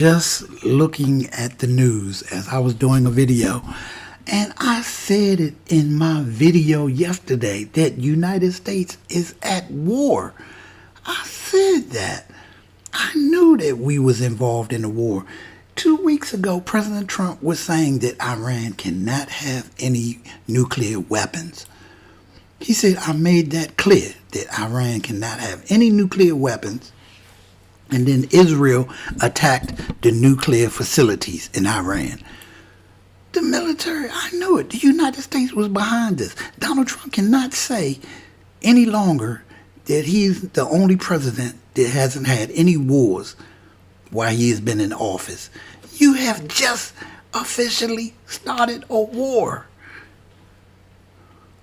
Just looking at the news as I was doing a video, and I said it in my video yesterday that United States is at war. I said that. I knew that we was involved in a war. 2 weeks ago, President Trump was saying that Iran cannot have any nuclear weapons. He said, I made that clear that Iran cannot have any nuclear weapons. And then Israel attacked the nuclear facilities in Iran. The military, I knew it. The United States was behind this. Donald Trump cannot say any longer that he's the only president that hasn't had any wars while he has been in office. You have just officially started a war.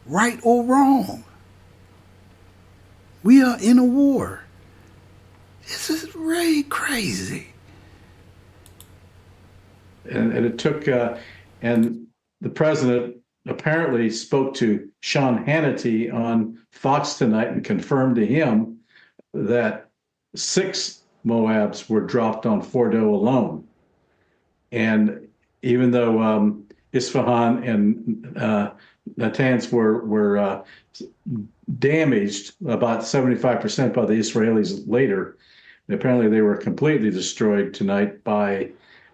Right or wrong. We are in a war. This is really crazy. And it took, and the president apparently spoke to Sean Hannity on Fox tonight and confirmed to him that 6 Moabs were dropped on Fordo alone. And even though Isfahan and Natanz were damaged about 75% by the Israelis later, apparently they were completely destroyed tonight by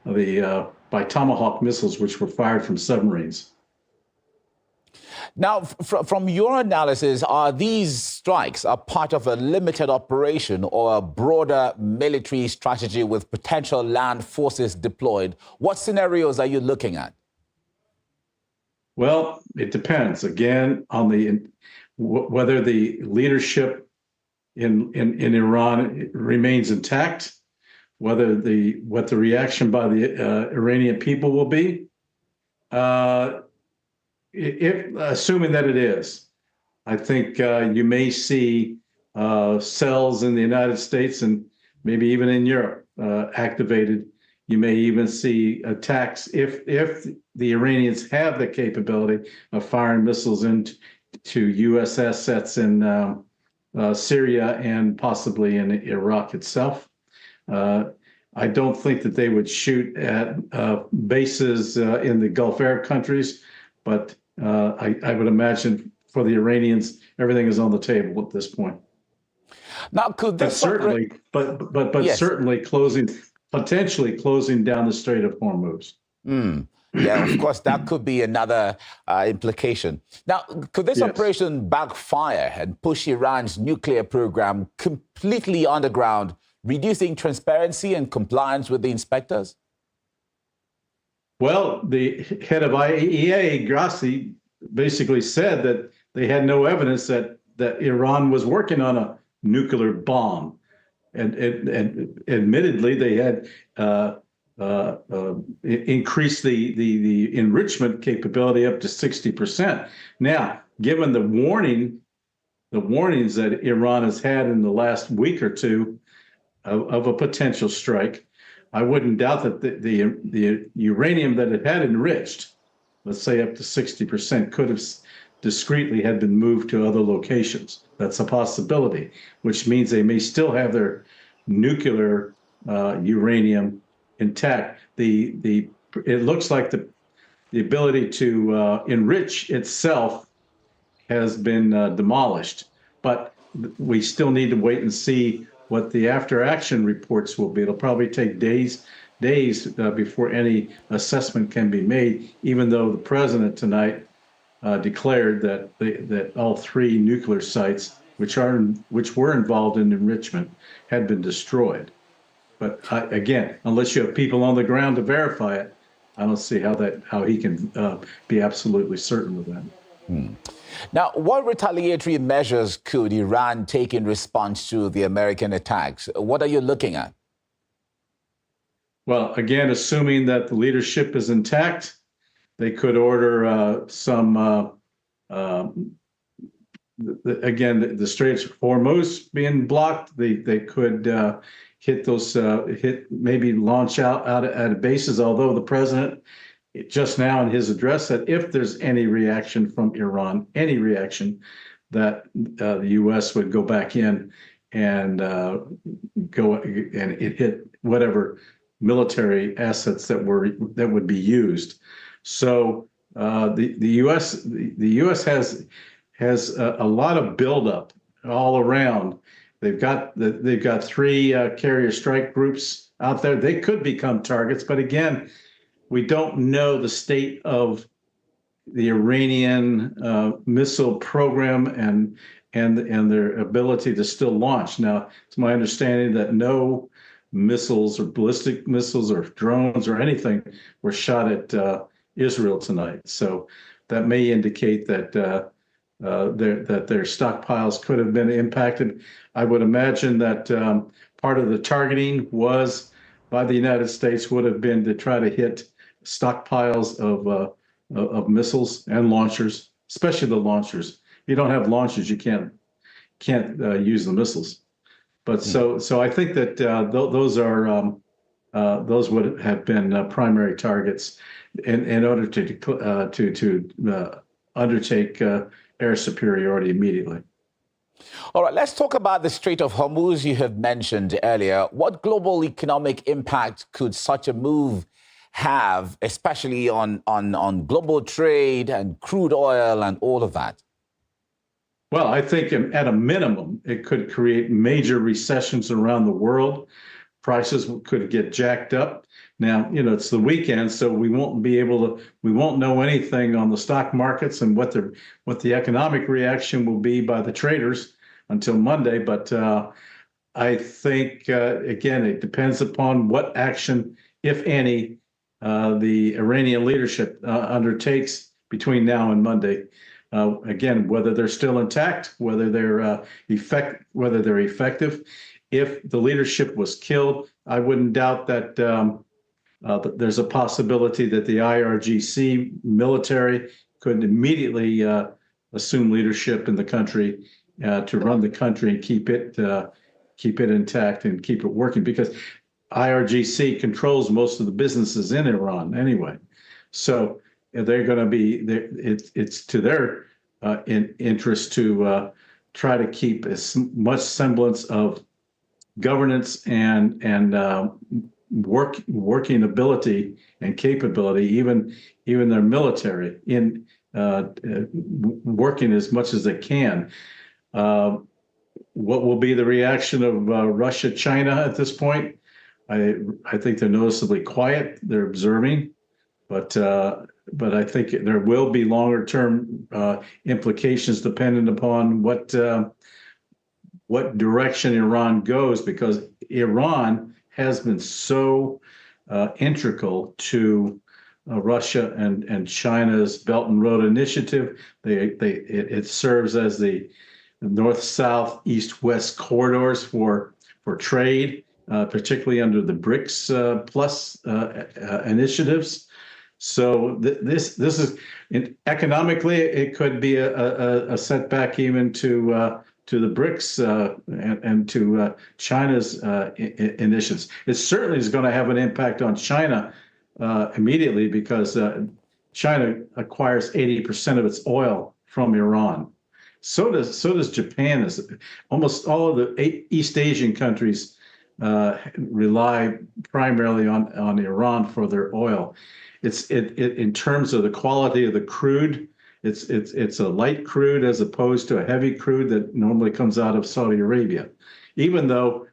by Tomahawk missiles, which were fired from submarines. Now, from your analysis, are these strikes a part of a limited operation or a broader military strategy with potential land forces deployed? What scenarios are you looking at? Well, it depends, again, on whether the leadership in Iran remains intact, what the reaction by the Iranian people will be. If assuming that it is, I think you may see cells in the United States and maybe even in Europe activated. You may even see attacks if the Iranians have the capability of firing missiles into U.S. assets in Syria and possibly in Iraq itself. I don't think that they would shoot at bases in the Gulf Arab countries, but I would imagine for the Iranians, everything is on the table at this point. Now, could this certainly, yes. Certainly potentially closing down the Strait of Hormuz. Yeah, of course, that could be another implication. Now, could this operation backfire and push Iran's nuclear program completely underground, reducing transparency and compliance with the inspectors? Well, the head of IAEA, Grassi, basically said that they had no evidence that Iran was working on a nuclear bomb. And admittedly, they had increased the enrichment capability up to 60%. Now, given the warnings that Iran has had in the last week or two of a potential strike, I wouldn't doubt that the uranium that it had enriched, let's say up to 60%, could have discreetly had been moved to other locations. That's a possibility, which means they may still have their nuclear uranium intact. It looks like the ability to enrich itself has been demolished, but we still need to wait and see what the after action reports will be. It'll probably take days before any assessment can be made, even though the president tonight declared that all 3 nuclear sites, which were involved in enrichment, had been destroyed. But again, unless you have people on the ground to verify it, I don't see how he can be absolutely certain of that. Now, what retaliatory measures could Iran take in response to the American attacks? What are you looking at? Well, again, assuming that the leadership is intact, they could order the Straits of Hormuz being blocked. They could maybe launch out at bases, although the president just now in his address said if there's any reaction from Iran, that the U.S. would go back in and hit whatever military assets that would be used. So the U.S. has a lot of buildup all around. They've got three carrier strike groups out there. They could become targets, but again, we don't know the state of the Iranian missile program and their ability to still launch. Now, it's my understanding that no missiles or ballistic missiles or drones or anything were shot at Israel tonight. So that may indicate that their stockpiles could have been impacted. I would imagine that part of the targeting was by the United States would have been to try to hit stockpiles of missiles and launchers, especially the launchers. If you don't have launchers, you can't use the missiles. But so I think that those would have been primary targets in order to undertake air superiority immediately. All right, let's talk about the Strait of Hormuz you have mentioned earlier. What global economic impact could such a move have, especially on global trade and crude oil and all of that? Well, I think at a minimum, it could create major recessions around the world. Prices could get jacked up. Now, it's the weekend, so we won't know anything on the stock markets and what the economic reaction will be by the traders until Monday. But I think, again, it depends upon what action, if any, the Iranian leadership undertakes between now and Monday. Again, whether they're still intact, whether they're effective. If the leadership was killed, I wouldn't doubt that there's a possibility that the IRGC military could immediately assume leadership in the country to run the country and keep it intact and keep it working, because IRGC controls most of the businesses in Iran anyway. So they're going to be, it's to their interest to try to keep as much semblance of governance and working ability and capability, even their military in working as much as they can. What will be the reaction of Russia, China at this point? I think they're noticeably quiet. They're observing, but I think there will be longer term implications dependent upon what direction Iran goes, because Iran has been so integral to Russia and China's Belt and Road Initiative. It serves as the north, south, east, west corridors for trade, particularly under the BRICS plus initiatives. So this is economically, it could be a setback even to the BRICS and to China's initiatives. It certainly is going to have an impact on China immediately, because China acquires 80% of its oil from Iran. So does Japan. Almost all of the East Asian countries rely primarily on Iran for their oil. It in terms of the quality of the crude, it's a light crude as opposed to a heavy crude that normally comes out of Saudi Arabia, even though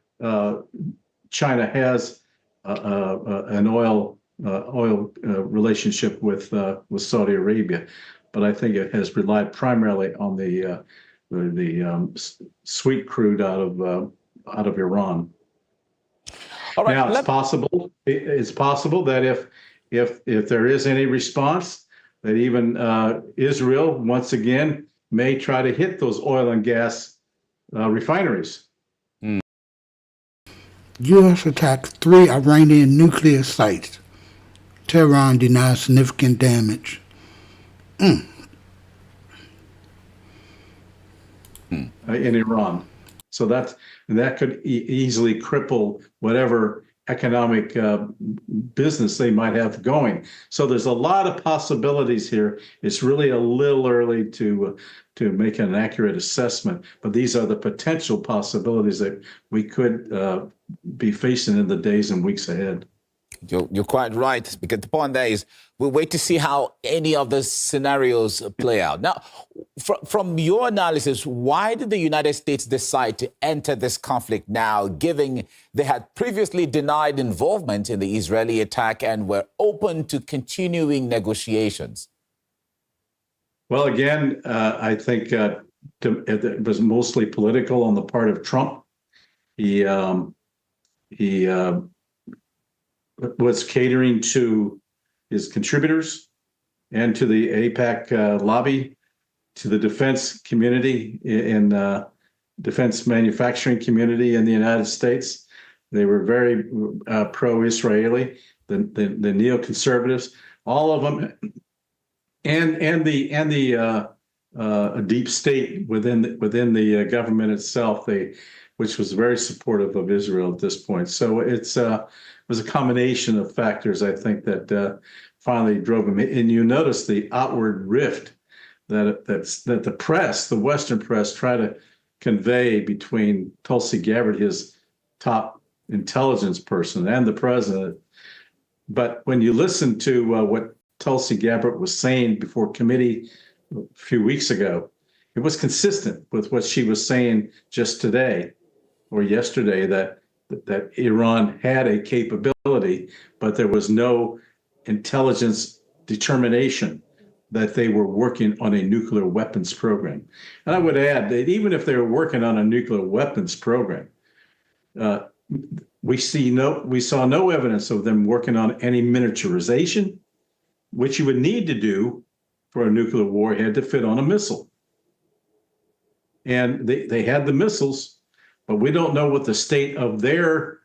China has an oil relationship with Saudi Arabia. But I think it has relied primarily on the sweet crude out of Iran. All right, now it's possible that if there is any response, that even Israel once again may try to hit those oil and gas refineries. U.S. attacks 3 Iranian nuclear sites. Tehran denies significant damage. In Iran. So that could easily cripple whatever economic business they might have going. So there's a lot of possibilities here. It's really a little early to make an accurate assessment, but these are the potential possibilities that we could be facing in the days and weeks ahead. You're quite right, because the point there is we'll wait to see how any of the scenarios play out. Now, from your analysis, why did the United States decide to enter this conflict now, given they had previously denied involvement in the Israeli attack and were open to continuing negotiations? Well, again, I think it was mostly political on the part of Trump. He was catering to his contributors and to the AIPAC lobby, to the defense community and defense manufacturing community in the United States. They were very pro-Israeli, the neoconservatives, all of them, and the deep state within the government itself, which was very supportive of Israel at this point. So it was a combination of factors, I think, that finally drove him. And you notice the outward rift that the press, the Western press, try to convey between Tulsi Gabbard, his top intelligence person, and the president. But when you listen to what Tulsi Gabbard was saying before committee a few weeks ago, it was consistent with what she was saying just today or yesterday, that Iran had a capability, but there was no intelligence determination that they were working on a nuclear weapons program. And I would add that even if they were working on a nuclear weapons program, we saw no evidence of them working on any miniaturization, which you would need to do for a nuclear warhead to fit on a missile. And they had the missiles, but we don't know what the state of their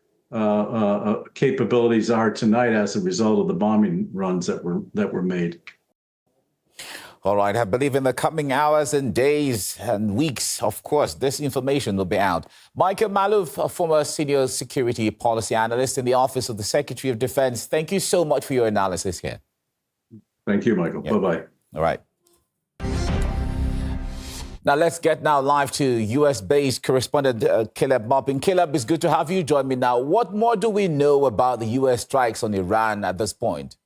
capabilities are tonight as a result of the bombing runs that were made. All right. I believe in the coming hours and days and weeks, of course, this information will be out. Michael Malouf, a former senior security policy analyst in the Office of the Secretary of Defense, thank you so much for your analysis here. Thank you, Michael. Yeah. Bye-bye. All right. Now, let's get live to U.S.-based correspondent Caleb Maupin. Caleb, it's good to have you join me now. What more do we know about the U.S. strikes on Iran at this point?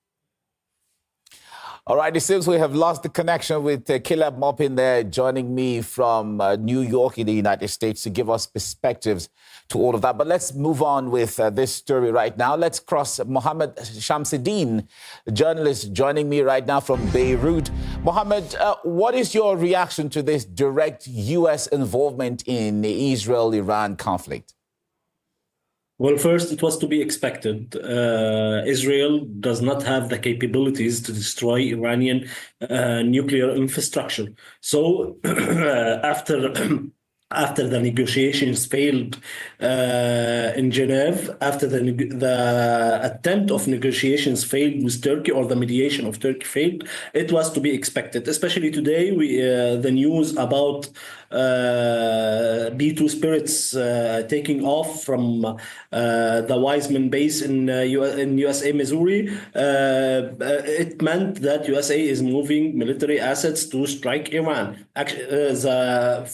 All right, it seems we have lost the connection with Caleb Maupin there, joining me from New York in the United States to give us perspectives to all of that. But let's move on with this story right now. Let's cross Mohammed Shamsuddin, a journalist joining me right now from Beirut. Mohammed, what is your reaction to this direct U.S. involvement in the Israel-Iran conflict? Well, first, it was to be expected. Israel does not have the capabilities to destroy Iranian nuclear infrastructure. So after the negotiations failed in Geneva, after the attempt of negotiations failed with Turkey, or the mediation of Turkey failed, it was to be expected. Especially today, the news about B-2 Spirits taking off from the Wiseman base in USA, Missouri, it meant that USA is moving military assets to strike Iran. Actually, the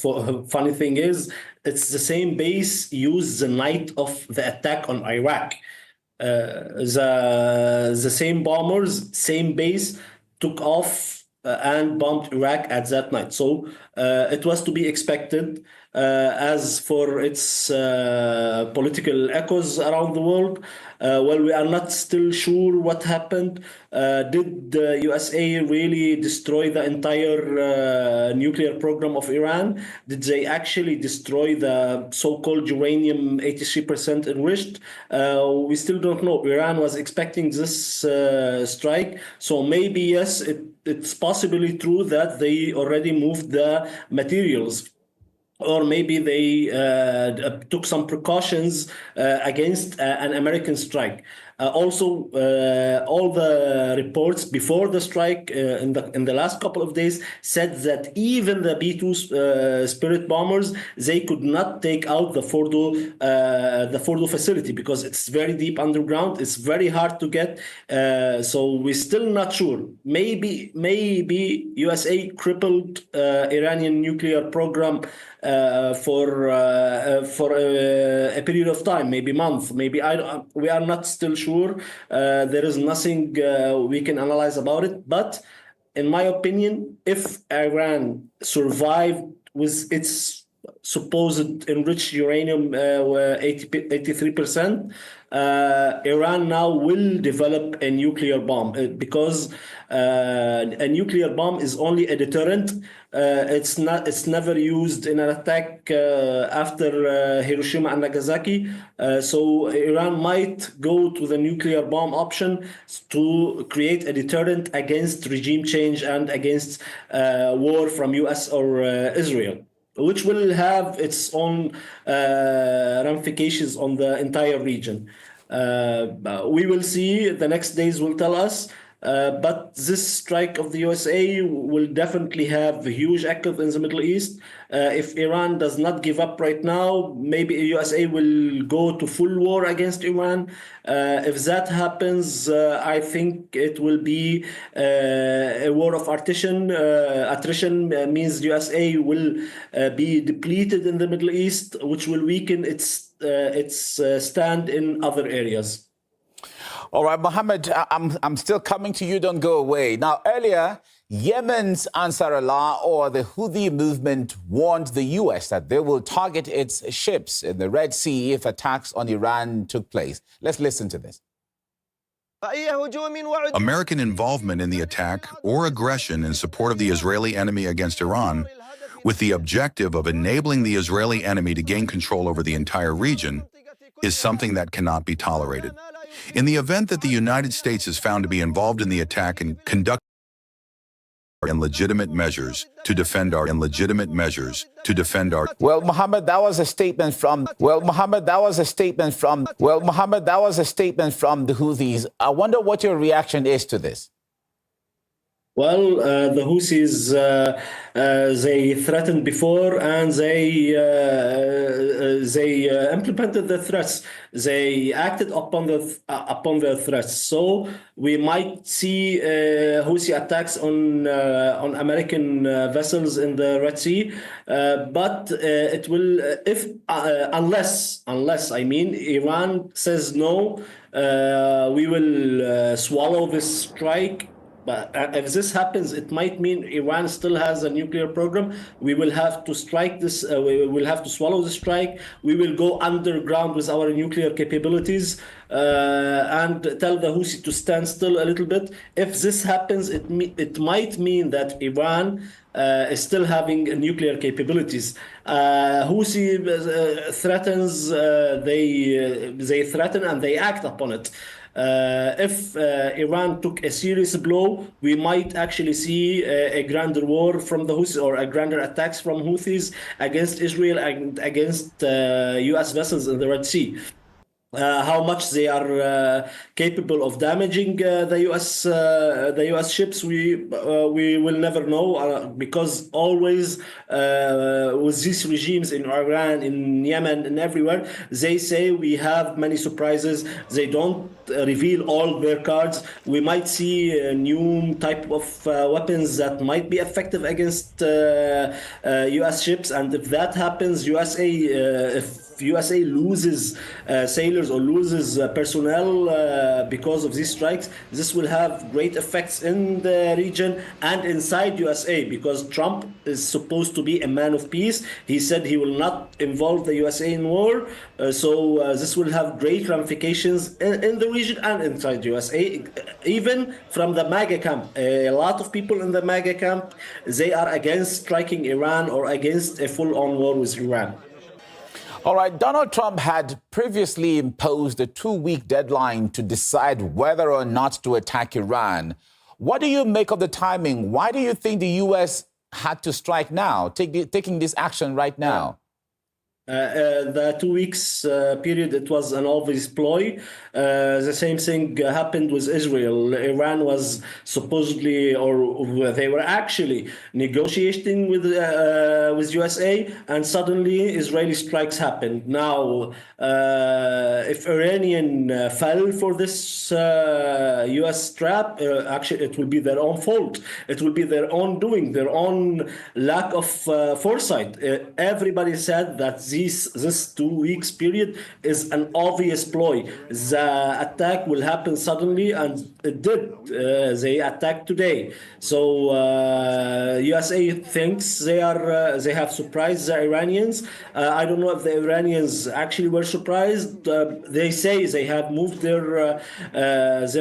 funny thing is, it's the same base used the night of the attack on Iraq. The same bombers, same base, took off and bombed Iraq at that night. So it was to be expected. As for its political echoes around the world, well, we are not still sure what happened. Did the USA really destroy the entire nuclear program of Iran? Did they actually destroy the so-called uranium 83% enriched? We still don't know. Iran was expecting this strike. So maybe, yes, it's possibly true that they already moved the materials, or maybe they took some precautions against an American strike. Also, all the reports before the strike in the last couple of days said that even the B-2 Spirit bombers, they could not take out the Fordo facility because it's very deep underground. It's very hard to get. So we're still not sure. Maybe USA crippled Iranian nuclear program for a period of time, maybe month, maybe we are not still sure. sure. There is nothing we can analyze about it. But in my opinion, if Iran survived with its supposed enriched uranium 83%, Iran now will develop a nuclear bomb because a nuclear bomb is only a deterrent. It's never used in an attack after Hiroshima and Nagasaki. So Iran might go to the nuclear bomb option to create a deterrent against regime change and against war from US or Israel, which will have its own ramifications on the entire region. We will see, the next days will tell us, but this strike of the USA will definitely have a huge echo in the Middle East. If Iran does not give up right now, maybe USA will go to full war against Iran. If that happens, I think it will be a war of attrition. Attrition means USA will be depleted in the Middle East, which will weaken its stand in other areas. All right, Mohammed, I'm still coming to you. Don't go away. Now, earlier, Yemen's Ansar Allah, or the Houthi movement, warned the U.S. that they will target its ships in the Red Sea if attacks on Iran took place. Let's listen to this. American involvement in the attack or aggression in support of the Israeli enemy against Iran, with the objective of enabling the Israeli enemy to gain control over the entire region, is something that cannot be tolerated. In the event that the United States is found to be involved in the attack and conduct legitimate measures to defend our Well, Mohammed, that was a statement from the Houthis. I wonder what your reaction is to this. Well, the Houthis, they threatened before, and they implemented the threats. They acted upon the threats. So we might see Houthi attacks on American vessels in the Red Sea, but it will, unless Iran says no, we will swallow this strike. But if this happens, it might mean Iran still has a nuclear program. We will have to strike this. We will have to swallow the strike. We will go underground with our nuclear capabilities and tell the Houthi to stand still a little bit. If this happens, it might mean that Iran is still having nuclear capabilities. Houthi threatens. They threaten and they act upon it. If Iran took a serious blow, we might actually see a grander war from the Houthis, or a grander attacks from Houthis against Israel and against U.S. vessels in the Red Sea. How much they are capable of damaging the U.S. ships, we will never know, because always with these regimes in Iran, in Yemen, and everywhere, they say we have many surprises. They don't reveal all their cards. We might see a new type of weapons that might be effective against U.S. ships, and if that happens, if USA loses sailors or loses personnel because of these strikes, this will have great effects in the region and inside USA, because Trump is supposed to be a man of peace. He said he will not involve the USA in war. So this will have great ramifications in the region and inside USA, even from the MAGA camp. A lot of people in the MAGA camp, they are against striking Iran or against a full-on war with Iran. All right, Donald Trump had previously imposed a 2-week deadline to decide whether or not to attack Iran. What do you make of the timing? Why do you think the U.S. had to strike now, taking this action right now? The 2 weeks period, it was an obvious ploy. The same thing happened with Israel. Iran was supposedly, or they were actually negotiating with USA, and suddenly Israeli strikes happened. Now, if Iranian fell for this U.S. trap, actually, it will be their own fault. It will be their own doing, their own lack of foresight. Everybody said that this 2 weeks period is an obvious ploy. The attack will happen suddenly, and it did. They attacked today. So USA thinks they have surprised the Iranians. I don't know if the Iranians actually were surprised. They say they have moved their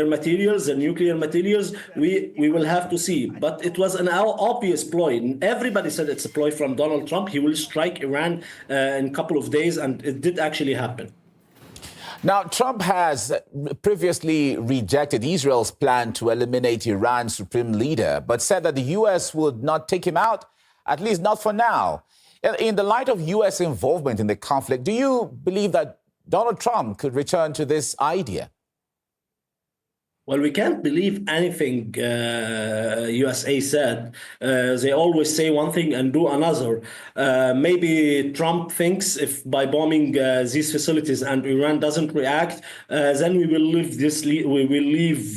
materials, their nuclear materials. We will have to see. But it was an obvious ploy. Everybody said it's a ploy from Donald Trump. He will strike Iran in a couple of days, and it did actually happen. Now, Trump has previously rejected Israel's plan to eliminate Iran's supreme leader, but said that the U.S. would not take him out, at least not for now. In the light of U.S. involvement in the conflict, do you believe that Donald Trump could return to this idea? Well, we can't believe anything USA said. They always say one thing and do another. Maybe Trump thinks if by bombing these facilities and Iran doesn't react, then we will leave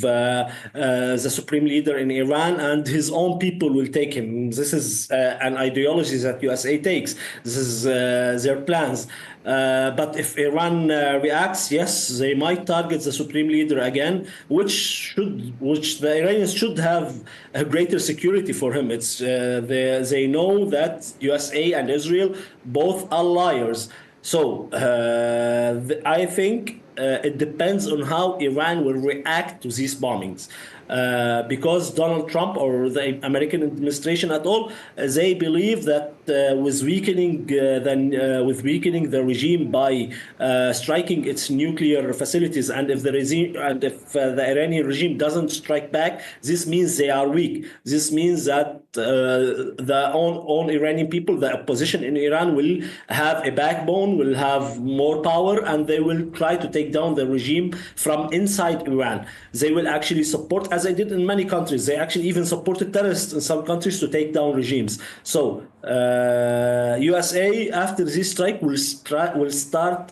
the supreme leader in Iran, and his own people will take him. This is an ideology that USA takes. This is their plans. But if Iran reacts, yes, they might target the supreme leader again, which the Iranians should have a greater security for him. They know that USA and Israel both are liars. So I think it depends on how Iran will react to these bombings. Because Donald Trump or the American administration at all, they believe that with weakening the regime by striking its nuclear facilities, and if the Iranian regime doesn't strike back, this means they are weak. This means that the own Iranian people, the opposition in Iran, will have a backbone, will have more power, and they will try to take down the regime from inside Iran. They will actually support, as they did in many countries. They actually even supported terrorists in some countries to take down regimes. So USA, after this strike, will start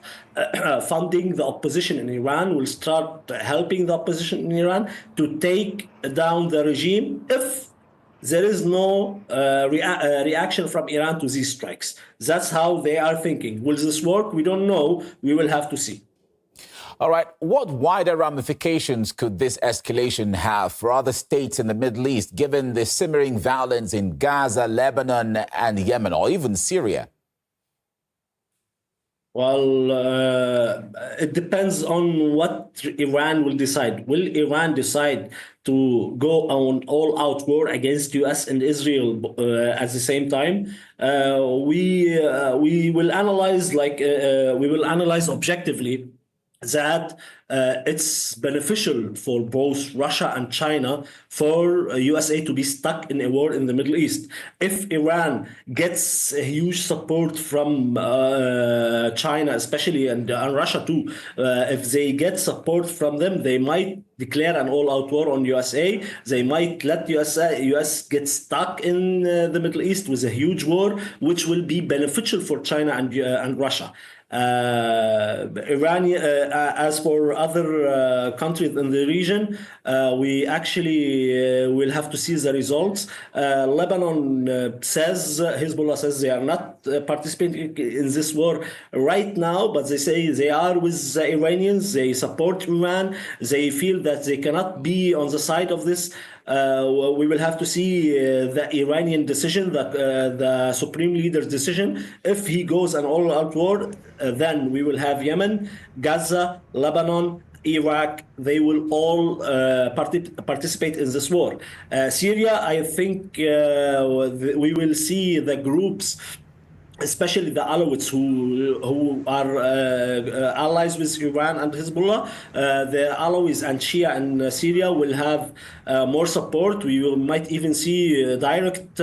funding the opposition in Iran, will start helping the opposition in Iran to take down the regime if there is no reaction from Iran to these strikes. That's how they are thinking. Will this work? We don't know. We will have to see. All right. What wider ramifications could this escalation have for other states in the Middle East, given the simmering violence in Gaza, Lebanon, and Yemen, or even Syria? Well, it depends on what Iran will decide. Will Iran decide to go on all-out war against US and Israel at the same time? We will analyze objectively that it's beneficial for both Russia and China for USA to be stuck in a war in the Middle East. If Iran gets a huge support from China, especially, and Russia too, if they get support from them, they might declare an all-out war on USA. They might let US get stuck in the Middle East with a huge war, which will be beneficial for China and Russia. Iran, as for other countries in the region, we actually will have to see the results. Lebanon says, Hezbollah says they are not participating in this war right now, but they say they are with the Iranians. They support Iran. They feel that they cannot be on the side of this. We will have to see the Iranian decision, the supreme leader's decision. If he goes an all-out war, then we will have Yemen, Gaza, Lebanon, Iraq. They will all participate in this war. Syria, I think we will see the groups, especially the Alawites who are allies with Iran and Hezbollah. The Alawites and Shia in Syria will have more support. We might even see direct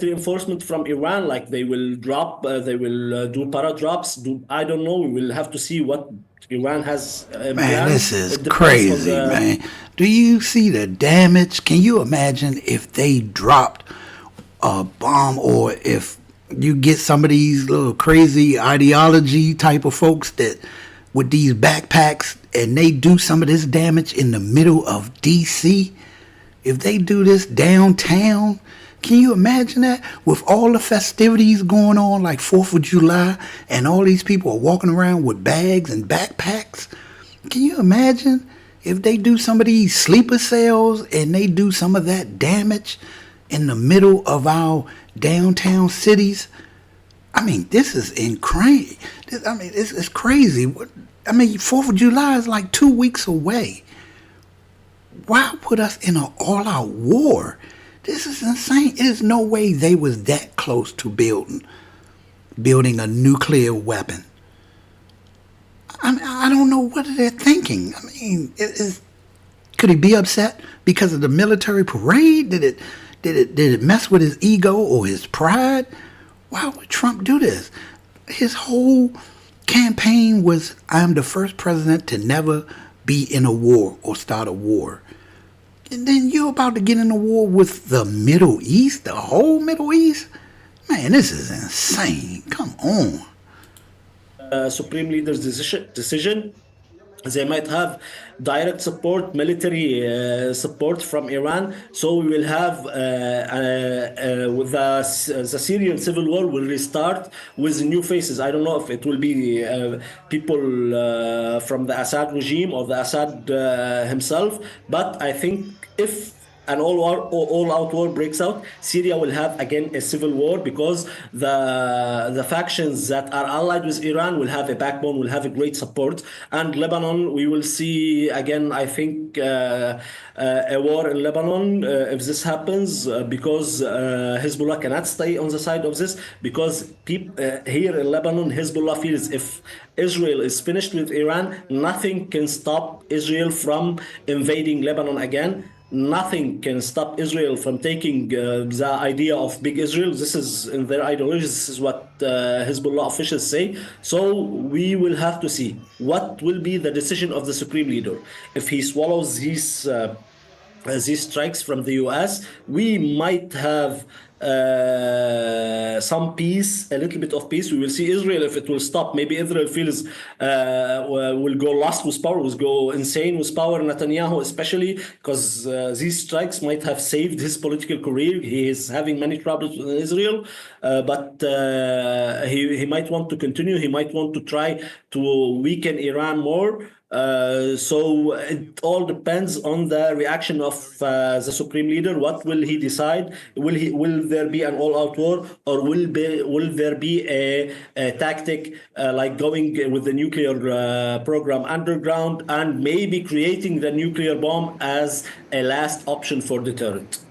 reinforcement from Iran, like they will do para-drops. I don't know. We will have to see what Iran has Man, planned. this is crazy, man. Do you see the damage? Can you imagine if they dropped a bomb, or if you get some of these little crazy ideology type of folks that with these backpacks and they do some of this damage in the middle of DC, if they do this downtown, can you imagine that? With all the festivities going on, like 4th of July, and all these people are walking around with bags and backpacks. Can you imagine if they do some of these sleeper cells and they do some of that damage in the middle of our downtown cities? I mean, this is crazy. I mean, it's crazy. I mean, 4th of July is like 2 weeks away. Why put us in an all-out war? This is insane. There's no way they was that close to building a nuclear weapon. I mean, I don't know what they're thinking. I mean, could he be upset because of the military parade? Did it mess with his ego or his pride? Why would Trump do this? His whole campaign was, I'm the first president to never be in a war or start a war. And then you're about to get in a war with the Middle East, the whole Middle East? Man, this is insane. Come on. Supreme Leader's decision. They might have direct support, military support from Iran. So we will have with the Syrian civil war will restart with new faces. I don't know if it will be people from the Assad regime or the Assad himself, but I think if an all-out war breaks out, Syria will have again a civil war because the factions that are allied with Iran will have a backbone, will have a great support. And Lebanon, we will see again, I think, a war in Lebanon if this happens because Hezbollah cannot stay on the side of this because here in Lebanon, Hezbollah feels if Israel is finished with Iran, nothing can stop Israel from invading Lebanon again. Nothing can stop Israel from taking the idea of big Israel. This is in their ideology. This is what Hezbollah officials say. So we will have to see what will be the decision of the Supreme Leader. If he swallows these strikes from the US, we might have some peace, a little bit of peace. We will see Israel if it will stop. Maybe Israel feels will go lost with power, will go insane with power. Netanyahu, especially because these strikes might have saved his political career. He is having many troubles with Israel, but he might want to continue. He might want to try to weaken Iran more. So it all depends on the reaction of the Supreme Leader. What will he decide? Will there be an all-out war, or will there be a tactic like going with the nuclear program underground and maybe creating the nuclear bomb as a last option for deterrent?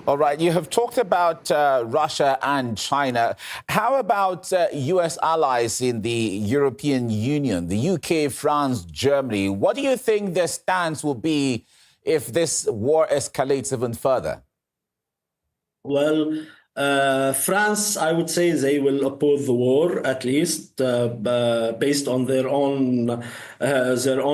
All right, you have talked about Russia and China. How about U.S. allies in the European Union, the UK, France, Germany? What do you think their stance will be if this war escalates even further? Well, France, I would say they will oppose the war, at least based on their own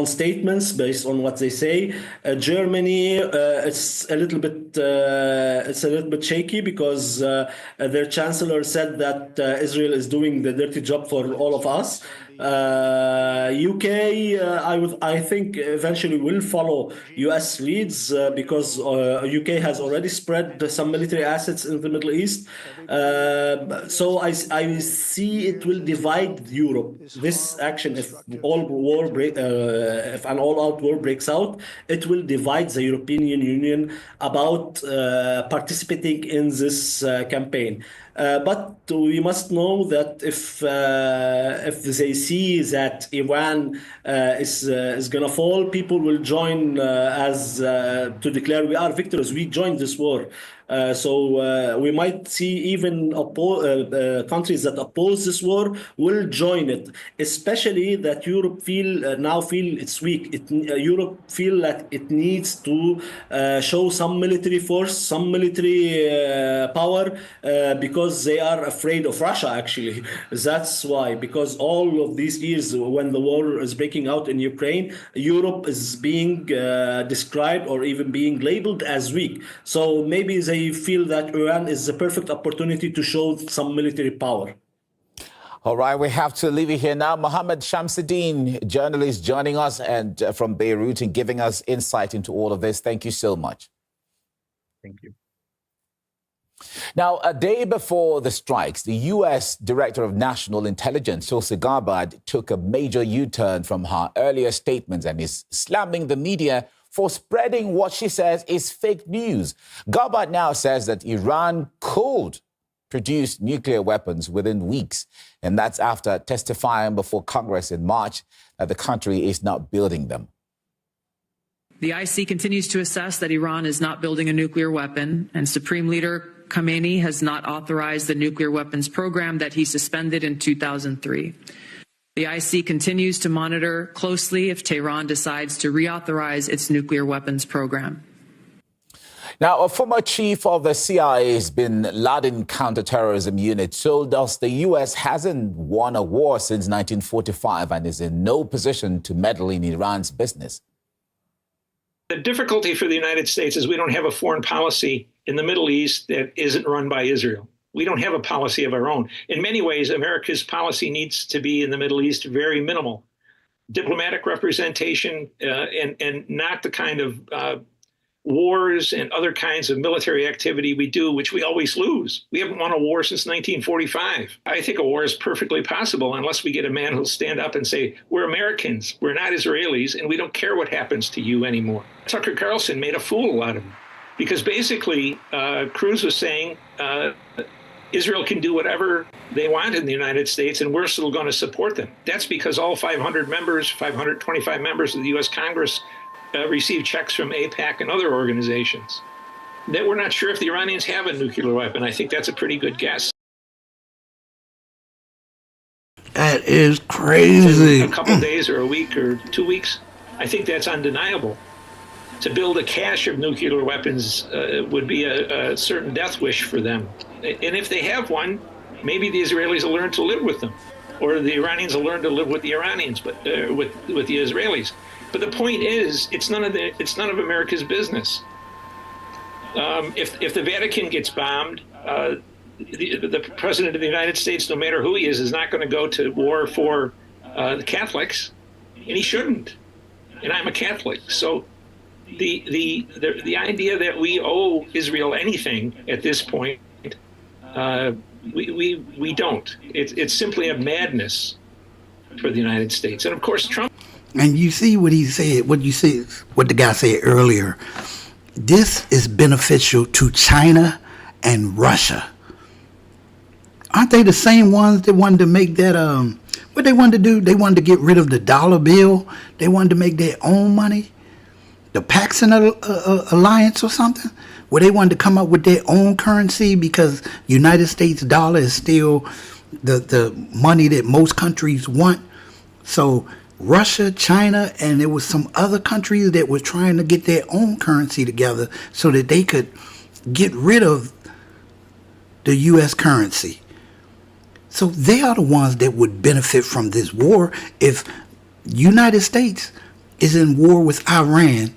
statements, based on what they say. Germany, it's a little bit shaky because their chancellor said that Israel is doing the dirty job for all of us. UK, I think eventually will follow US leads because UK has already spread some military assets in the Middle East. So I see it will divide Europe. This action, if an all-out war breaks out, it will divide the European Union about participating in this campaign. But we must know that if they see that Iran is going to fall, people will join to declare we are victors. We joined this war. So we might see even countries that oppose this war will join it, especially that Europe now feel it's weak. Europe feel that it needs to show some military force, some military power because they are afraid of Russia, actually. That's why, because all of these years when the war is breaking out in Ukraine, Europe is being described or even being labeled as weak. So maybe they feel that Iran is the perfect opportunity to show some military power. All right, we have to leave it here now. Mohammed Shamsuddin, journalist, joining us and from Beirut and giving us insight into all of this. Thank you so much. Thank you. Now, a day before the strikes, the U.S. Director of National Intelligence, Tulsi Gabbard, took a major U-turn from her earlier statements and is slamming the media for spreading what she says is fake news. Gabbard now says that Iran could produce nuclear weapons within weeks, and that's after testifying before Congress in March that the country is not building them. The IC continues to assess that Iran is not building a nuclear weapon, and Supreme Leader Khamenei has not authorized the nuclear weapons program that he suspended in 2003. The IC continues to monitor closely if Tehran decides to reauthorize its nuclear weapons program. Now, a former chief of the CIA's bin Laden counterterrorism unit told us the U.S. hasn't won a war since 1945 and is in no position to meddle in Iran's business. The difficulty for the United States is we don't have a foreign policy in the Middle East that isn't run by Israel. We don't have a policy of our own. In many ways, America's policy needs to be in the Middle East very minimal. Diplomatic representation and not the kind of wars and other kinds of military activity we do, which we always lose. We haven't won a war since 1945. I think a war is perfectly possible unless we get a man who'll stand up and say, we're Americans, we're not Israelis, and we don't care what happens to you anymore. Tucker Carlson made a fool out of him because basically Cruz was saying Israel can do whatever they want in the United States and we're still going to support them. That's because all 525 members of the U.S. Congress receive checks from AIPAC and other organizations. That we're not sure if the Iranians have a nuclear weapon. I think that's a pretty good guess. That is crazy. A couple days or a week or 2 weeks, I think that's undeniable. To build a cache of nuclear weapons would be a certain death wish for them. And if they have one, maybe the Israelis will learn to live with them, or the Iranians will learn to live with the Iranians, but with the Israelis. But the point is, it's none of America's business. If the Vatican gets bombed, the president of the United States, no matter who he is not going to go to war for the Catholics, and he shouldn't. And I'm a Catholic, so the idea that we owe Israel anything at this point, we don't. It's simply a madness for the United States, and of course Trump. And you see what he said, what the guy said earlier. This is beneficial to China and Russia. Aren't they the same ones that wanted to make that, what they wanted to do? They wanted to get rid of the dollar bill. They wanted to make their own money. The Paxson Alliance or something, where they wanted to come up with their own currency because United States dollar is still the money that most countries want. So Russia, China, and there was some other countries that were trying to get their own currency together so that they could get rid of the U.S. currency. So they are the ones that would benefit from this war. If United States is in war with Iran,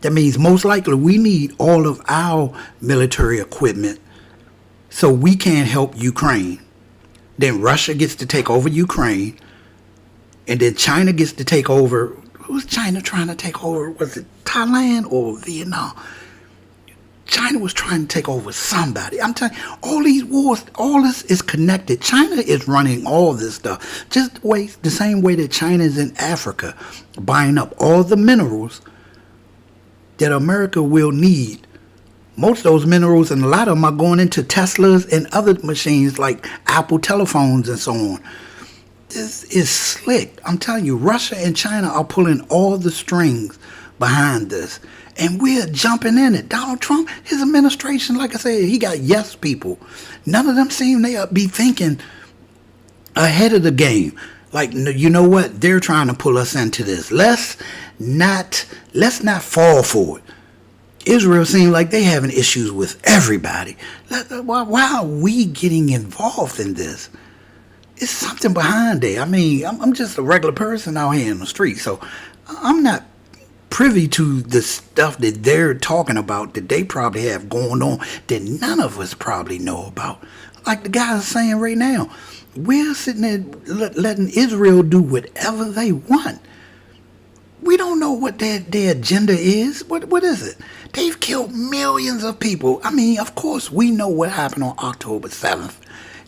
that means most likely we need all of our military equipment so we can help Ukraine. Then Russia gets to take over Ukraine. And then China gets to take over. Who's China trying to take over? Was it Thailand or Vietnam? China was trying to take over somebody. I'm telling you, all these wars, all this is connected. China is running all this stuff. Just the same way that China is in Africa, buying up all the minerals that America will need. Most of those minerals, and a lot of them are going into Teslas and other machines like Apple telephones and so on. This is slick. I'm telling you, Russia and China are pulling all the strings behind this. And we're jumping in it. Donald Trump, his administration, like I said, he got yes people. None of them seem to be thinking ahead of the game. Like, you know what? They're trying to pull us into this. Let's not fall for it. Israel seems like they having issues with everybody. Why are we getting involved in this? It's something behind there. I mean, I'm just a regular person out here in the street, so I'm not privy to the stuff that they're talking about that they probably have going on that none of us probably know about. Like the guys are saying right now, we're sitting there letting Israel do whatever they want. We don't know what their agenda is. What is it? They've killed millions of people. I mean, of course, we know what happened on October 7th.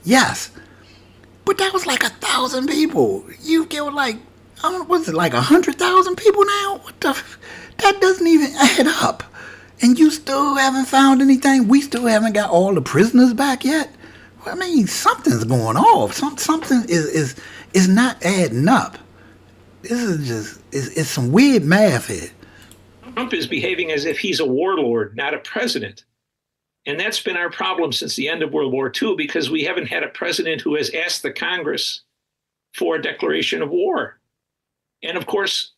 Yes. But that was like 1,000 people. You killed like, I don't know, what's it, like 100,000 people now? That doesn't even add up. And you still haven't found anything? We still haven't got all the prisoners back yet? I mean, something's going off. Something is not adding up. This is just, it's some weird math here. Trump is behaving as if he's a warlord, not a president. And that's been our problem since the end of World War II, because we haven't had a president who has asked the Congress for a declaration of war. And of course,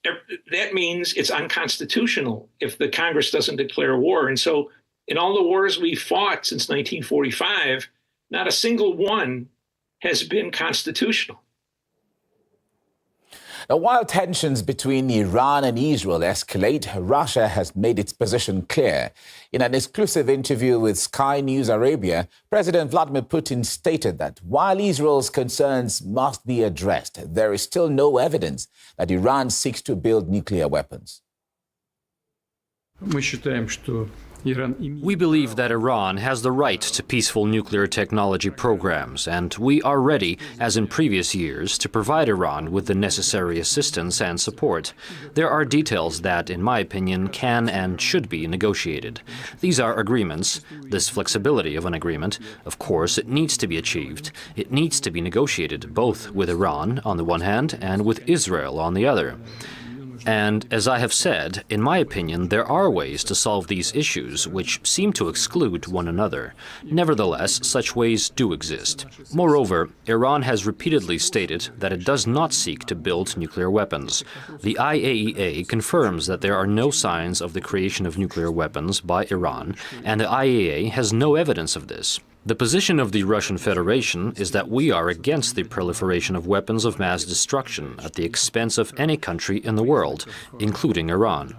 that means it's unconstitutional if the Congress doesn't declare war. And so in all the wars we fought since 1945, not a single one has been constitutional. Now, while tensions between Iran and Israel escalate, Russia has made its position clear. In an exclusive interview with Sky News Arabia, President Vladimir Putin stated that while Israel's concerns must be addressed, there is still no evidence that Iran seeks to build nuclear weapons. We believe that Iran has the right to peaceful nuclear technology programs, and we are ready, as in previous years, to provide Iran with the necessary assistance and support. There are details that, in my opinion, can and should be negotiated. These are agreements. This flexibility of an agreement, of course, it needs to be achieved. It needs to be negotiated both with Iran on the one hand and with Israel on the other. And as I have said, in my opinion, there are ways to solve these issues which seem to exclude one another. Nevertheless, such ways do exist. Moreover, Iran has repeatedly stated that it does not seek to build nuclear weapons. The IAEA confirms that there are no signs of the creation of nuclear weapons by Iran, and the IAEA has no evidence of this. The position of the Russian Federation is that we are against the proliferation of weapons of mass destruction at the expense of any country in the world, including Iran.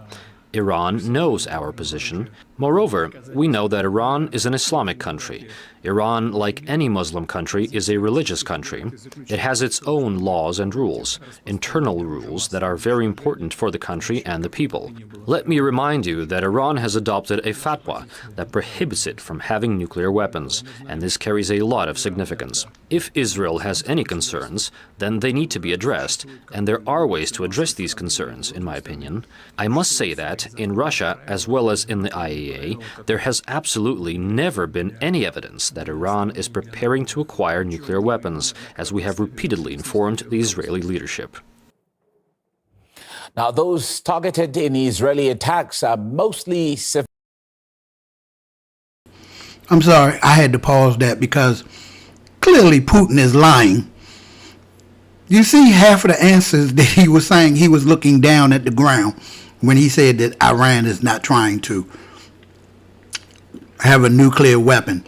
Iran knows our position. Moreover, we know that Iran is an Islamic country. Iran, like any Muslim country, is a religious country. It has its own laws and rules, internal rules that are very important for the country and the people. Let me remind you that Iran has adopted a fatwa that prohibits it from having nuclear weapons, and this carries a lot of significance. If Israel has any concerns, then they need to be addressed, and there are ways to address these concerns, in my opinion. I must say that, in Russia, as well as in the IAEA, there has absolutely never been any evidence that Iran is preparing to acquire nuclear weapons, as we have repeatedly informed the Israeli leadership. Now, those targeted in Israeli attacks are mostly civilians. I'm sorry, I had to pause that because clearly Putin is lying. You see half of the answers that he was saying, he was looking down at the ground when he said that Iran is not trying to have a nuclear weapon.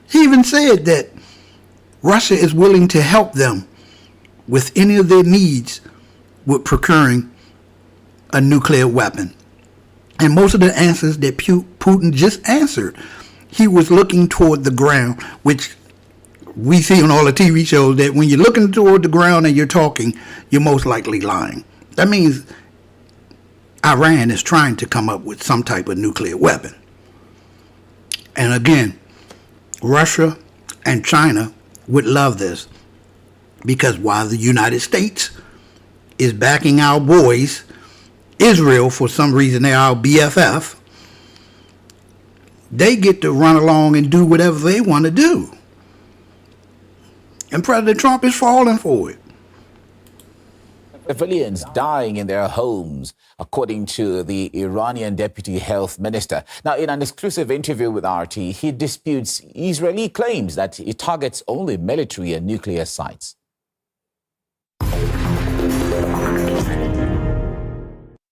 He even said that Russia is willing to help them with any of their needs with procuring a nuclear weapon. And most of the answers that Putin just answered, he was looking toward the ground, which we see on all the TV shows that when you're looking toward the ground and you're talking, you're most likely lying. That means Iran is trying to come up with some type of nuclear weapon. And again, Russia and China would love this, because while the United States is backing our boys, Israel, for some reason, they're our BFF, they get to run along and do whatever they want to do. And President Trump is falling for it. Civilians dying in their homes, according to the Iranian deputy health minister. Now, in an exclusive interview with RT, he disputes Israeli claims that it targets only military and nuclear sites.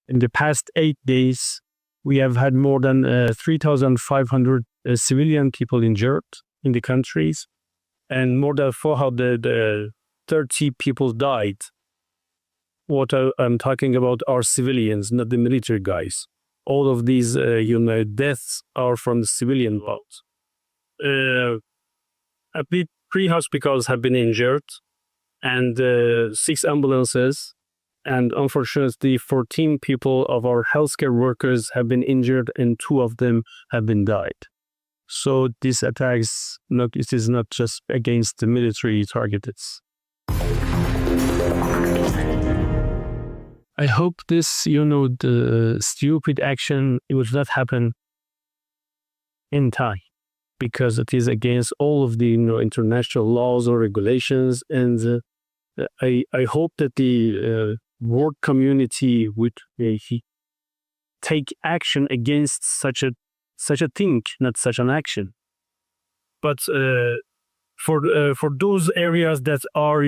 In the past 8 days, we have had more than 3,500 civilian people injured in the countries, and more than 430 people died. what I'm talking about are civilians, not the military guys. All of these, deaths are from the civilian part. At least 3 hospitals have been injured, and 6 ambulances, and unfortunately 14 people of our healthcare workers have been injured, and 2 of them have been died. So these attacks, it is not just against the military targets. I hope this, the stupid action, it will not happen in time, because it is against all of the international laws or regulations, and I hope that the world community would take action against such a thing, not such an action. But for those areas that are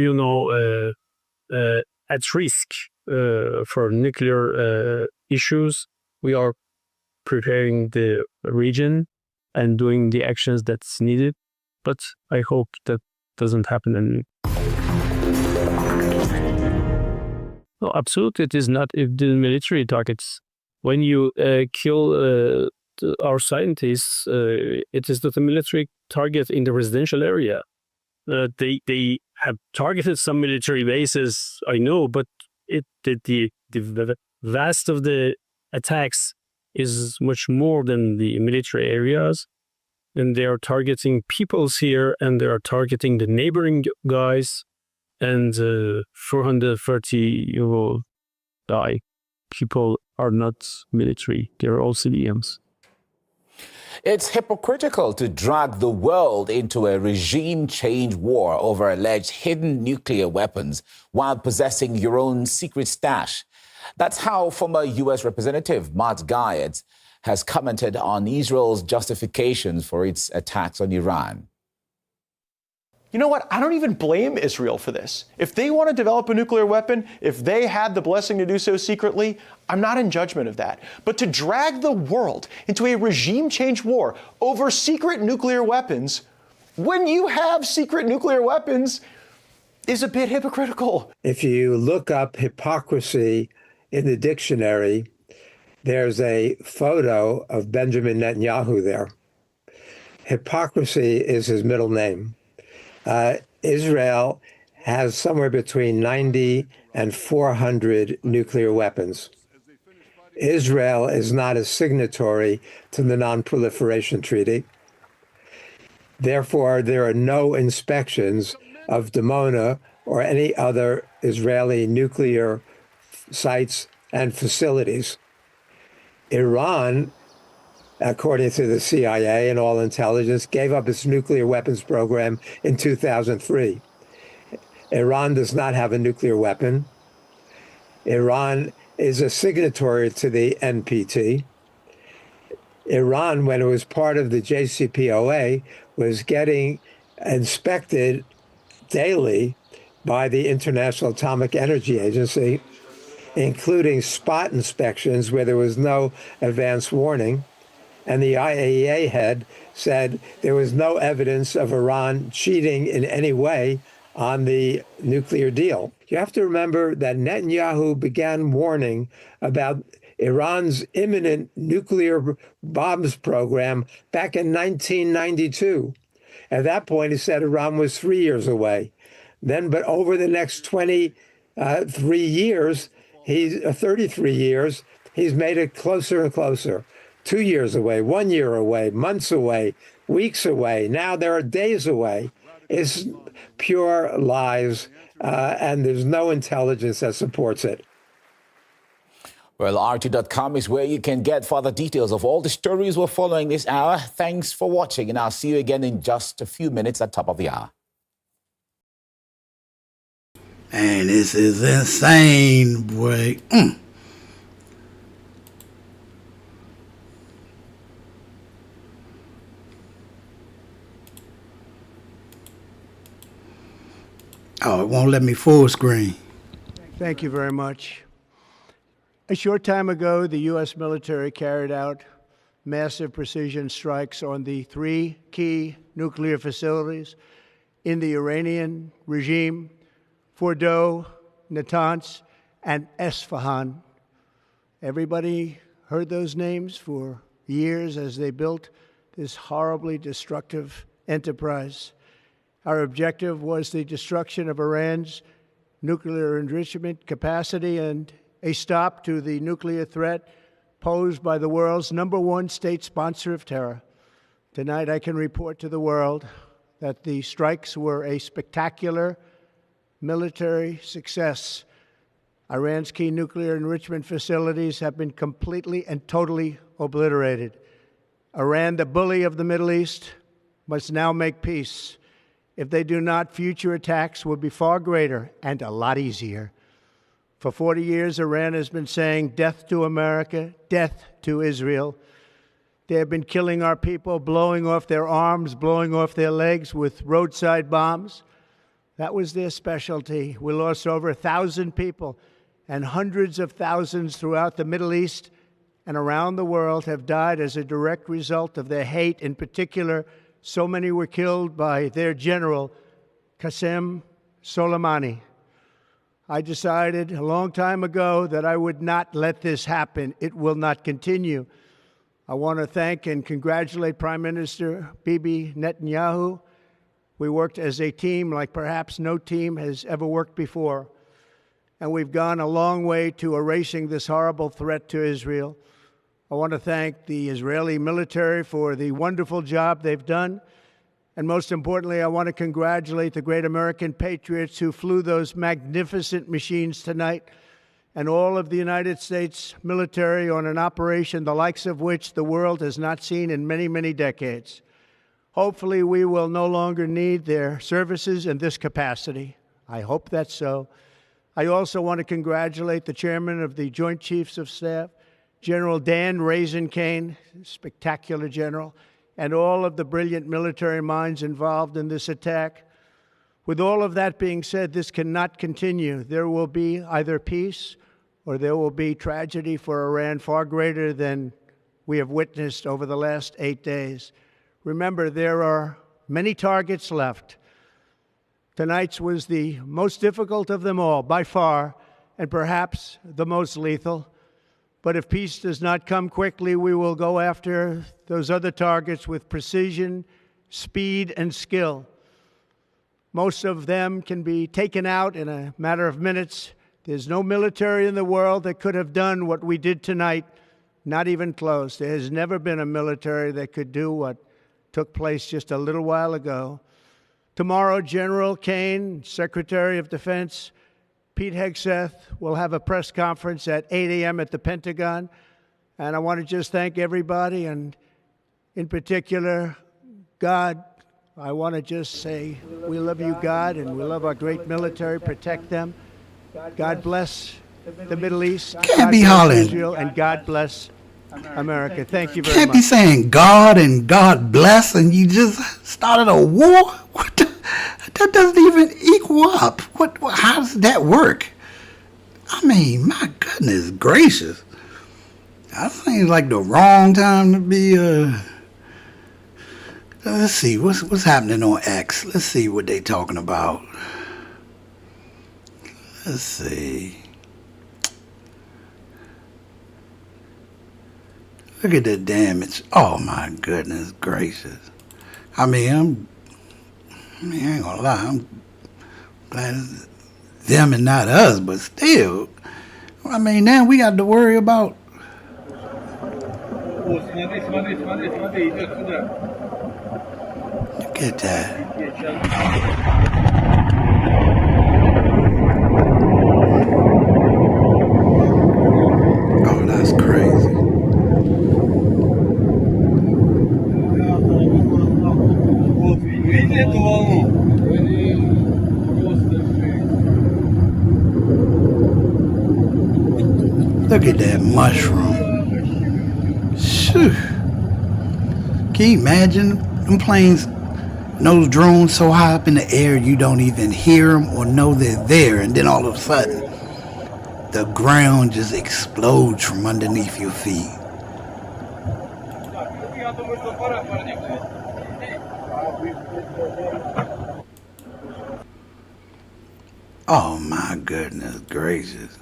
at risk for nuclear issues, we are preparing the region and doing the actions that's needed. But I hope that doesn't happen anymore. No, absolutely, it is not if the military targets. When you kill our scientists, it is not a military target in the residential area. They have targeted some military bases, I know, but the vast of the attacks is much more than the military areas, and they are targeting peoples here, and they are targeting the neighboring guys, and 430 die. People are not military; they're all civilians. It's hypocritical to drag the world into a regime change war over alleged hidden nuclear weapons while possessing your own secret stash. That's how former U.S. Representative Matt Gaetz has commented on Israel's justifications for its attacks on Iran. You know what? I don't even blame Israel for this. If they want to develop a nuclear weapon, if they had the blessing to do so secretly, I'm not in judgment of that. But to drag the world into a regime change war over secret nuclear weapons, when you have secret nuclear weapons, is a bit hypocritical. If you look up hypocrisy in the dictionary, there's a photo of Benjamin Netanyahu there. Hypocrisy is his middle name. Israel has somewhere between 90 and 400 nuclear weapons. Israel is not a signatory to the Non-Proliferation Treaty. Therefore, there are no inspections of Dimona or any other Israeli nuclear sites and facilities. Iran, according to the CIA and all intelligence, gave up its nuclear weapons program in 2003. Iran does not have a nuclear weapon. Iran is a signatory to the NPT. Iran, when it was part of the JCPOA, was getting inspected daily by the International Atomic Energy Agency, including spot inspections where there was no advance warning. And the IAEA head said there was no evidence of Iran cheating in any way on the nuclear deal. You have to remember that Netanyahu began warning about Iran's imminent nuclear bombs program back in 1992. At that point, he said Iran was 3 years away. But over the next 33 years, 33 years, he's made it closer and closer. 2 years away, 1 year away, months away, weeks away. Now there are days away. It's pure lies, and there's no intelligence that supports it. Well, RT.com is where you can get further details of all the stories we're following this hour. Thanks for watching, and I'll see you again in just a few minutes at top of the hour. And this is insane, boy. Oh, it won't let me full screen. Thank you very much. A short time ago, the U.S. military carried out massive precision strikes on the 3 key nuclear facilities in the Iranian regime: Fordow, Natanz, and Esfahan. Everybody heard those names for years as they built this horribly destructive enterprise. Our objective was the destruction of Iran's nuclear enrichment capacity and a stop to the nuclear threat posed by the world's #1 state sponsor of terror. Tonight, I can report to the world that the strikes were a spectacular military success. Iran's key nuclear enrichment facilities have been completely and totally obliterated. Iran, the bully of the Middle East, must now make peace. If they do not, future attacks will be far greater and a lot easier. For 40 years, Iran has been saying, death to America, death to Israel. They have been killing our people, blowing off their arms, blowing off their legs with roadside bombs. That was their specialty. We lost over 1,000 people, and hundreds of thousands throughout the Middle East and around the world have died as a direct result of their hate. In particular, so many were killed by their general, Qasem Soleimani. I decided a long time ago that I would not let this happen. It will not continue. I want to thank and congratulate Prime Minister Bibi Netanyahu. We worked as a team like perhaps no team has ever worked before. And we've gone a long way to erasing this horrible threat to Israel. I want to thank the Israeli military for the wonderful job they've done. And most importantly, I want to congratulate the great American patriots who flew those magnificent machines tonight, and all of the United States military on an operation the likes of which the world has not seen in many, many decades. Hopefully, we will no longer need their services in this capacity. I hope that's so. I also want to congratulate the chairman of the Joint Chiefs of Staff, General Dan Raisin Kane, spectacular general, and all of the brilliant military minds involved in this attack. With all of that being said, this cannot continue. There will be either peace or there will be tragedy for Iran far greater than we have witnessed over the last 8 days. Remember, there are many targets left. Tonight's was the most difficult of them all, by far, and perhaps the most lethal. But if peace does not come quickly, we will go after those other targets with precision, speed, and skill. Most of them can be taken out in a matter of minutes. There's no military in the world that could have done what we did tonight, not even close. There has never been a military that could do what took place just a little while ago. Tomorrow, General Kane, Secretary of Defense, Pete Hegseth will have a press conference at 8 a.m. at the Pentagon. And I want to just thank everybody, and in particular, God. I want to just say we love you, God, and we love our great military. Protect them. God bless the Middle East. Can't be hollering. Israel, and God bless America. Thank you very much. Can't be saying God and God bless, and you just started a war. What the, that doesn't even equal up. How does that work? I mean, my goodness gracious. That seems like the wrong time to be. Let's see what's happening on X. Let's see what they talking about. Let's see. Look at the damage. Oh my goodness gracious. I mean, I ain't gonna lie. I'm glad it's them and not us, but still. I mean, now we got to worry about. Look at that. Oh, that's crazy. Look at that mushroom. Phew. Can you imagine them planes, those drones so high up in the air you don't even hear them or know they're there, and then all of a sudden the ground just explodes from underneath your feet. Oh my goodness gracious.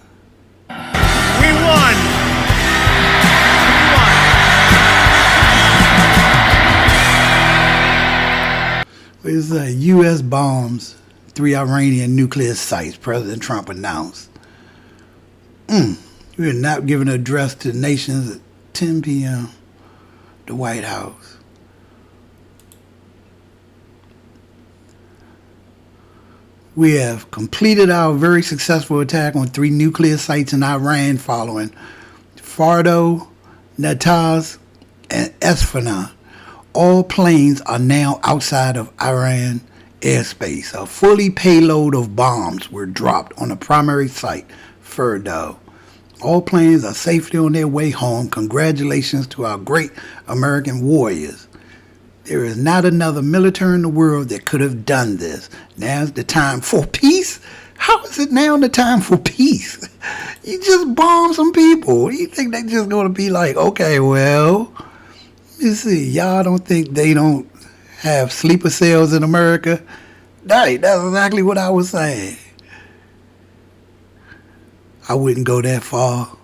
It's U.S. bombs 3 Iranian nuclear sites, President Trump announced. We are not giving an address to the nations at 10 p.m. The White House. We have completed our very successful attack on 3 nuclear sites in Iran following Fordo, Natanz, and Esfahan. All planes are now outside of Iran airspace. A fully payload of bombs were dropped on the primary site, Fordo. All planes are safely on their way home. Congratulations to our great American warriors. There is not another military in the world that could have done this. Now's the time for peace? How is it now the time for peace? You just bomb some people. You think they're just going to be like, okay, well, you see, y'all don't think they don't have sleeper cells in America? That's exactly what I was saying. I wouldn't go that far.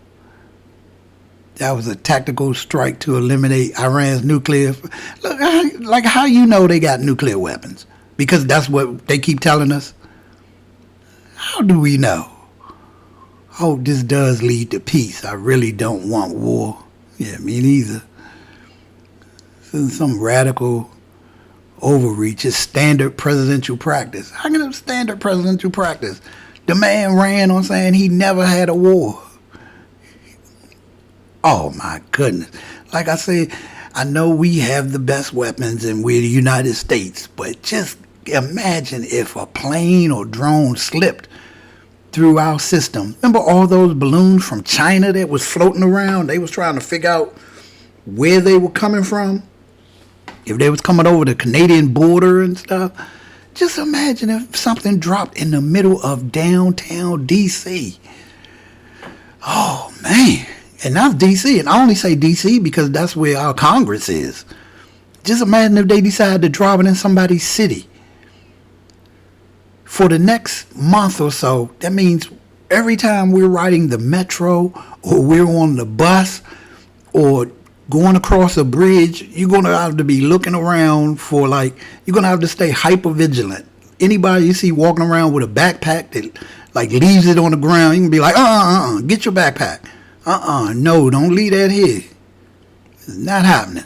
That was a tactical strike to eliminate Iran's nuclear. Look, like how you know they got nuclear weapons? Because that's what they keep telling us. How do we know? Oh, this does lead to peace. I really don't want war. Yeah, me neither. This isn't some radical overreach. It's standard presidential practice. How can it be standard presidential practice? The man ran on saying he never had a war. Oh my goodness. Like I said, I know we have the best weapons and we're the United States, but just imagine if a plane or drone slipped through our system. Remember all those balloons from China that was floating around? They was trying to figure out where they were coming from. If they was coming over the Canadian border and stuff. Just imagine if something dropped in the middle of downtown D.C. Oh, man. And that's D.C. And I only say D.C. because that's where our Congress is. Just imagine if they decide to drop it in somebody's city. For the next month or so, that means every time we're riding the metro or we're on the bus or going across a bridge, you're going to have to be looking around for you're going to have to stay hyper vigilant. Anybody you see walking around with a backpack that leaves it on the ground, you can be like, get your backpack. No, don't leave that here. It's not happening.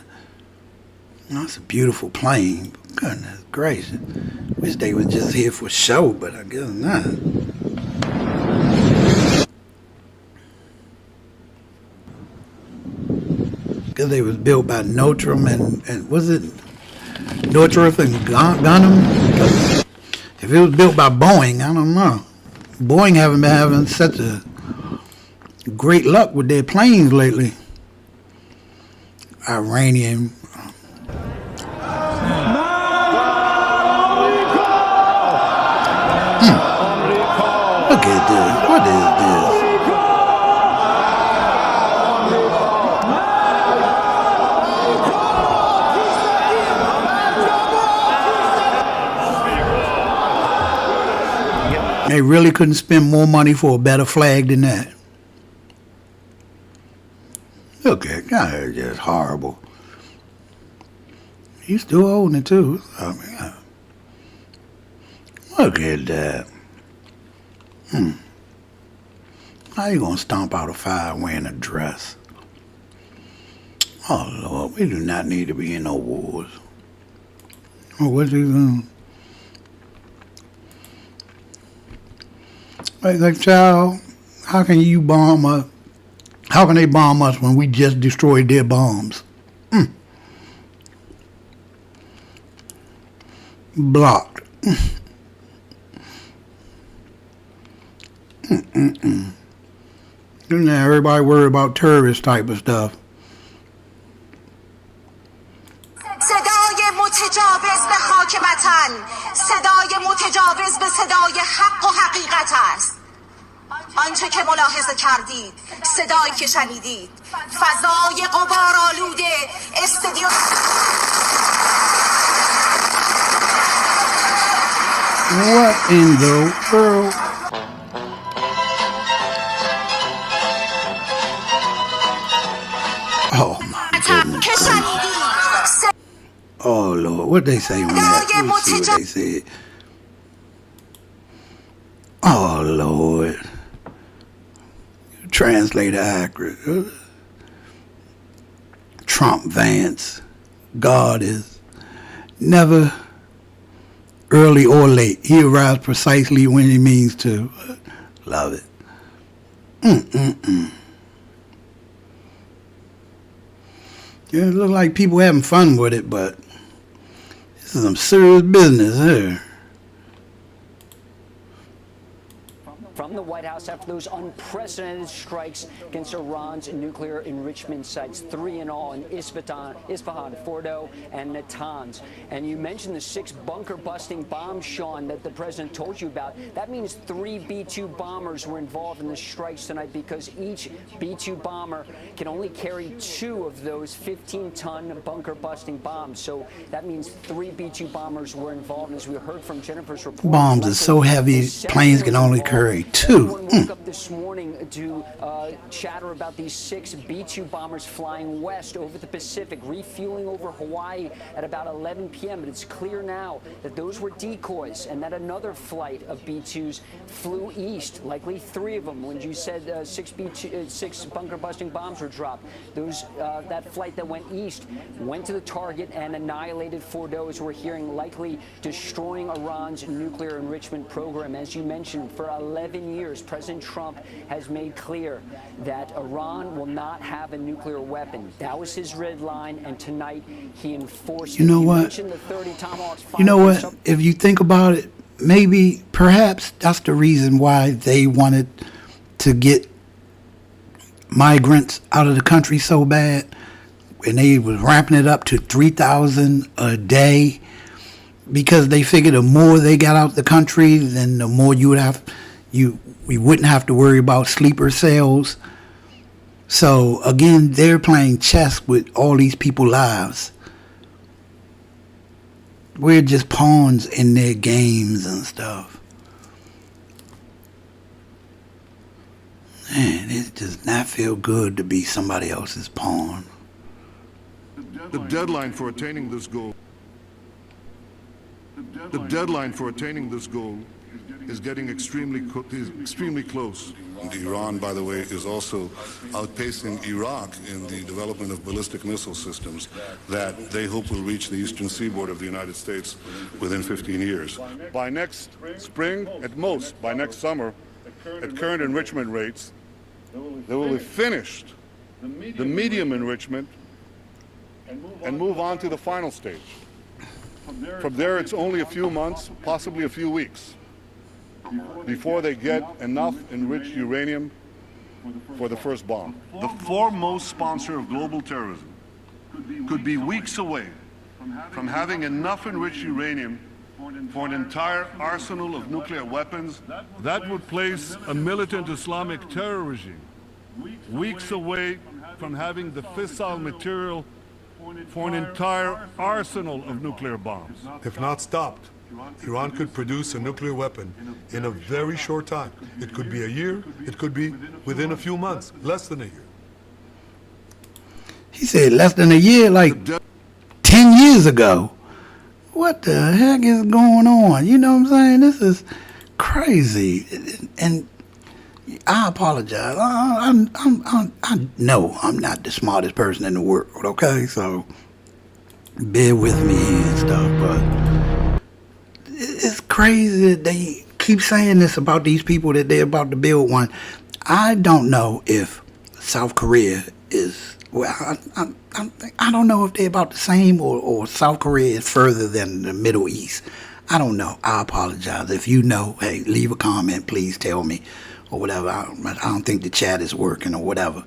That's a beautiful plane. Goodness gracious. Wish they was just here for show, but I guess not. Because they was built by Northrop and was it Northrop and Gunham? Because if it was built by Boeing, I don't know. Boeing haven't been having such a great luck with their planes lately. Iranian. Look at this. What is this? They really couldn't spend more money for a better flag than that. Look at God, it's just horrible. He's still holding it too. I mean, look at that. How you gonna stomp out a fire wearing a dress? Oh Lord, we do not need to be in no wars. Oh, what's he doing? Like, child, how can you bomb us? How can they bomb us when we just destroyed their bombs? Blocked. Now everybody worry about terrorist type of stuff. صدای متجاوز به خاک وطن، صدای متجاوز به صدای حق و حقیقت است. آنچه که ملاحظه کردید، صدایی که شنیدید، فضای غبارآلوده استودیو. What in the world? Oh my goodness. Oh, Lord. What they say on that? Let's see what they said. Oh, Lord. Translator accurate. Trump Vance. God is never early or late. He arrives precisely when he means to. Love it. Yeah, it looks like people having fun with it, but this is some serious business here. From the White House after those unprecedented strikes against Iran's nuclear enrichment sites, 3 in all in Isfahan, Fordo, and Natanz. And you mentioned the 6 bunker-busting bombs, Sean, that the president told you about. That means 3 B-2 bombers were involved in the strikes tonight because each B-2 bomber can only carry 2 of those 15-ton bunker-busting bombs. So that means 3 B-2 bombers were involved. And as we heard from Jennifer's report, bombs are so heavy, planes can only carry 2. Everyone woke up this morning to chatter about these 6 B-2 bombers flying west over the Pacific, refueling over Hawaii at about 11 p.m. But it's clear now that those were decoys and that another flight of B-2s flew east, likely 3 of them. When you said 6 bunker-busting bombs were dropped, that flight that went east went to the target and annihilated Fordo, as we're hearing, likely destroying Iran's nuclear enrichment program. As you mentioned, for 11 years, President Trump has made clear that Iran will not have a nuclear weapon. That was his red line, and tonight he enforced it. You know what? The 30 Tomahawks. You know what? If you think about it, maybe, perhaps that's the reason why they wanted to get migrants out of the country so bad, and they was ramping it up to 3,000 a day, because they figured the more they got out the country, then the more we wouldn't have to worry about sleeper cells. So again, they're playing chess with all these people's lives. We're just pawns in their games and stuff. Man, it does not feel good to be somebody else's pawn. The deadline for attaining this goal. The deadline for attaining this goal is getting extremely close. And Iran, by the way, is also outpacing Iraq in the development of ballistic missile systems that they hope will reach the eastern seaboard of the United States within 15 years. By next spring, at most, by next summer, at current enrichment rates, they will have finished the medium enrichment and move on to the final stage. From there, it's only a few months, possibly a few weeks, before they get enough enriched uranium for the first bomb. The foremost sponsor of global terrorism could be weeks away from having enough enriched uranium for an entire arsenal of nuclear weapons. That would place a militant Islamic terror regime weeks away from having the fissile material for an entire arsenal of nuclear bombs. If not stopped, Iran could produce a nuclear weapon in a very short time. It could be a year, it could be within a few months, less than a year. He said less than a year, like 10 years ago. What the heck is going on? You know what I'm saying? This is crazy. And I apologize. I know I'm not the smartest person in the world, okay? So bear with me and stuff, but it's crazy that they keep saying this about these people, that they're about to build one. I don't know if South Korea is, well, I don't know if they're about the same or South Korea is further than the Middle East. I don't know. I apologize. If you know, hey, leave a comment, please tell me, or whatever. I don't think the chat is working or whatever.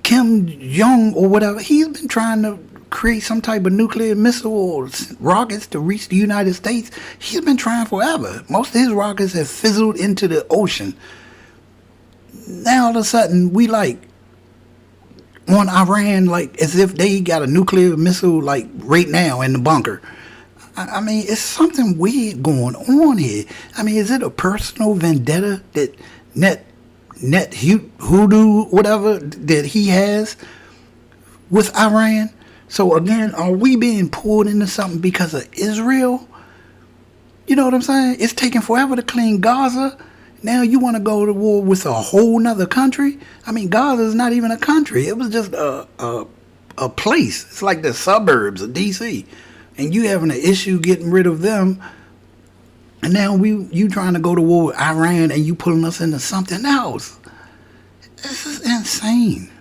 Kim Jong or whatever, he's been trying to create some type of nuclear missile or rockets to reach the United States. He's been trying forever. Most of his rockets have fizzled into the ocean. Now all of a sudden we like on Iran like as if they got a nuclear missile like right now in the bunker. I mean, it's something weird going on here. I mean, is it a personal vendetta that hoodoo, whatever, that he has with Iran? So again, are we being pulled into something because of Israel? You know what I'm saying? It's taking forever to clean Gaza. Now you want to go to war with a whole nother country? I mean, Gaza is not even a country. It was just a place. It's like the suburbs of D.C. And you having an issue getting rid of them. And now you trying to go to war with Iran and you pulling us into something else. This is insane.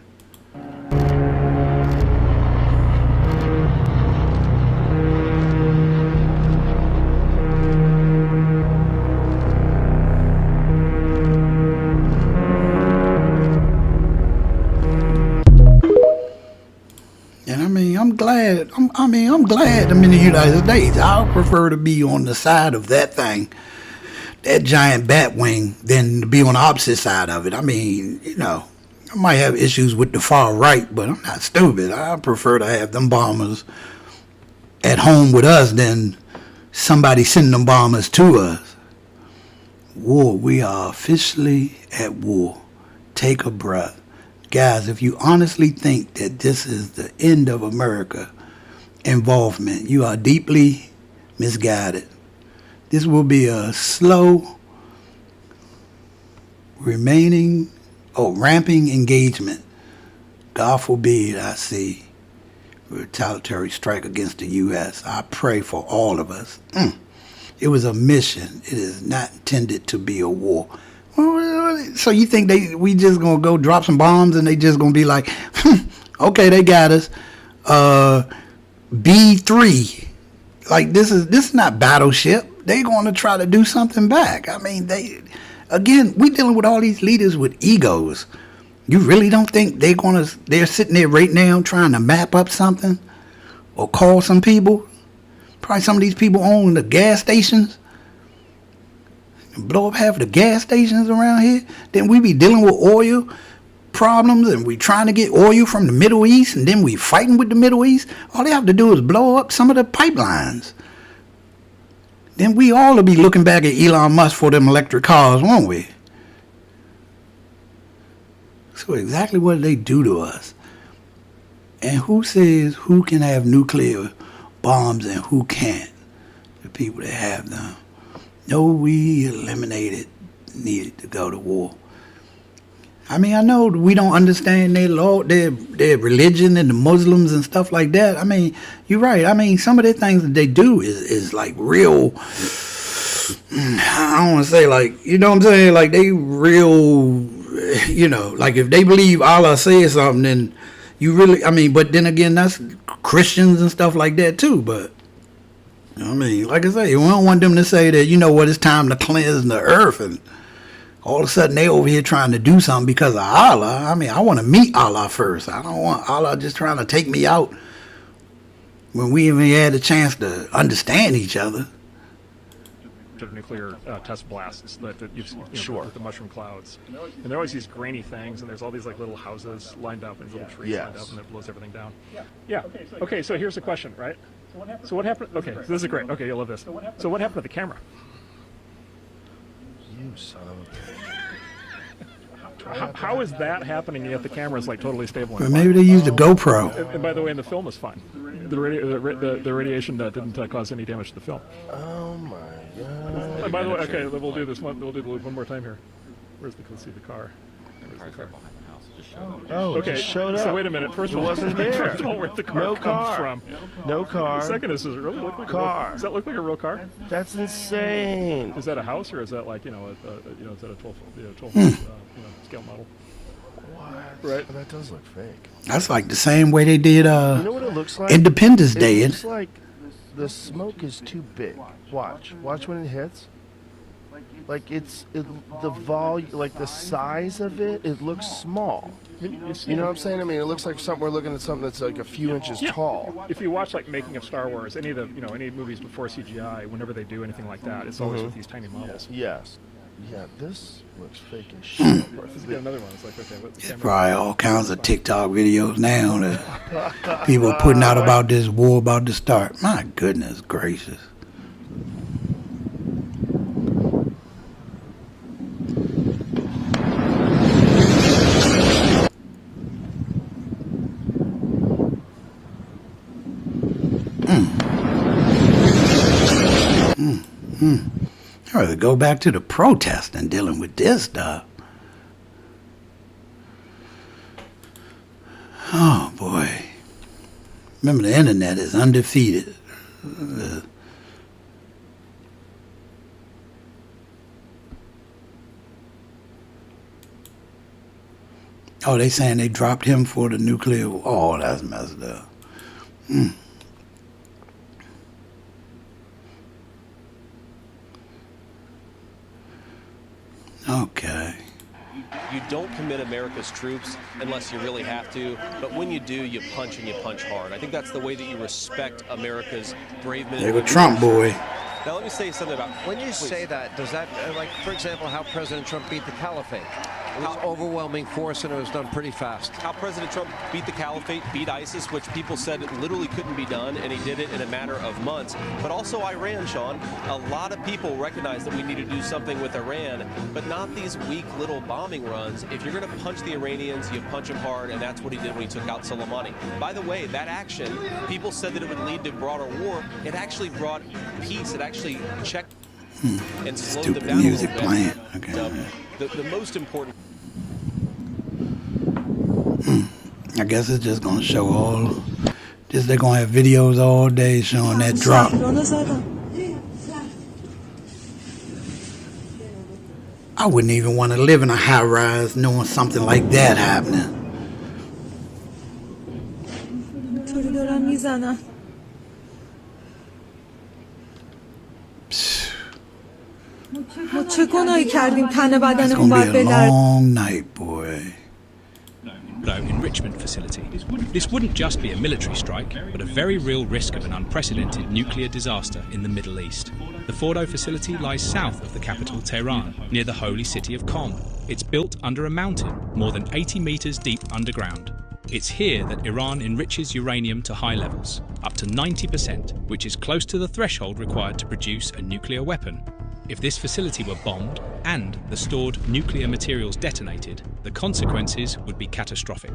And I'm glad I'm in the United States. I prefer to be on the side of that thing, that giant bat wing, than to be on the opposite side of it. I mean, I might have issues with the far right, but I'm not stupid. I prefer to have them bombers at home with us than somebody sending them bombers to us. War. We are officially at war. Take a breath. Guys, if you honestly think that this is the end of America involvement, you are deeply misguided. This will be a slow, ramping engagement. God forbid I see a retaliatory strike against the U.S. I pray for all of us. It was a mission. It is not intended to be a war. So you think we just gonna go drop some bombs and they just gonna be like, okay, they got us. B3, like this is not Battleship. They gonna try to do something back. I mean, we dealing with all these leaders with egos. You really don't think they're sitting there right now trying to map up something or call some people? Probably some of these people own the gas stations. Blow up half of the gas stations around here. Then we be dealing with oil problems and we trying to get oil from the Middle East and then we fighting with the Middle East. All they have to do is blow up some of the pipelines. Then we all will be looking back at Elon Musk for them electric cars, won't we? So exactly what they do to us. And who says who can have nuclear bombs and who can't? The people that have them. No, we needed to go to war. I mean, I know we don't understand their law, their religion and the Muslims and stuff like that. I mean, you're right. I mean, some of the things that they do is like real, I don't want to say like, you know what I'm saying? Like they real, like if they believe Allah says something, then you really, I mean, but then again, that's Christians and stuff like that too, but I mean, like I say, we don't want them to say that, it's time to cleanse the earth and all of a sudden they over here trying to do something because of Allah. I mean, I want to meet Allah first. I don't want Allah just trying to take me out when we even had a chance to understand each other. Of nuclear test blasts that you've seen, with the mushroom clouds, and there are always these grainy things, and there's all these like little houses lined up and little trees lined up, and it blows everything down. Yeah. Okay. So here's the question, right? So what happened? Okay. So this is great. Okay, you'll love this. So what happened to the camera? You son of a. How is that happening? Yet the camera is like totally stable. Well, maybe they used a GoPro. And by the way, in the film is fine. The radiation didn't cause any damage to the film. Oh my God. And by the way, okay, we'll do this one. We'll do one more time here. Let's see the car. Where's the car? Oh, okay. It just showed up. So wait a minute. First of all, wasn't there. First of all, where the car comes from? No car. The second is, does it really look like car? A real, does that look like a real car? That's insane. Is that a house or is that like is that a 12 scale model? What? Right. Oh, that does look fake. That's like the same way they did you know what it looks like? Independence Day. It looks like the smoke is too big. Watch when it hits. Like the volume, like the size of it, it looks small. You know what I'm saying? I mean, it looks like we're looking at something that's like a few inches tall. If you watch like making of Star Wars, any of the any movies before CGI, whenever they do anything like that, it's always with these tiny models. Yes. Yeah, this looks fake as shit. Let's get another one. It's like, okay, what's the There's camera? probably all kinds of TikTok videos now that people are putting out about this war about to start. My goodness gracious. I'd rather go back to the protest than dealing with this stuff. Oh, boy. Remember, the internet is undefeated. Oh, they saying they dropped him for the nuclear. Oh, that's messed up. Okay. You don't commit America's troops unless you really have to, but when you do, you punch and you punch hard. I think that's the way that you respect America's brave men. There go Trump boy. Now let me say something about... When you say that, does that, like, for example, how President Trump beat the caliphate? It was overwhelming force and it was done pretty fast. How President Trump beat the caliphate, beat ISIS, which people said literally couldn't be done, and he did it in a matter of months. But also Iran, Sean. A lot of people recognize that we need to do something with Iran, but not these weak little bombing runs. If you're going to punch the Iranians, you punch them hard, and that's what he did when he took out Soleimani. By the way, that action, people said that it would lead to broader war. It actually brought peace. It actually checked and slowed them down music a little playing. bit. Okay. The most important... I guess it's just gonna show all. Just they're gonna have videos all day showing that drop. I wouldn't even want to live in a high rise knowing something like that happening. It's gonna be a long night, boy. Enrichment facility. This wouldn't just be a military strike, but a very real risk of an unprecedented nuclear disaster in the Middle East. The Fordo facility lies south of the capital Tehran, near the holy city of Qom. It's built under a mountain, more than 80 meters deep underground. It's here that Iran enriches uranium to high levels, up to 90%, which is close to the threshold required to produce a nuclear weapon. If this facility were bombed and the stored nuclear materials detonated, the consequences would be catastrophic.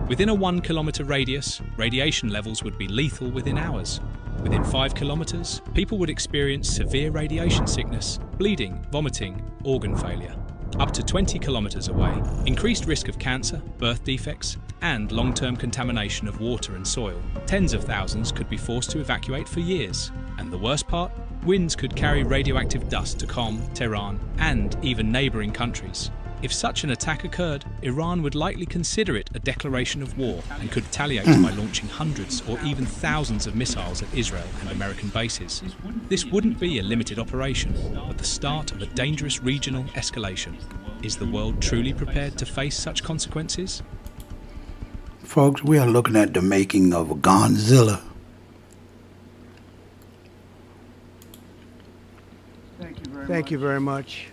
Within a 1 kilometer radius, radiation levels would be lethal within hours. Within 5 kilometers, people would experience severe radiation sickness, bleeding, vomiting, organ failure. Up to 20 kilometers away, increased risk of cancer, birth defects, and long-term contamination of water and soil. Tens of thousands could be forced to evacuate for years. And the worst part? Winds could carry radioactive dust to Qom, Tehran, and even neighboring countries. If such an attack occurred, Iran would likely consider it a declaration of war and could retaliate by launching hundreds or even thousands of missiles at Israel and American bases. This wouldn't be a limited operation, but the start of a dangerous regional escalation. Is the world truly prepared to face such consequences? Folks, we are looking at the making of a Godzilla. Thank you very much.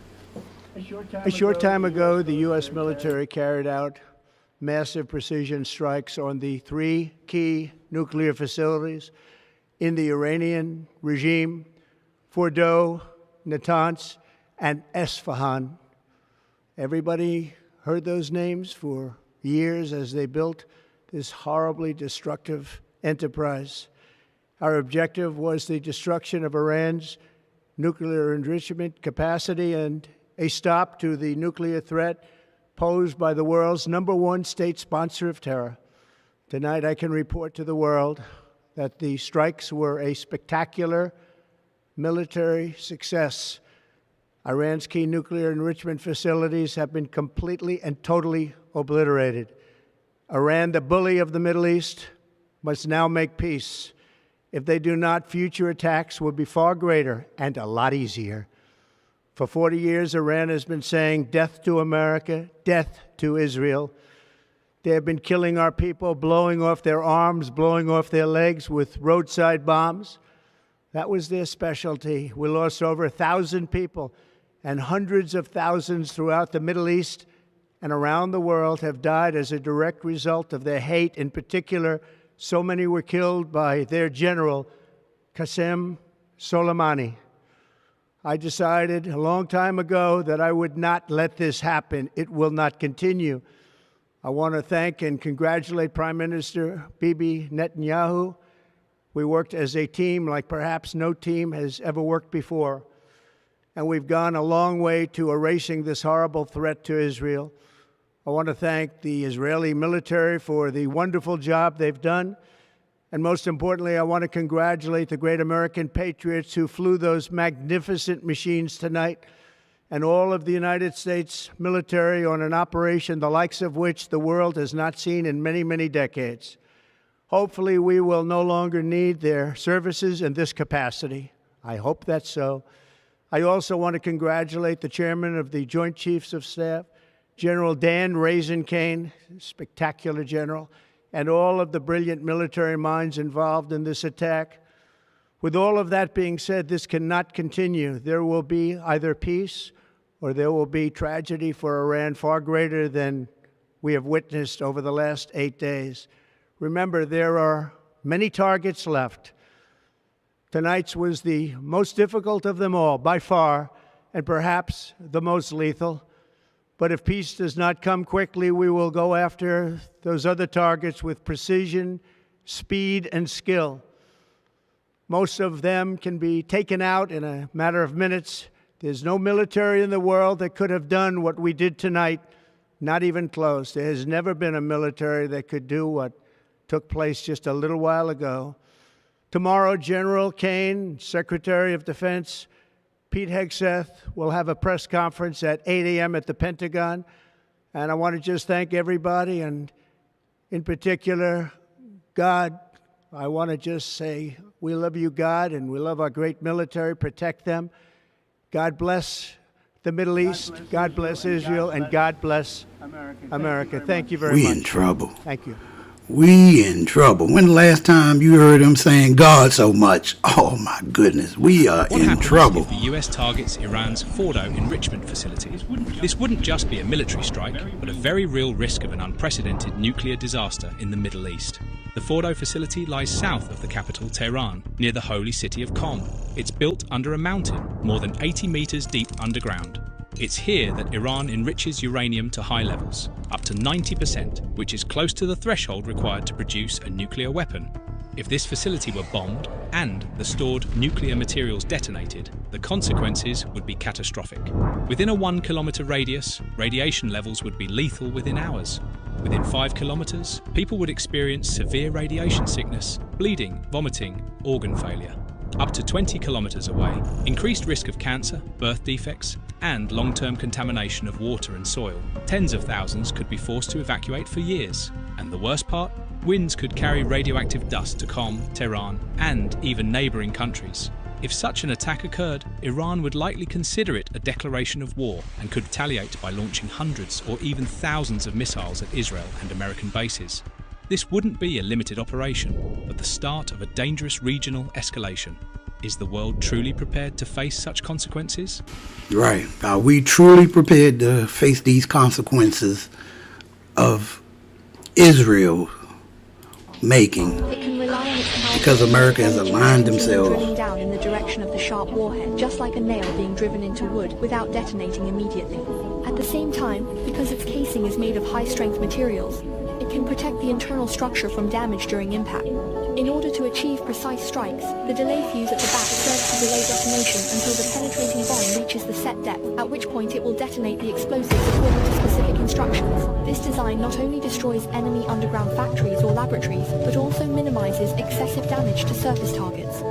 A short time ago, the U.S. military carried out massive precision strikes on the 3 key nuclear facilities in the Iranian regime, Fordo, Natanz, and Esfahan. Everybody heard those names for years as they built this horribly destructive enterprise. Our objective was the destruction of Iran's nuclear enrichment capacity and a stop to the nuclear threat posed by the world's #1 state sponsor of terror. Tonight, I can report to the world that the strikes were a spectacular military success. Iran's key nuclear enrichment facilities have been completely and totally obliterated. Iran, the bully of the Middle East, must now make peace. If they do not, future attacks will be far greater and a lot easier. For 40 years, Iran has been saying death to America, death to Israel. They have been killing our people, blowing off their arms, blowing off their legs with roadside bombs. That was their specialty. We lost over 1,000 people, and hundreds of thousands throughout the Middle East and around the world have died as a direct result of their hate. In particular, so many were killed by their general, Qasem Soleimani. I decided a long time ago that I would not let this happen. It will not continue. I want to thank and congratulate Prime Minister Bibi Netanyahu We worked as a team like perhaps no team has ever worked before. And we've gone a long way to erasing this horrible threat to Israel. I want to thank the Israeli military for the wonderful job they've done. And most importantly, I want to congratulate the great American patriots who flew those magnificent machines tonight, and all of the United States military on an operation the likes of which the world has not seen in many, many decades. Hopefully, we will no longer need their services in this capacity. I hope that's so. I also want to congratulate the chairman of the Joint Chiefs of Staff, General Dan Raisin-Kane, spectacular general, and all of the brilliant military minds involved in this attack. With all of that being said, this cannot continue. There will be either peace or there will be tragedy for Iran far greater than we have witnessed over the last 8 days. Remember, there are many targets left. Tonight's was the most difficult of them all, by far, and perhaps the most lethal. But if peace does not come quickly, we will go after those other targets with precision, speed, and skill. Most of them can be taken out in a matter of minutes. There's no military in the world that could have done what we did tonight, not even close. There has never been a military that could do what took place just a little while ago. Tomorrow, General Kane, Secretary of Defense, Pete Hegseth will have a press conference at 8 a.m. at the Pentagon. And I want to just thank everybody, and in particular, God. I want to just say we love you, God, and we love our great military. Protect them. God bless the Middle East. God bless Israel, and God bless America. Thank you very much. We in trouble. Thank you. We in trouble. When the last time you heard him saying God so much? Oh my goodness, we are in trouble. If the US targets Iran's Fordo enrichment facility? This wouldn't just be a military strike, but a very real risk of an unprecedented nuclear disaster in the Middle East. The Fordo facility lies south of the capital, Tehran, near the holy city of Qom. It's built under a mountain, more than 80 meters deep underground. It's here that Iran enriches uranium to high levels, up to 90%, which is close to the threshold required to produce a nuclear weapon. If this facility were bombed and the stored nuclear materials detonated, the consequences would be catastrophic. Within a 1 kilometer radius, radiation levels would be lethal within hours. Within 5 kilometers, people would experience severe radiation sickness, bleeding, vomiting, organ failure. Up to 20 kilometers away, increased risk of cancer, birth defects, and long-term contamination of water and soil. Tens of thousands could be forced to evacuate for years. And the worst part? Winds could carry radioactive dust to Qom, Tehran, and even neighboring countries. If such an attack occurred, Iran would likely consider it a declaration of war and could retaliate by launching hundreds or even thousands of missiles at Israel and American bases. This wouldn't be a limited operation, but the start of a dangerous regional escalation. Is the world truly prepared to face such consequences? Right. Are we truly prepared to face these consequences of Israel making? Because America has aligned themselves. Drilling down in the direction of the sharp warhead, just like a nail being driven into wood without detonating immediately. At the same time, because its casing is made of high-strength materials, it can protect the internal structure from damage during impact. In order to achieve precise strikes, the delay fuse at the back serves to delay detonation until the penetrating bomb reaches the set depth, at which point it will detonate the explosives according to specific instructions. This design not only destroys enemy underground factories or laboratories, but also minimizes excessive damage to surface targets.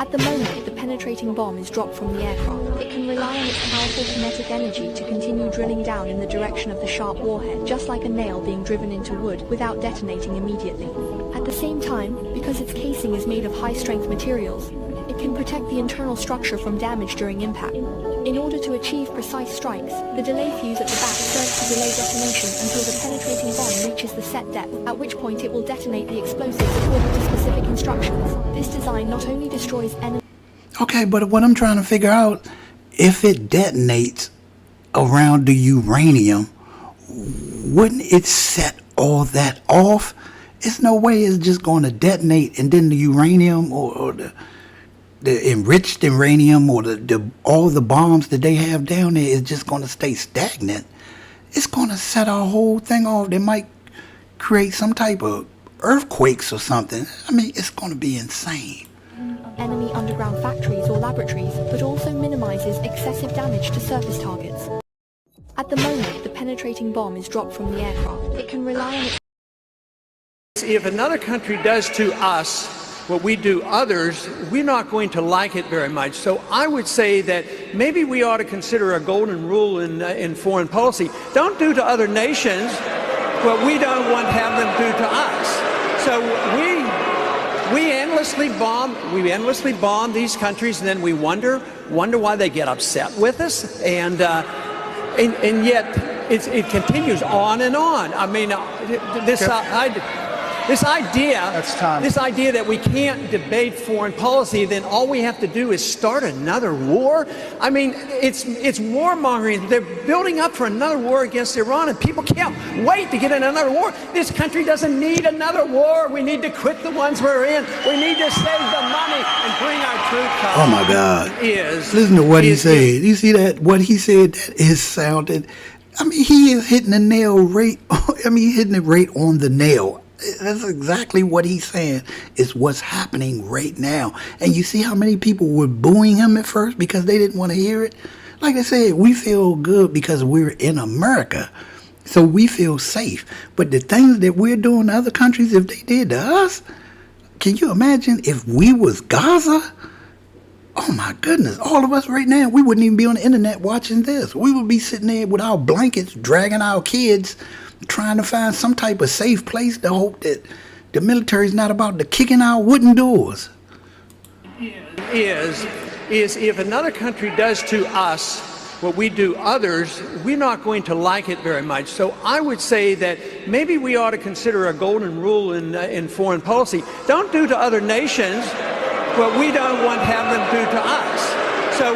At the moment the penetrating bomb is dropped from the aircraft, it can rely on its powerful kinetic energy to continue drilling down in the direction of the sharp warhead, just like a nail being driven into wood without detonating immediately. At the same time, because its casing is made of high-strength materials, it can protect the internal structure from damage during impact. In order to achieve precise strikes, the delay fuse at the back serves to delay detonation until the penetrating bomb reaches the set depth, at which point it will detonate the explosives according to specific instructions. This design not only destroys enemy... Okay, but what I'm trying to figure out, if it detonates around the uranium, wouldn't it set all that off? There's no way it's just going to detonate and then the uranium or the enriched uranium or all the bombs that they have down there is just going to stay stagnant. It's going to set our whole thing off. They might create some type of earthquakes or something. I mean, it's going to be insane. Enemy underground factories or laboratories, but also minimizes excessive damage to surface targets. At the moment, the penetrating bomb is dropped from the aircraft. It can rely on its... If another country does to us what we do others, we're not going to like it very much. So I would say that maybe we ought to consider a golden rule in foreign policy. Don't do to other nations what we don't want to have them do to us. So we endlessly bomb these countries, and then we wonder why they get upset with us, and yet it continues on and on. I mean, this idea that we can't debate foreign policy, then all we have to do is start another war. I mean, it's warmongering. They're building up for another war against Iran, and people can't wait to get in another war. This country doesn't need another war. We need to quit the ones we're in. We need to save the money and bring our troops home. Oh my God! Listen to what he said. You see that? What he said, that is sounded. I mean, he is hitting the nail right. I mean, he's hitting it right on the nail. That's exactly what he's saying is what's happening right now. And you see how many people were booing him at first because they didn't want to hear it? Like I said, we feel good because we're in America. So we feel safe. But the things that we're doing to other countries, if they did to us, can you imagine if we was Gaza? Oh my goodness, all of us right now, we wouldn't even be on the internet watching this. We would be sitting there with our blankets, dragging our kids, trying to find some type of safe place to hope that the military is not about to kick in our wooden doors. Is if another country does to us what we do others, we're not going to like it very much. So I would say that maybe we ought to consider a golden rule in foreign policy. Don't do to other nations what we don't want to have them do to us. So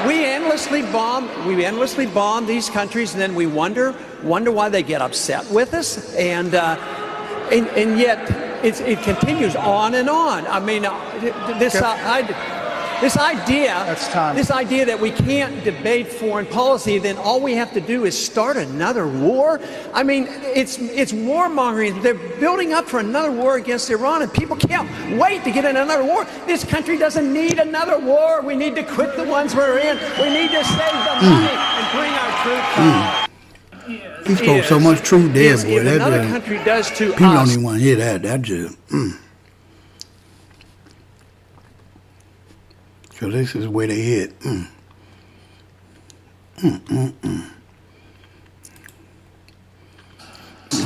we endlessly bomb these countries, and then we wonder why they get upset with us, and yet it continues on and on. I mean, this idea that we can't debate foreign policy, then all we have to do is start another war. I mean, it's warmongering. They're building up for another war against Iran, and people can't wait to get in another war. This country doesn't need another war. We need to quit the ones we're in. We need to save the money and bring our troops home. He spoke so much truth there, boy. If another country does to people us, don't even want to hear that. That just. So this is where they hit.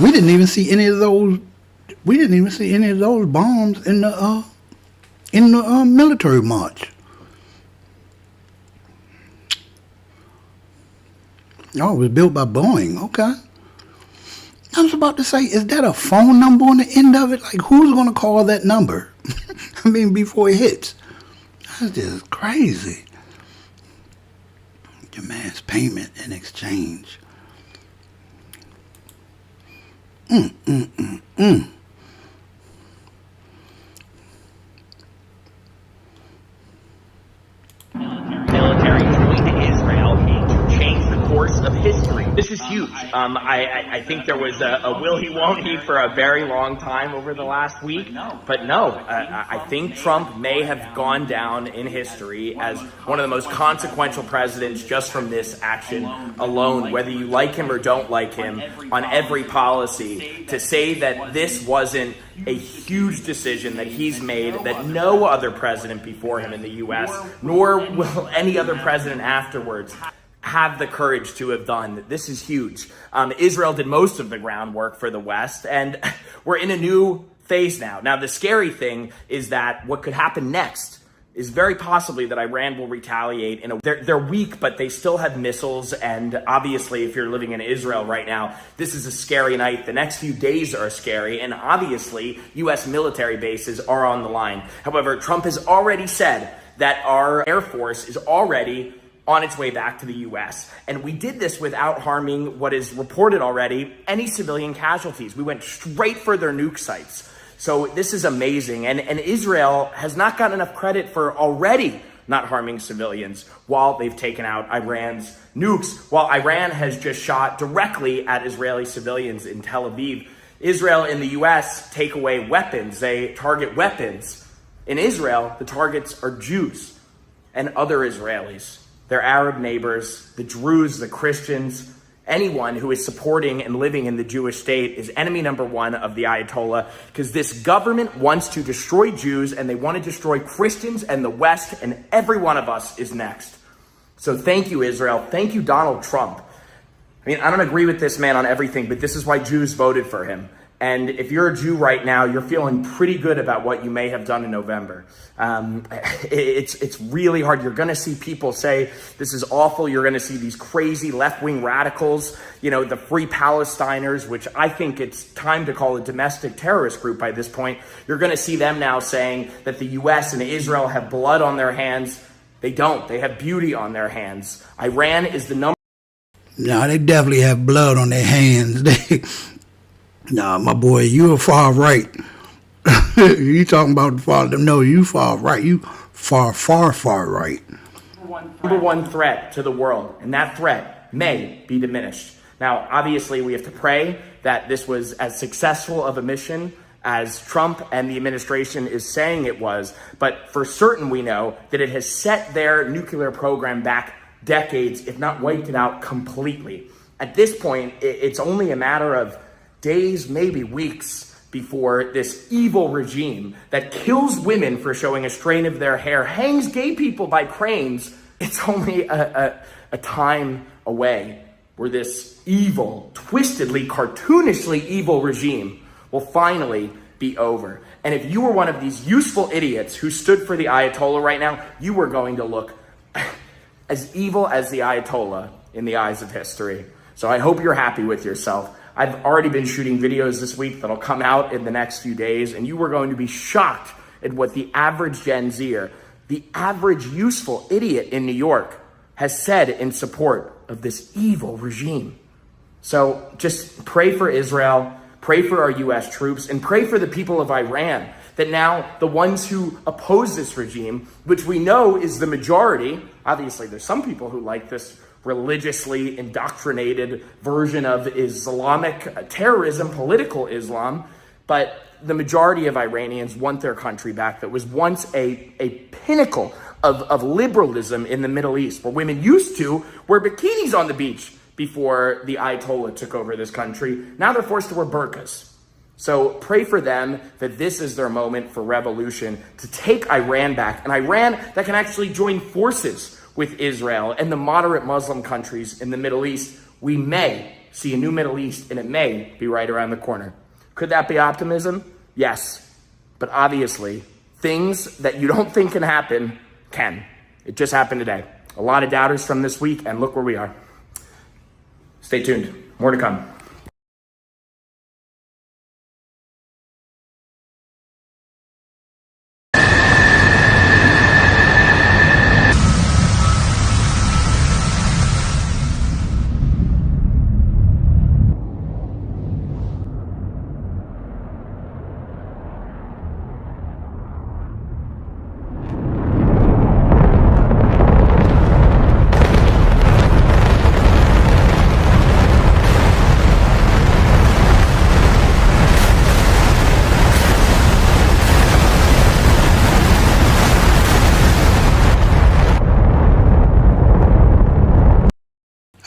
We didn't even see any of those. We didn't even see any of those bombs in the military march. Oh, it was built by Boeing. Okay. I was about to say, is that a phone number on the end of it? Like, who's going to call that number? I mean, before it hits. That's just crazy. Demands payment in exchange. Military going to Israel to change the course of history. This is huge. I think there was a will he, won't he for a very long time over the last week. But no, I think Trump may have gone down in history as one of the most consequential presidents just from this action alone, whether you like him or don't like him, on every policy. To say that this wasn't a huge decision that he's made that no other president before him in the U.S., nor will any other president afterwards, have the courage to have done. This is huge. Israel did most of the groundwork for the West, and we're in a new phase now. Now, the scary thing is that what could happen next is very possibly that Iran will retaliate. They're weak, but they still have missiles, and obviously, if you're living in Israel right now, this is a scary night. The next few days are scary, and obviously, U.S. military bases are on the line. However, Trump has already said that our Air Force is already on its way back to the U.S. And we did this without harming what is reported already, any civilian casualties. We went straight for their nuke sites. So this is amazing. And Israel has not gotten enough credit for already not harming civilians while they've taken out Iran's nukes, while Iran has just shot directly at Israeli civilians in Tel Aviv. Israel and the U.S. take away weapons. They target weapons. In Israel, the targets are Jews and other Israelis, their Arab neighbors, the Druze, the Christians. Anyone who is supporting and living in the Jewish state is enemy number one of the Ayatollah, because this government wants to destroy Jews and they want to destroy Christians and the West, and every one of us is next. So thank you, Israel. Thank you, Donald Trump. I mean, I don't agree with this man on everything, but this is why Jews voted for him. And if you're a Jew right now, you're feeling pretty good about what you may have done in November. It's really hard. You're going to see people say, this is awful. You're going to see these crazy left-wing radicals, the Free Palestiners, which I think it's time to call a domestic terrorist group by this point. You're going to see them now saying that the U.S. and Israel have blood on their hands. They don't. They have beauty on their hands. Iran is the number. No, they definitely have blood on their hands. Nah, my boy, you are far right. You talking about the far? No, you far right. You far right. Number one threat to the world, and that threat may be diminished. Now, obviously, we have to pray that this was as successful of a mission as Trump and the administration is saying it was, but for certain we know that it has set their nuclear program back decades, if not wiped it out completely. At this point, it's only a matter of days, maybe weeks, before this evil regime that kills women for showing a strand of their hair, hangs gay people by cranes. It's only a time away where this evil, twistedly, cartoonishly evil regime will finally be over. And if you were one of these useful idiots who stood for the Ayatollah right now, you were going to look as evil as the Ayatollah in the eyes of history. So I hope you're happy with yourself. I've already been shooting videos this week that'll come out in the next few days, and you are going to be shocked at what the average Gen Zer, the average useful idiot in New York, has said in support of this evil regime. So just pray for Israel, pray for our U.S. troops, and pray for the people of Iran, that now the ones who oppose this regime, which we know is the majority, obviously there's some people who like this religiously indoctrinated version of Islamic terrorism, political Islam, but the majority of Iranians want their country back that was once a pinnacle of liberalism in the Middle East, where women used to wear bikinis on the beach before the Ayatollah took over this country. Now they're forced to wear burqas. So pray for them that this is their moment for revolution, to take Iran back, and Iran that can actually join forces with Israel and the moderate Muslim countries in the Middle East. We may see a new Middle East, and it may be right around the corner. Could that be optimism? Yes. But obviously, things that you don't think can happen can. It just happened today. A lot of doubters from this week, and look where we are. Stay tuned. More to come.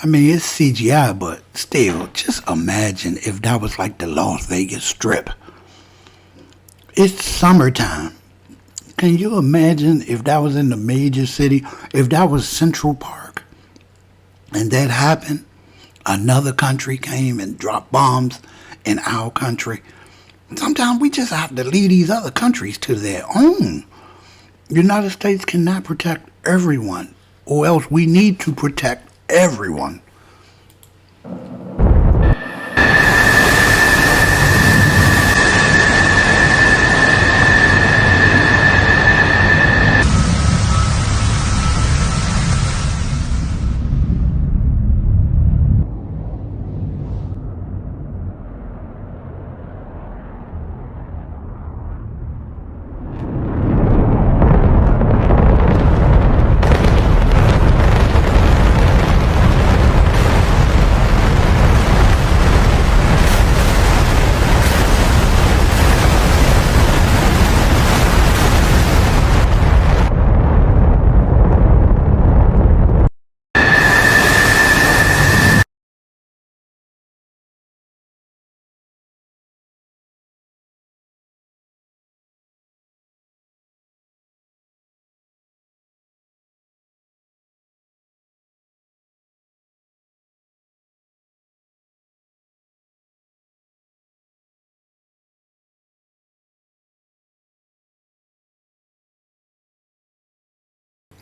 I mean, it's CGI, but still, just imagine if that was like the Las Vegas Strip. It's summertime. Can you imagine if that was in the major city, if that was Central Park, and that happened? Another country came and dropped bombs in our country. Sometimes we just have to leave these other countries to their own. The United States cannot protect everyone, or else we need to protect everyone.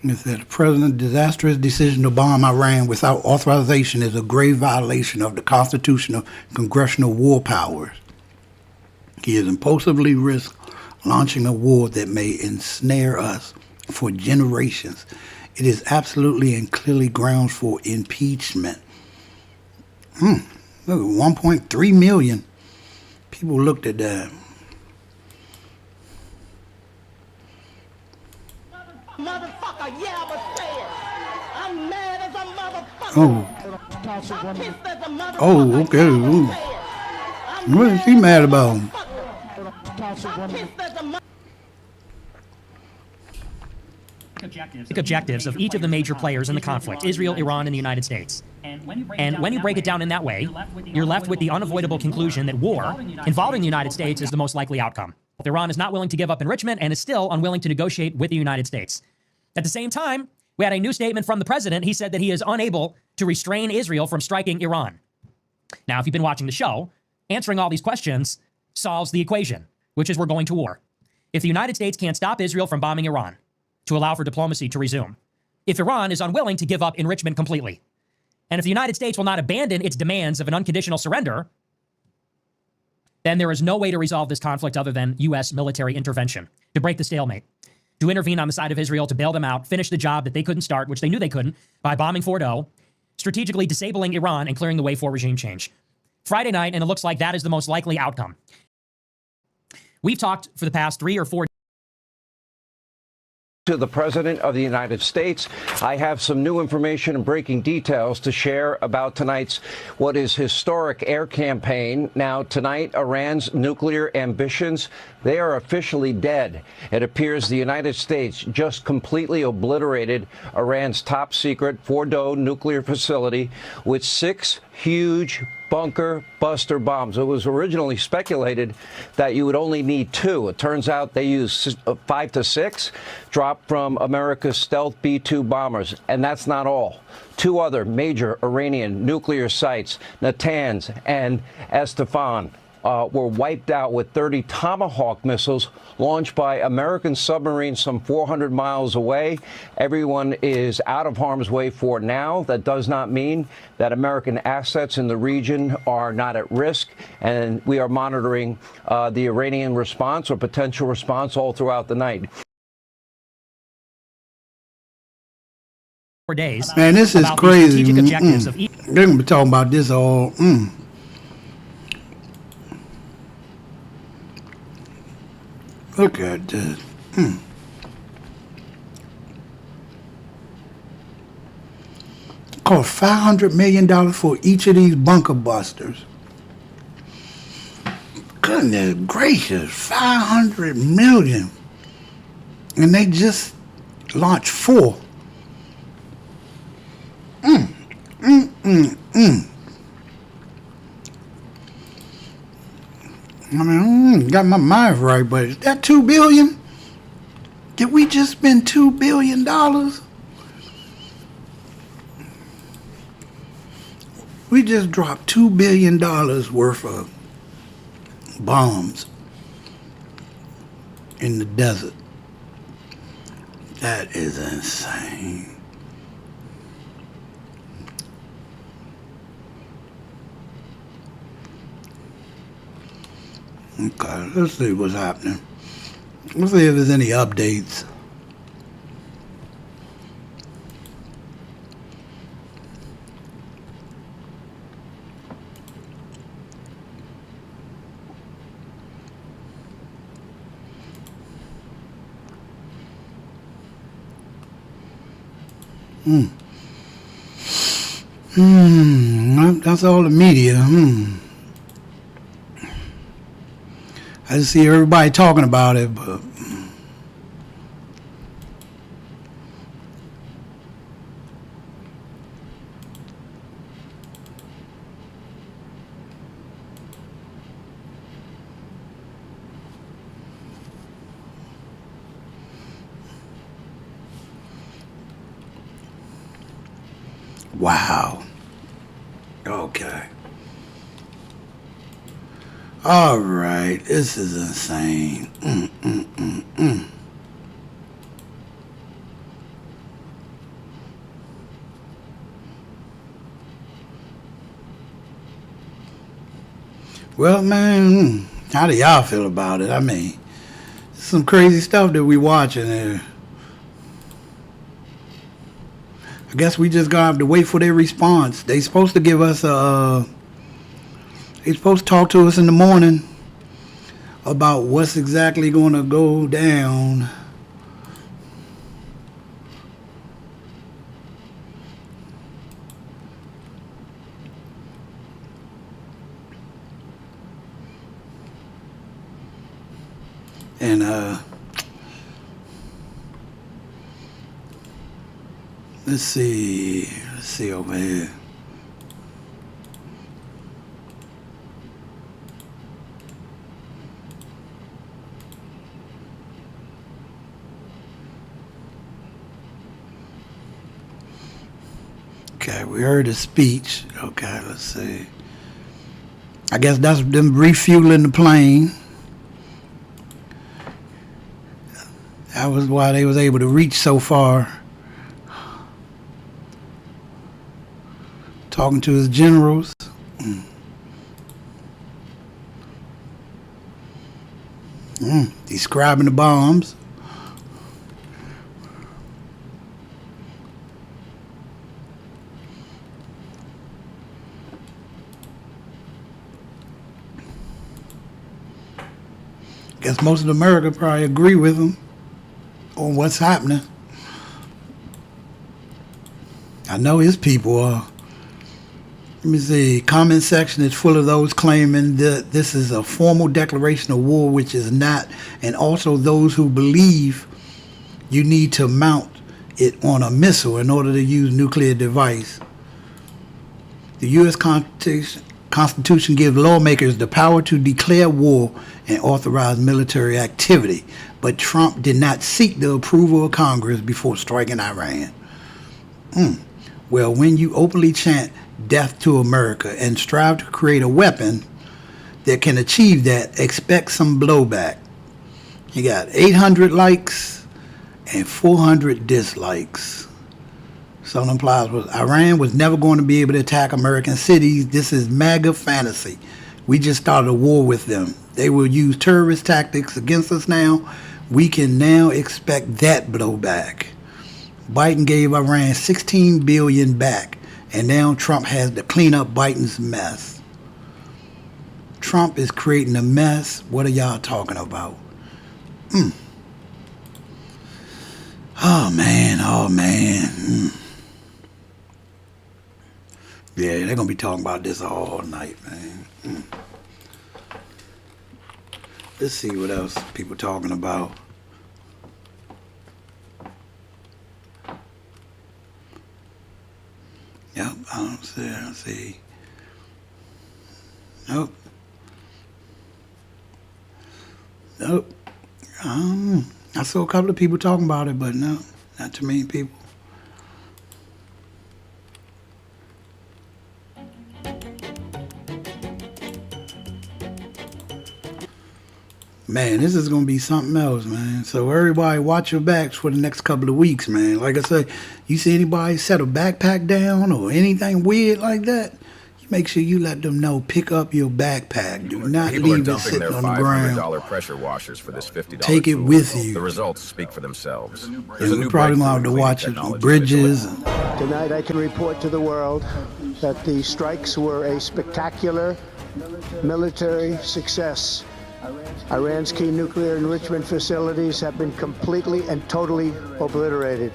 It said the president's disastrous decision to bomb Iran without authorization is a grave violation of the constitutional congressional war powers. He has impulsively risked launching a war that may ensnare us for generations. It is absolutely and clearly grounds for impeachment. Look at 1.3 million people looked at that. Motherfucker, yeah, but say it. I'm mad as a motherfucker. Oh, okay. Ooh. What is he mad about? Objectives of each of the major players in the conflict, Israel, Iran, and the United States. And when you break it down in that way, you're left with the unavoidable conclusion that war involving the United States is the most likely outcome. Iran is not willing to give up enrichment and is still unwilling to negotiate with the United States. At the same time, we had a new statement from the president. He said that he is unable to restrain Israel from striking Iran. Now, if you've been watching the show, answering all these questions solves the equation, which is we're going to war. If the United States can't stop Israel from bombing Iran to allow for diplomacy to resume, if Iran is unwilling to give up enrichment completely, and if the United States will not abandon its demands of an unconditional surrender, then there is no way to resolve this conflict other than U.S. military intervention to break the stalemate, to intervene on the side of Israel, to bail them out, finish the job that they couldn't start, which they knew they couldn't, by bombing Fordo, strategically disabling Iran and clearing the way for regime change. Friday night, and it looks like that is the most likely outcome. We've talked for the past 3 or 4 to the President of the United States. I have some new information and breaking details to share about tonight's what is historic air campaign. Now, tonight, Iran's nuclear ambitions, they are officially dead. It appears the United States just completely obliterated Iran's top secret Fordo nuclear facility with 6 huge bunker buster bombs. It was originally speculated that you would only need 2. It turns out they used 5 to 6, dropped from America's stealth B-2 bombers. And that's not all. 2 other major Iranian nuclear sites, Natanz and Esfahan, were wiped out with 30 Tomahawk missiles launched by American submarines some 400 miles away. Everyone is out of harm's way for now. That does not mean that American assets in the region are not at risk, and we are monitoring the Iranian response or potential response all throughout the night. 4 days. Man, this is crazy. They're going to be talking about this all. Look at this. Cost $500 million for each of these bunker busters. Goodness gracious, $500 million. And they just launched 4. I mean, got my mind right, but is that $2 billion? Did we just spend $2 billion? We just dropped $2 billion worth of bombs in the desert. That is insane. Okay, let's see what's happening. Let's see if there's any updates. That's all the media. I just see everybody talking about it, but wow. Okay. All right, this is insane. Well, man, how do y'all feel about it? I mean, some crazy stuff that we watching there. I guess we just gonna have to wait for their response. They supposed to give us they supposed to talk to us in the morning about what's exactly gonna go down. And let's see over here. Okay, we heard a speech. Okay, let's see. I guess that's them refueling the plane. That was why they was able to reach so far. Talking to his generals. Describing the bombs. Guess most of America probably agree with him on what's happening. I know his people are. Let me see. Comment section is full of those claiming that this is a formal declaration of war, which is not, and also those who believe you need to mount it on a missile in order to use nuclear device. The U.S. Constitution gives lawmakers the power to declare war and authorize military activity, but Trump did not seek the approval of Congress before striking Iran. Well, when you openly chant death to America and strive to create a weapon that can achieve that, expect some blowback. You got 800 likes and 400 dislikes. So it implies Iran was never going to be able to attack American cities. This is MAGA fantasy. We just started a war with them. They will use terrorist tactics against us now. We can now expect that blowback. Biden gave Iran $16 billion back, and now Trump has to clean up Biden's mess. Trump is creating a mess. What are y'all talking about? Oh, man. Yeah, they're going to be talking about this all night, man. Let's see what else people talking about. Yep, I don't see. Nope. I saw a couple of people talking about it, but no, not too many people. Man, this is going to be something else, man. So everybody watch your backs for the next couple of weeks, man. Like I said, you see anybody set a backpack down or anything weird like that, you make sure you let them know, pick up your backpack. Do not leave it sitting on the ground. $500 pressure washers for this $50 Take it tool. with you. The results speak for themselves. And we're probably going to have to watch it bridges. Tonight I can report to the world that the strikes were a spectacular military success. Iran's key nuclear enrichment facilities have been completely and totally obliterated.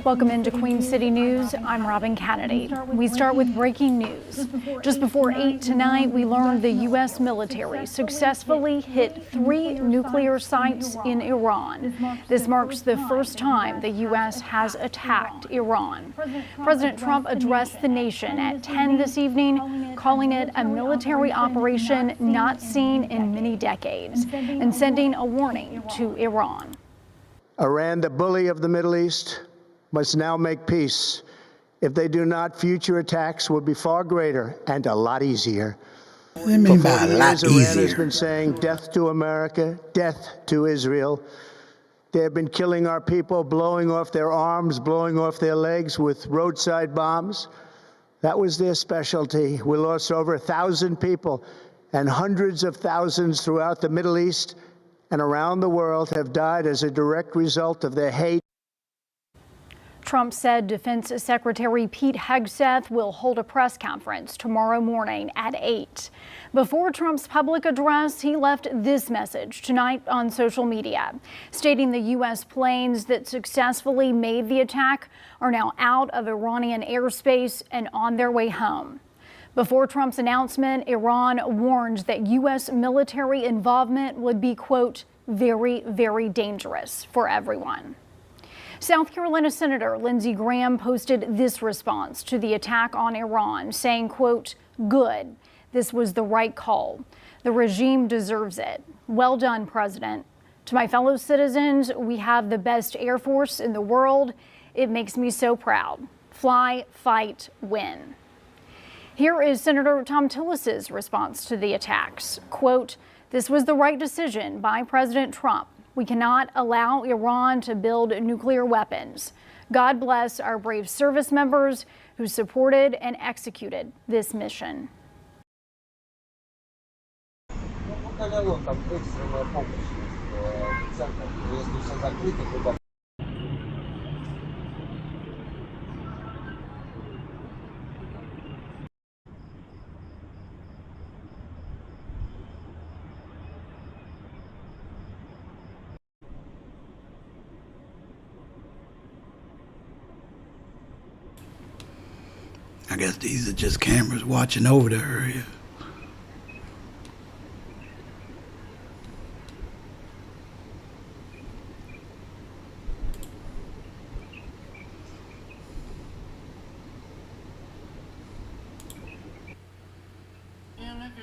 Welcome into Queen City News. I'm Robin Kennedy. We start with breaking news. Just before 8 tonight, we learned the U.S. military successfully hit 3 nuclear sites in Iran. This marks the first time the U.S. has attacked Iran. President Trump addressed the nation at 10 this evening, calling it a military operation not seen in many decades, and sending a warning to Iran. Iran, the bully of the Middle East, must now make peace. If they do not, future attacks will be far greater and a lot easier. What do you mean by a lot Iran has easier? been saying death to America, death to Israel. They have been killing our people, blowing off their arms, blowing off their legs with roadside bombs. That was their specialty. We lost over 1,000 people, and hundreds of thousands throughout the Middle East and around the world have died as a direct result of their hate. Trump said Defense Secretary Pete Hegseth will hold a press conference tomorrow morning at 8. Before Trump's public address, he left this message tonight on social media, stating the U.S. planes that successfully made the attack are now out of Iranian airspace and on their way home. Before Trump's announcement, Iran warned that U.S. military involvement would be, quote, very, very dangerous for everyone. South Carolina Senator Lindsey Graham posted this response to the attack on Iran, saying, quote, good. This was the right call. The regime deserves it. Well done, President. To my fellow citizens, we have the best Air Force in the world. It makes me so proud. Fly, fight, win. Here is Senator Thom Tillis's response to the attacks. Quote, this was the right decision by President Trump. We cannot allow Iran to build nuclear weapons. God bless our brave service members who supported and executed this mission. I guess these are just cameras watching over the area.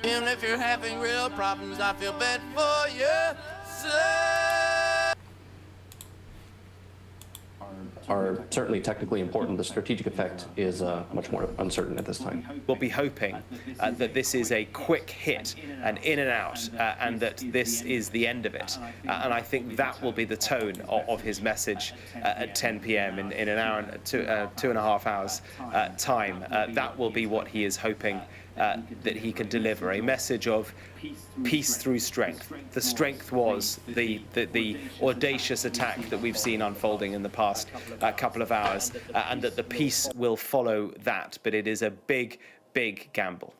Even if you're having real problems, I feel bad for you. Are certainly technically important. The strategic effect is much more uncertain at this time. We'll be hoping that this is a quick hit and in and out, and that this is the end of it. And I think that will be the tone of his message at 10 p.m. in an hour and 2.5 hours time. That will be what he is hoping that he can deliver, a message of peace through strength. The strength was the audacious attack that we've seen unfolding in the past couple of hours, and that the peace will follow that. But it is a big, big gamble.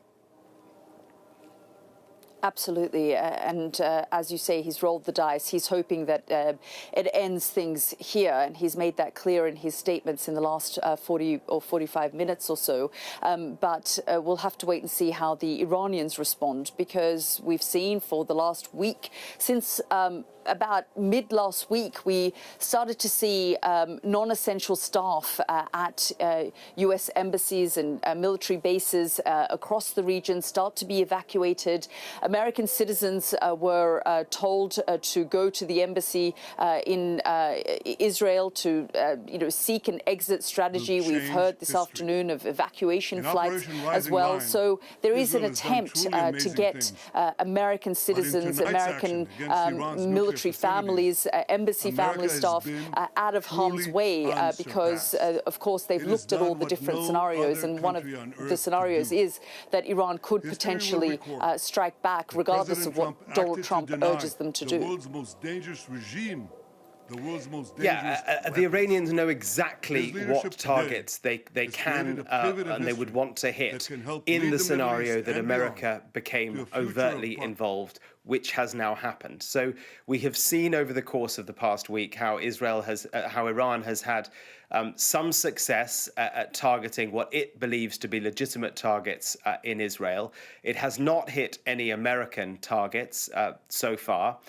Absolutely. And as you say, he's rolled the dice. He's hoping that it ends things here. And he's made that clear in his statements in the last 40 or 45 minutes or so. But we'll have to wait and see how the Iranians respond, because we've seen for the last week, since about mid last week, we started to see non-essential staff at U.S. embassies and military bases across the region start to be evacuated. American citizens were told to go to the embassy in Israel to seek an exit strategy. We've heard this afternoon of evacuation flights as well. So there is an attempt to get American citizens, American military families, embassy family staff out of harm's way, because of course they've looked at all the different scenarios, and one of the scenarios is that Iran could potentially strike back regardless of what Donald Trump urges them to do. The world's most dangerous regime. The Iranians know exactly what targets they can and they would want to hit in the scenario that America became overtly involved, which has now happened. So we have seen over the course of the past week how Iran has had some success at targeting what it believes to be legitimate targets in Israel. It has not hit any American targets so far.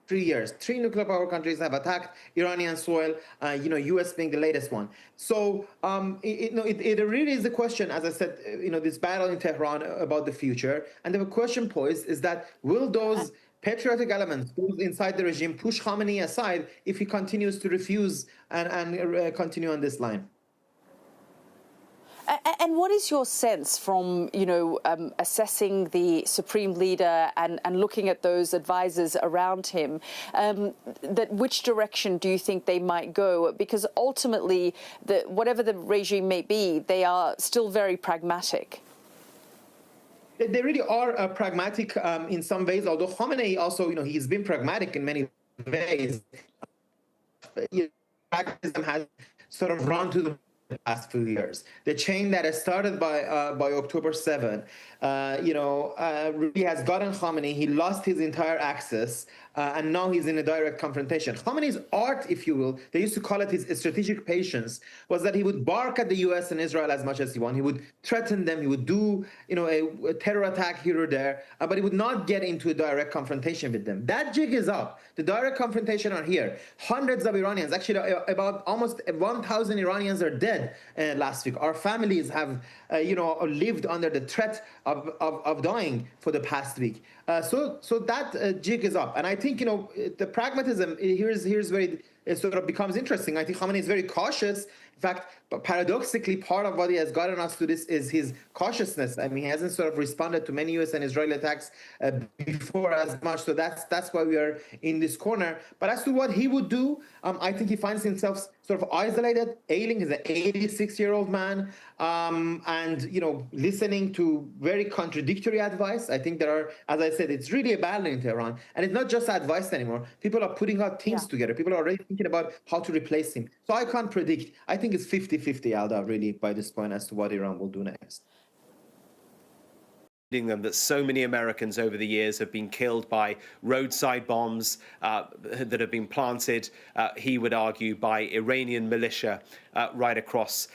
3 years. 3 nuclear power countries have attacked Iranian soil, U.S. being the latest one. So it really is a question, as I said, this battle in Tehran about the future. And the question posed is that will those patriotic elements, those inside the regime, push Khamenei aside if he continues to refuse and continue on this line? And what is your sense from, assessing the supreme leader and looking at those advisors around him, that which direction do you think they might go? Because ultimately, whatever the regime may be, they are still very pragmatic. They really are pragmatic in some ways, although Khamenei also, he's been pragmatic in many ways. Pragmatism has sort of run to the past few years. The chain that has started by October 7, really has gotten Khamenei. He lost his entire access, and now he's in a direct confrontation. Khamenei's art, if you will, they used to call it his strategic patience, was that he would bark at the U.S. and Israel as much as he wanted. He would threaten them. He would do, a terror attack here or there, but he would not get into a direct confrontation with them. That jig is up. The direct confrontation are here. Hundreds of Iranians, actually about almost 1,000 Iranians are dead last week. Our families have, lived under the threat of dying for the past week. So that jig is up. And I think, the pragmatism, here's where it sort of becomes interesting. I think Khamenei is very cautious. In fact, paradoxically, part of what he has gotten us to this is his cautiousness. I mean, he hasn't sort of responded to many U.S. and Israeli attacks before as much. So that's why we are in this corner. But as to what he would do, I think he finds himself sort of isolated, ailing. He's an 86-year-old man, and, listening to very contradictory advice. I think there are, as I said, it's really a battle in Tehran. And it's not just advice anymore. People are putting out teams together. People are already thinking about how to replace him. So I can't predict. I think it's 50-50, Alda, really, by this point as to what Iran will do next. Them that so many Americans over the years have been killed by roadside bombs that have been planted, he would argue, by Iranian militia right across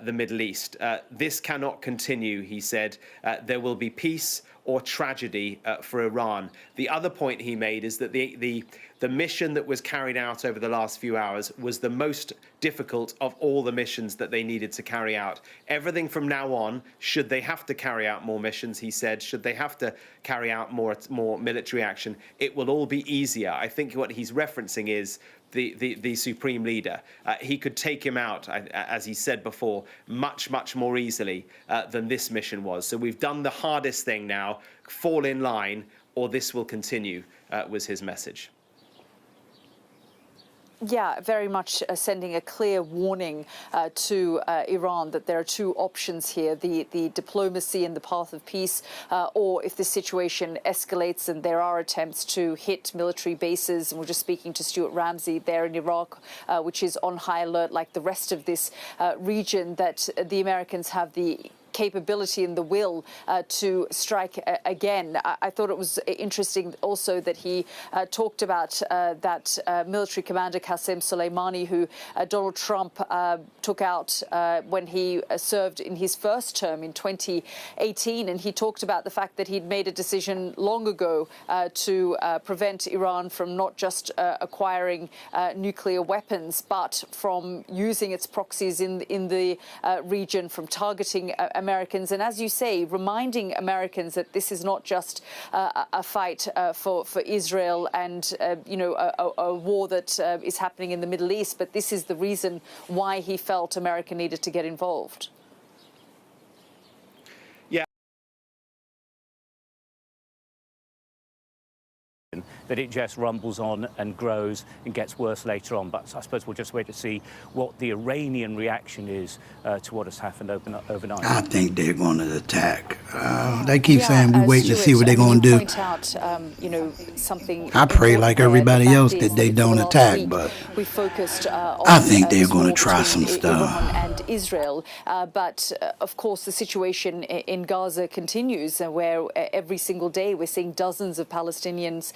the Middle East. This cannot continue, he said. There will be peace or tragedy for Iran. The other point he made is that the mission that was carried out over the last few hours was the most difficult of all the missions that they needed to carry out. Everything from now on, should they have to carry out more missions, he said, should they have to carry out more military action, it will all be easier. I think what he's referencing is the supreme leader. He could take him out, as he said before, much, much more easily than this mission was. So we've done the hardest thing now, fall in line, or this will continue, was his message. Yeah, very much sending a clear warning to Iran that there are two options here, the diplomacy and the path of peace, or if the situation escalates and there are attempts to hit military bases. And we're just speaking to Stuart Ramsey there in Iraq, which is on high alert like the rest of this region, that the Americans have the capability and the will to strike again. I thought it was interesting also that he talked about that military commander Qasem Soleimani, who Donald Trump took out when he served in his first term in 2018. And he talked about the fact that he'd made a decision long ago to prevent Iran from not just acquiring nuclear weapons, but from using its proxies in the region, from targeting Americans, and as you say, reminding Americans that this is not just a fight for Israel and a war that is happening in the Middle East, but this is the reason why he felt America needed to get involved. That it just rumbles on and grows and gets worse later on. But I suppose we'll just wait to see what the Iranian reaction is to what has happened overnight. I think they're going to attack. They keep saying we waiting to see what they're going to do. Point out, something I pray like everybody else that they don't attack, but we focused on I think they're going to try some stuff. Iran and Israel, but of course the situation in Gaza continues, where every single day we're seeing dozens of Palestinians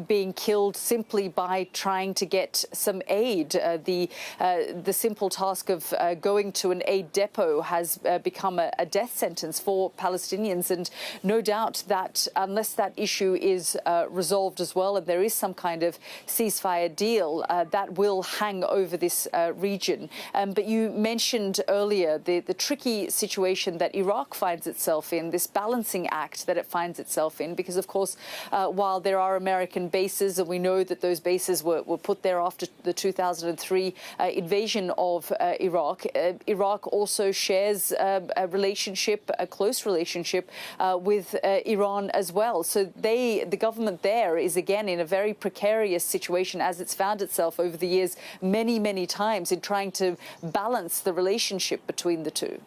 being killed simply by trying to get some aid. The simple task of going to an aid depot has become a death sentence for Palestinians, and no doubt that unless that issue is resolved as well, and there is some kind of ceasefire deal, that will hang over this region. But you mentioned earlier the tricky situation that Iraq finds itself in, this balancing act that it finds itself in, because of course while there are American American bases, and we know that those bases were put there after the 2003 invasion of Iraq. Iraq also shares a close relationship with Iran as well. So the government there is again in a very precarious situation, as it's found itself over the years many, many times, in trying to balance the relationship between the two.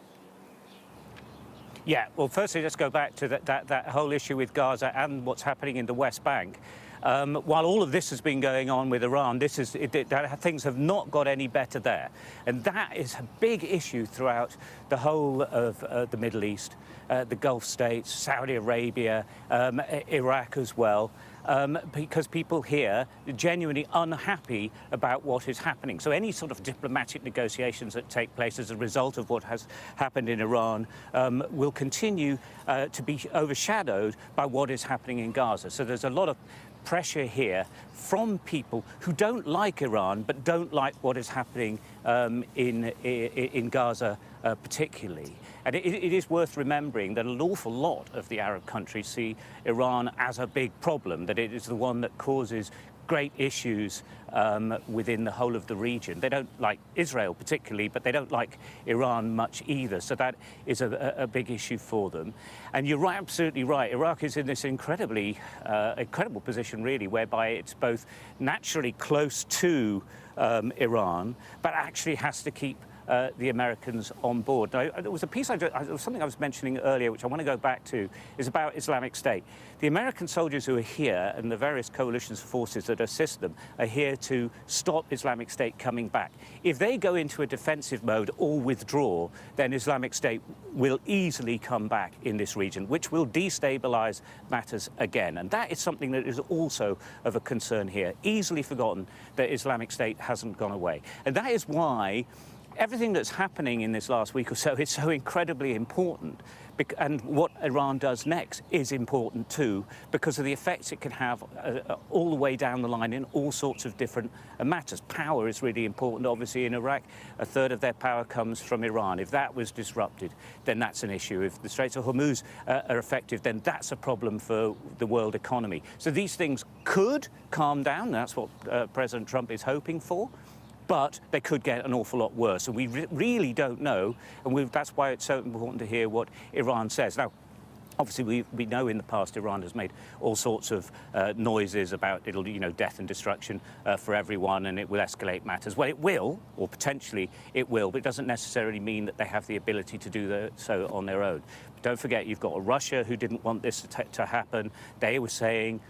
Yeah, well, firstly, let's go back to that whole issue with Gaza and what's happening in the West Bank. While all of this has been going on with Iran, things have not got any better there. And that is a big issue throughout the whole of the Middle East, the Gulf states, Saudi Arabia, Iraq as well. Because people here are genuinely unhappy about what is happening. So any sort of diplomatic negotiations that take place as a result of what has happened in Iran will continue to be overshadowed by what is happening in Gaza. So there's a lot of pressure here from people who don't like Iran but don't like what is happening in Gaza particularly. And it is worth remembering that an awful lot of the Arab countries see Iran as a big problem, that it is the one that causes great issues within the whole of the region. They don't like Israel particularly, but they don't like Iran much either. So that is a big issue for them. And you're absolutely right. Iraq is in this incredible position, really, whereby it's both naturally close to Iran, but actually has to keep the Americans on board. Now, there was a piece, something I was mentioning earlier, which I want to go back to, is about Islamic State. The American soldiers who are here and the various coalitions forces that assist them are here to stop Islamic State coming back. If they go into a defensive mode or withdraw, then Islamic State will easily come back in this region, which will destabilize matters again. And that is something that is also of a concern here. Easily forgotten that Islamic State hasn't gone away. And that is why everything that's happening in this last week or so is so incredibly important, and what Iran does next is important too, because of the effects it can have all the way down the line in all sorts of different matters. Power is really important. Obviously, in Iraq, a third of their power comes from Iran. If that was disrupted, then that's an issue. If the Straits of Hormuz are effective, then that's a problem for the world economy. So these things could calm down. That's what President Trump is hoping for. But they could get an awful lot worse, and we really don't know, and that's why it's so important to hear what Iran says. Now, obviously, we know in the past Iran has made all sorts of noises about death and destruction for everyone, and it will escalate matters. Well, it will, or potentially it will, but it doesn't necessarily mean that they have the ability to do so on their own. But don't forget, you've got Russia who didn't want this to happen. They were saying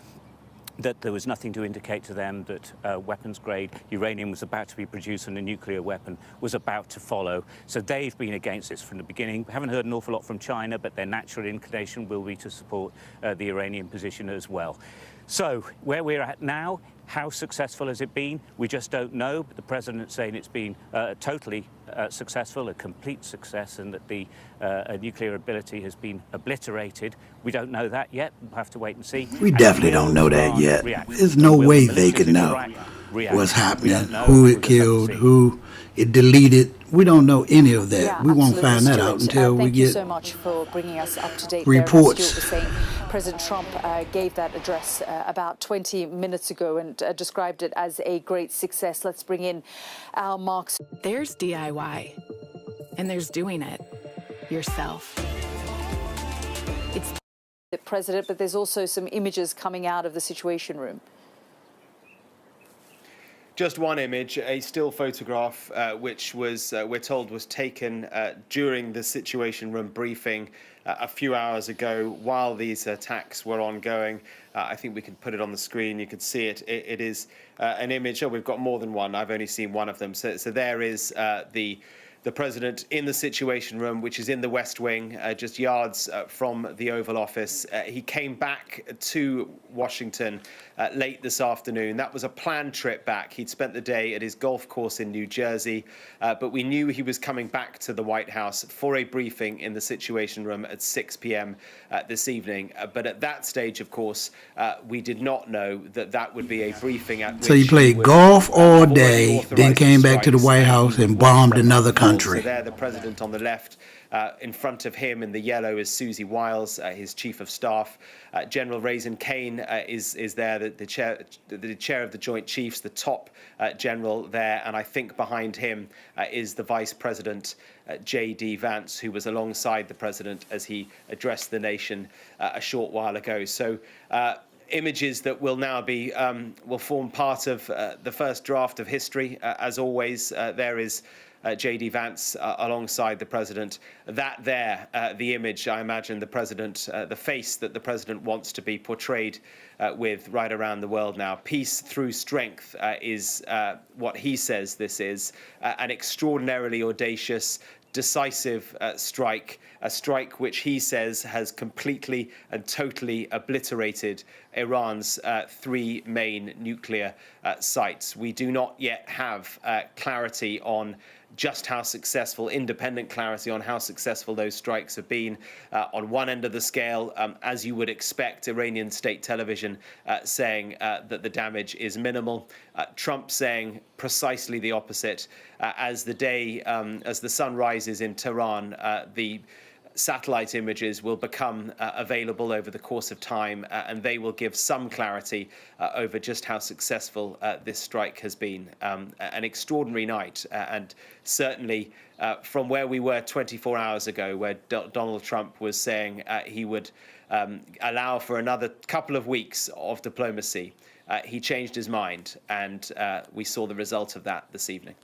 that there was nothing to indicate to them that weapons-grade uranium was about to be produced and a nuclear weapon was about to follow. So they've been against this from the beginning. We haven't heard an awful lot from China, but their natural inclination will be to support the Iranian position as well. So where we're at now, how successful has it been? We just don't know. But the president's saying it's been totally successful, a complete success, and that the nuclear ability has been obliterated. We don't know that yet. We'll have to wait and see. We definitely don't know that yet. There's no way they could know what's happening, who it killed, who it deleted. We don't know any of that. Yeah, we won't find that out until we get Thank you so much for bringing us up to date. reports. There, as Stuart was saying, President Trump gave that address about 20 minutes ago and described it as a great success. Let's bring in our Mark. There's DIY, and there's doing it yourself. It's the president, but there's also some images coming out of the Situation Room. Just one image, a still photograph, which was, we're told, was taken during the Situation Room briefing a few hours ago while these attacks were ongoing. I think we can put it on the screen. You can see it. It is an image. Oh, we've got more than one. I've only seen one of them. So there is the president in the Situation Room, which is in the West Wing, just yards from the Oval Office. He came back to Washington late this afternoon. That was a planned trip back. He'd spent the day at his golf course in New Jersey, but we knew he was coming back to the White House for a briefing in the Situation Room at 6 p.m. This evening. But at that stage, of course, we did not know that that would be a briefing at which So you played golf all day, then came back to the White House and bombed another country. country. So there, the president on the left. In front of him in the yellow is Susie Wiles, his chief of staff. General Raisin Kane is there, the chair of the Joint Chiefs, the top general there. And I think behind him is the vice president, J.D. Vance, who was alongside the president as he addressed the nation a short while ago. So images that will now be will form part of the first draft of history. As always, there is J.D. Vance alongside the president. That there, the image, I imagine the president, the face that the president wants to be portrayed with right around the world now. Peace through strength is what he says this is. An extraordinarily audacious, decisive strike, a strike which he says has completely and totally obliterated Iran's three main nuclear sites. We do not yet have clarity on just how successful, independent clarity on how successful those strikes have been. On one end of the scale, as you would expect, Iranian state television saying that the damage is minimal. Trump saying precisely the opposite. As the sun rises in Tehran, the satellite images will become available over the course of time, and they will give some clarity over just how successful this strike has been. An extraordinary night, and certainly from where we were 24 hours ago, where Donald Trump was saying he would allow for another couple of weeks of diplomacy. He changed his mind, and we saw the result of that this evening.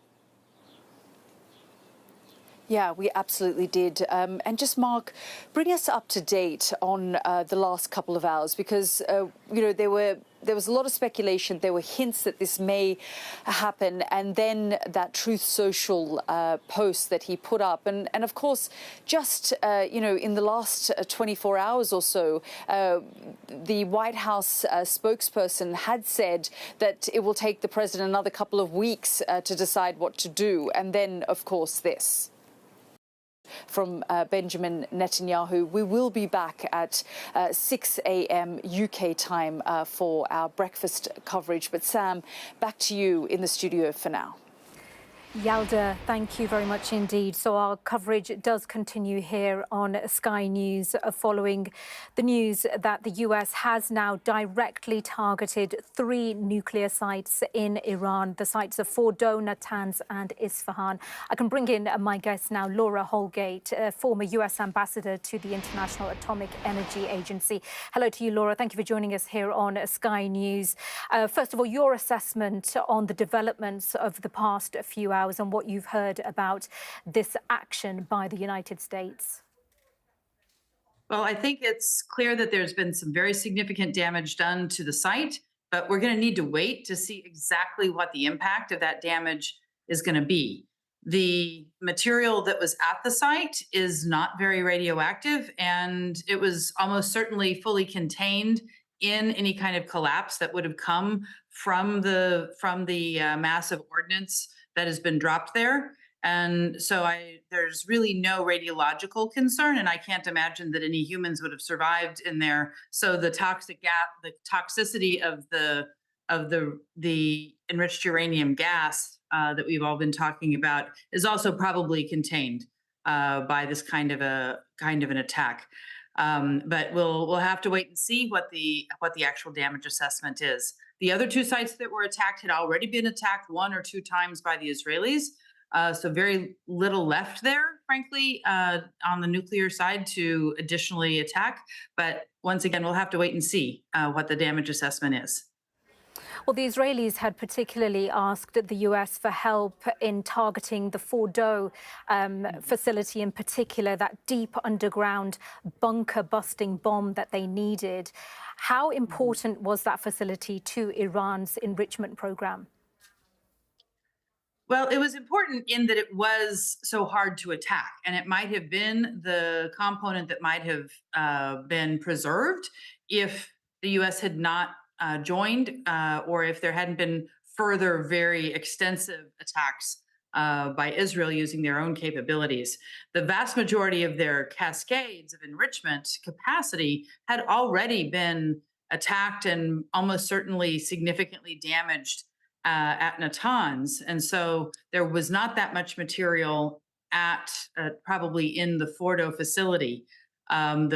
Yeah, we absolutely did. And just, Mark, bring us up to date on the last couple of hours, because, there was a lot of speculation. There were hints that this may happen. And then that Truth Social post that he put up. And of course, just, in the last 24 hours or so, the White House spokesperson had said that it will take the president another couple of weeks to decide what to do. And then, of course, this from Benjamin Netanyahu. We will be back at 6 a.m. UK time for our breakfast coverage. But Sam, back to you in the studio for now. Yalda, thank you very much indeed. So our coverage does continue here on Sky News following the news that the US has now directly targeted 3 nuclear sites in Iran, the sites of Fordow, Natanz and Isfahan. I can bring in my guest now, Laura Holgate, former US ambassador to the International Atomic Energy Agency. Hello to you, Laura. Thank you for joining us here on Sky News. First of all, your assessment on the developments of the past few hours and what you've heard about this action by the United States. Well, I think it's clear that there's been some very significant damage done to the site, but we're going to need to wait to see exactly what the impact of that damage is going to be. The material that was at the site is not very radioactive, and it was almost certainly fully contained in any kind of collapse that would have come from the massive ordnance that has been dropped there. And so there's really no radiological concern, and I can't imagine that any humans would have survived in there. So the toxicity of the enriched uranium gas that we've all been talking about is also probably contained by this kind of an attack. But we'll have to wait and see what the actual damage assessment is. The other 2 sites that were attacked had already been attacked 1 or 2 times by the Israelis. So very little left there, frankly, on the nuclear side to additionally attack. But once again, we'll have to wait and see what the damage assessment is. Well, the Israelis had particularly asked the US for help in targeting the Fordow facility in particular, that deep underground bunker-busting bomb that they needed. How important was that facility to Iran's enrichment program? Well, it was important in that it was so hard to attack, and it might have been the component that might have been preserved if the U.S. had not joined, or if there hadn't been further very extensive attacks by Israel using their own capabilities. The vast majority of their cascades of enrichment capacity had already been attacked and almost certainly significantly damaged at Natanz. And so there was not that much material at probably in the Fordo facility, and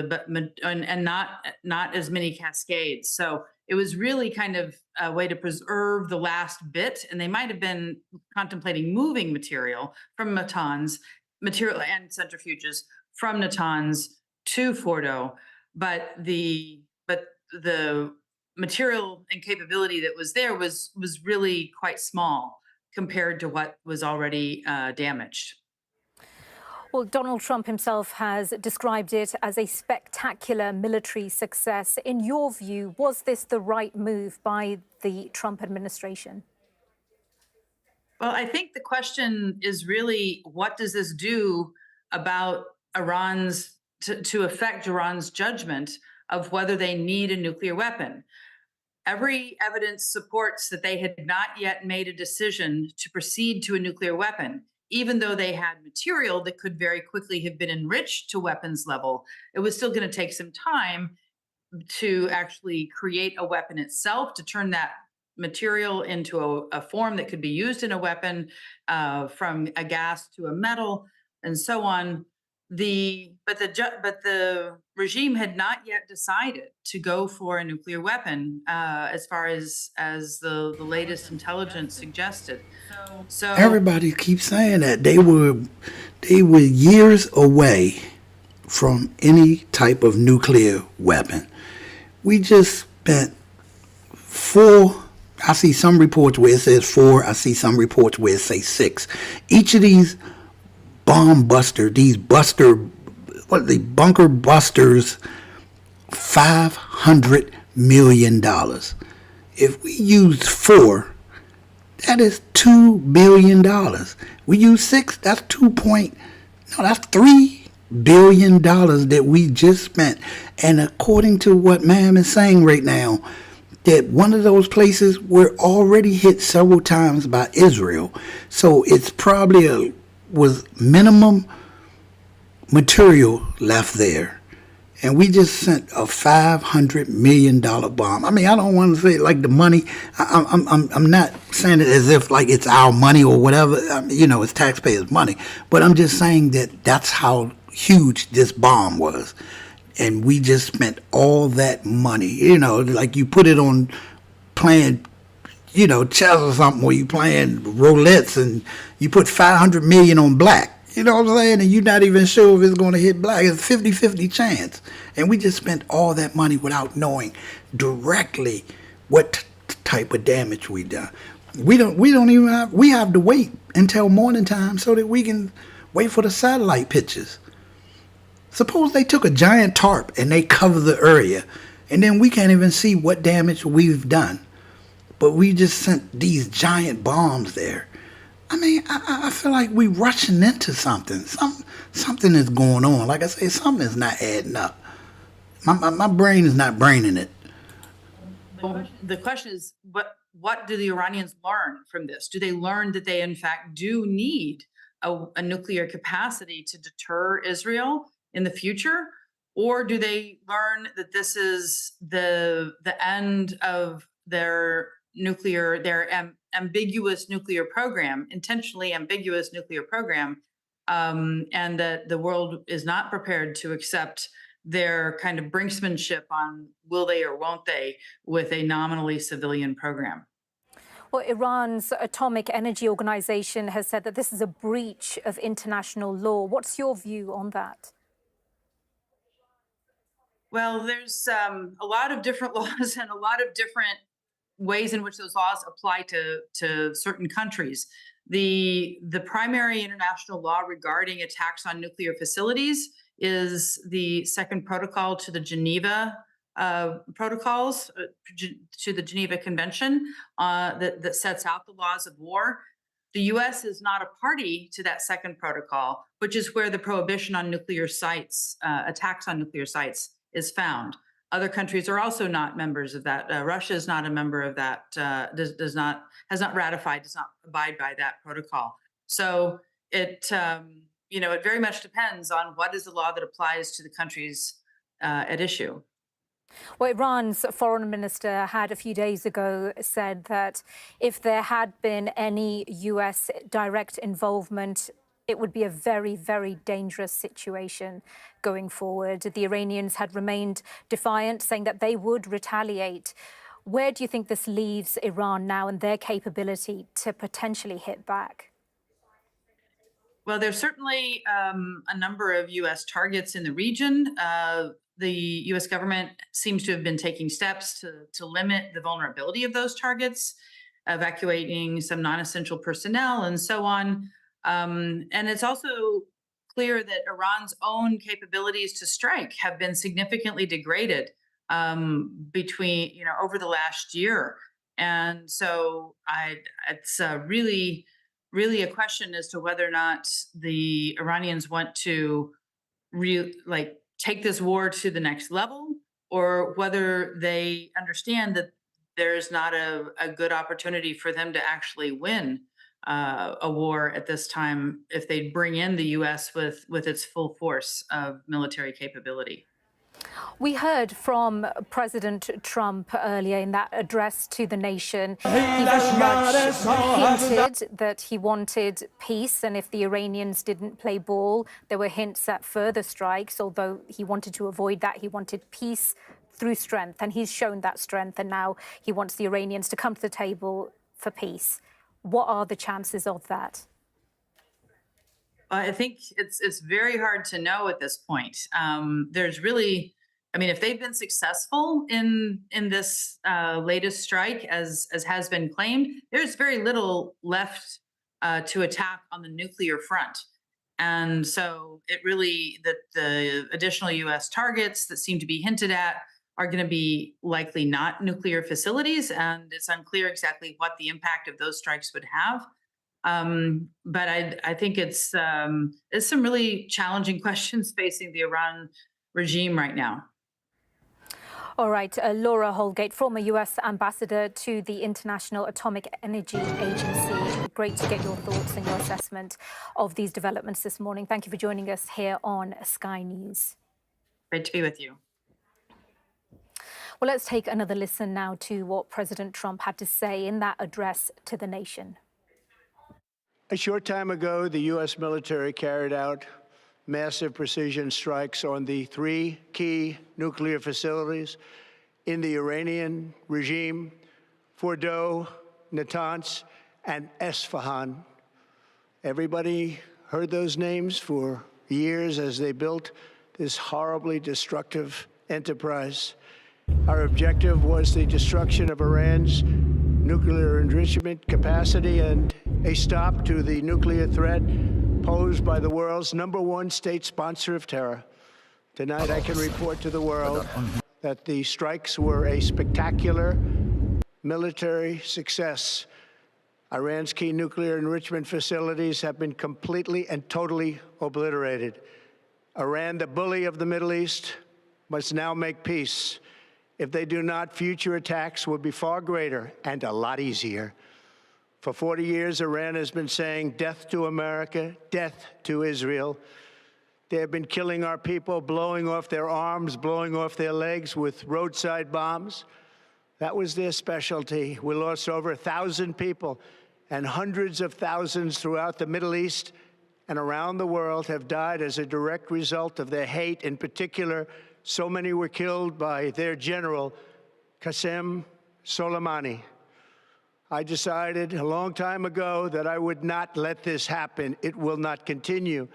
not as many cascades. So it was really kind of a way to preserve the last bit, and they might have been contemplating moving material from Natanz, material and centrifuges from Natanz to Fordo, but the material and capability that was there was really quite small compared to what was already damaged. Well, Donald Trump himself has described it as a spectacular military success. In your view, was this the right move by the Trump administration? Well, I think the question is really, what does this do about Iran's, to affect Iran's judgment of whether they need a nuclear weapon? Every evidence supports that they had not yet made a decision to proceed to a nuclear weapon. Even though they had material that could very quickly have been enriched to weapons level, it was still going to take some time to actually create a weapon itself, to turn that material into a form that could be used in a weapon, from a gas to a metal, and so on. But the regime had not yet decided to go for a nuclear weapon, as far as the latest intelligence suggested. So Everybody keeps saying that they were years away from any type of nuclear weapon. We just spent 4. I see some reports where it says 4. I see some reports where it says 6. Each of these bunker busters, $500 million. If we used 4, that is $2 billion. We use 6, that's that's $3 billion that we just spent. And according to what ma'am is saying right now, that one of those places were already hit several times by Israel. So it's probably was minimum material left there. And we just sent a $500 million bomb. I mean, I don't want to say like the money. I'm not saying it as if like it's our money or whatever. It's taxpayers' money. But I'm just saying that that's how huge this bomb was. And we just spent all that money. Like you put it on playing, chess or something, or you playing roulettes and you put $500 million on black. You know what I'm saying? And you're not even sure if it's going to hit black. It's a 50-50 chance. And we just spent all that money without knowing directly what type of damage we done. We have to wait until morning time so that we can wait for the satellite pictures. Suppose they took a giant tarp and they cover the area, and then we can't even see what damage we've done. But we just sent these giant bombs there. I mean, I feel like we're rushing into something. Something is going on. Like I say, something is not adding up. My brain is not braining it. Well, the question is, what do the Iranians learn from this? Do they learn that they, in fact, do need a nuclear capacity to deter Israel in the future? Or do they learn that this is the end of their ambiguous nuclear program, intentionally ambiguous nuclear program, and that the world is not prepared to accept their kind of brinksmanship on will they or won't they with a nominally civilian program? Well, Iran's Atomic Energy Organization has said that this is a breach of international law. What's your view on that? Well, there's a lot of different laws and a lot of different ways in which those laws apply to certain countries. The primary international law regarding attacks on nuclear facilities is the second protocol to the Geneva protocols, to the Geneva Convention that sets out the laws of war. The U.S. is not a party to that second protocol, which is where the prohibition on nuclear sites, attacks on nuclear sites, is found. Other countries are also not members of that. Russia is not a member of that. Has not ratified, does not abide by that protocol. So it very much depends on what is the law that applies to the countries at issue. Well, Iran's foreign minister had a few days ago said that if there had been any U.S. direct involvement it would be a very, very dangerous situation going forward. The Iranians had remained defiant, saying that they would retaliate. Where do you think this leaves Iran now and their capability to potentially hit back? Well, there's certainly a number of U.S. targets in the region. The U.S. government seems to have been taking steps to limit the vulnerability of those targets, evacuating some non-essential personnel and so on. And it's also clear that Iran's own capabilities to strike have been significantly degraded over the last year. And so it's really a question as to whether or not the Iranians want to take this war to the next level, or whether they understand that there's not a good opportunity for them to actually win a war at this time if they bring in the U.S. with its full force of military capability. We heard from President Trump earlier in that address to the nation. He very much hinted that he wanted peace, and if the Iranians didn't play ball, there were hints at further strikes, although he wanted to avoid that. He wanted peace through strength, and he's shown that strength, and now he wants the Iranians to come to the table for peace. What are the chances of that? I think it's very hard to know at this point. There's really, if they've been successful in this latest strike, as has been claimed, there's very little left to attack on the nuclear front. And so the additional U.S. targets that seem to be hinted at are going to be likely not nuclear facilities, and it's unclear exactly what the impact of those strikes would have. But I think it's some really challenging questions facing the Iran regime right now. All right, Laura Holgate, former U.S. ambassador to the International Atomic Energy Agency. Great to get your thoughts and your assessment of these developments this morning. Thank you for joining us here on Sky News. Great to be with you. Well, let's take another listen now to what President Trump had to say in that address to the nation. A short time ago, the U.S. military carried out massive precision strikes on the 3 key nuclear facilities in the Iranian regime: Fordow, Natanz, and Esfahan. Everybody heard those names for years as they built this horribly destructive enterprise. Our objective was the destruction of Iran's nuclear enrichment capacity and a stop to the nuclear threat posed by the world's #1 state sponsor of terror. Tonight, I can report to the world that the strikes were a spectacular military success. Iran's key nuclear enrichment facilities have been completely and totally obliterated. Iran, the bully of the Middle East, must now make peace. If they do not, future attacks will be far greater and a lot easier. For 40 years, Iran has been saying death to America, death to Israel. They have been killing our people, blowing off their arms, blowing off their legs with roadside bombs. That was their specialty. We lost over 1,000 people, and hundreds of thousands throughout the Middle East and around the world have died as a direct result of their hate. In particular, so many were killed by their general, Qasem Soleimani. I decided a long time ago that I would not let this happen. It will not continue.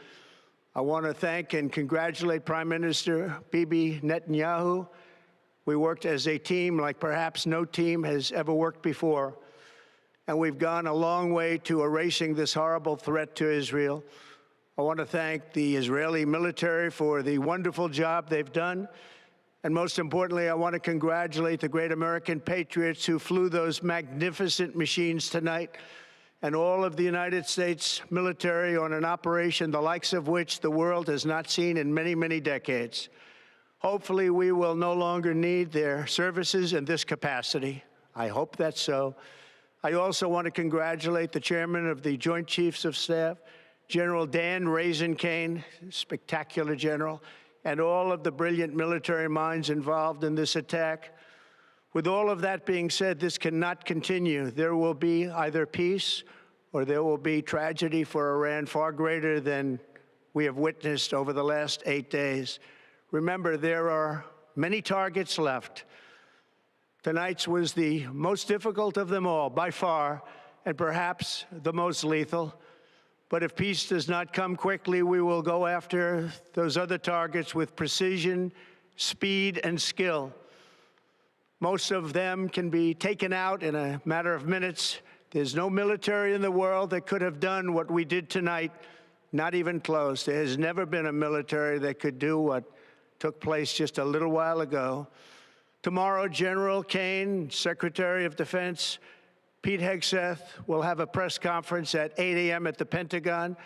I want to thank and congratulate Prime Minister Bibi Netanyahu. We worked as a team like perhaps no team has ever worked before. And we've gone a long way to erasing this horrible threat to Israel. I want to thank the Israeli military for the wonderful job they've done. And most importantly, I want to congratulate the great American patriots who flew those magnificent machines tonight, and all of the United States military on an operation the likes of which the world has not seen in many, many decades. Hopefully, we will no longer need their services in this capacity. I hope that's so. I also want to congratulate the chairman of the Joint Chiefs of Staff, General Dan Raisin-Kane, spectacular general, and all of the brilliant military minds involved in this attack. With all of that being said, this cannot continue. There will be either peace or there will be tragedy for Iran far greater than we have witnessed over the last 8 days. Remember, there are many targets left. Tonight's was the most difficult of them all, by far, and perhaps the most lethal. But if peace does not come quickly, we will go after those other targets with precision, speed, and skill. Most of them can be taken out in a matter of minutes. There's no military in the world that could have done what we did tonight, not even close. There has never been a military that could do what took place just a little while ago. Tomorrow, General Kane, Secretary of Defense, Pete Hegseth will have a press conference at 8 a.m. at the Pentagon.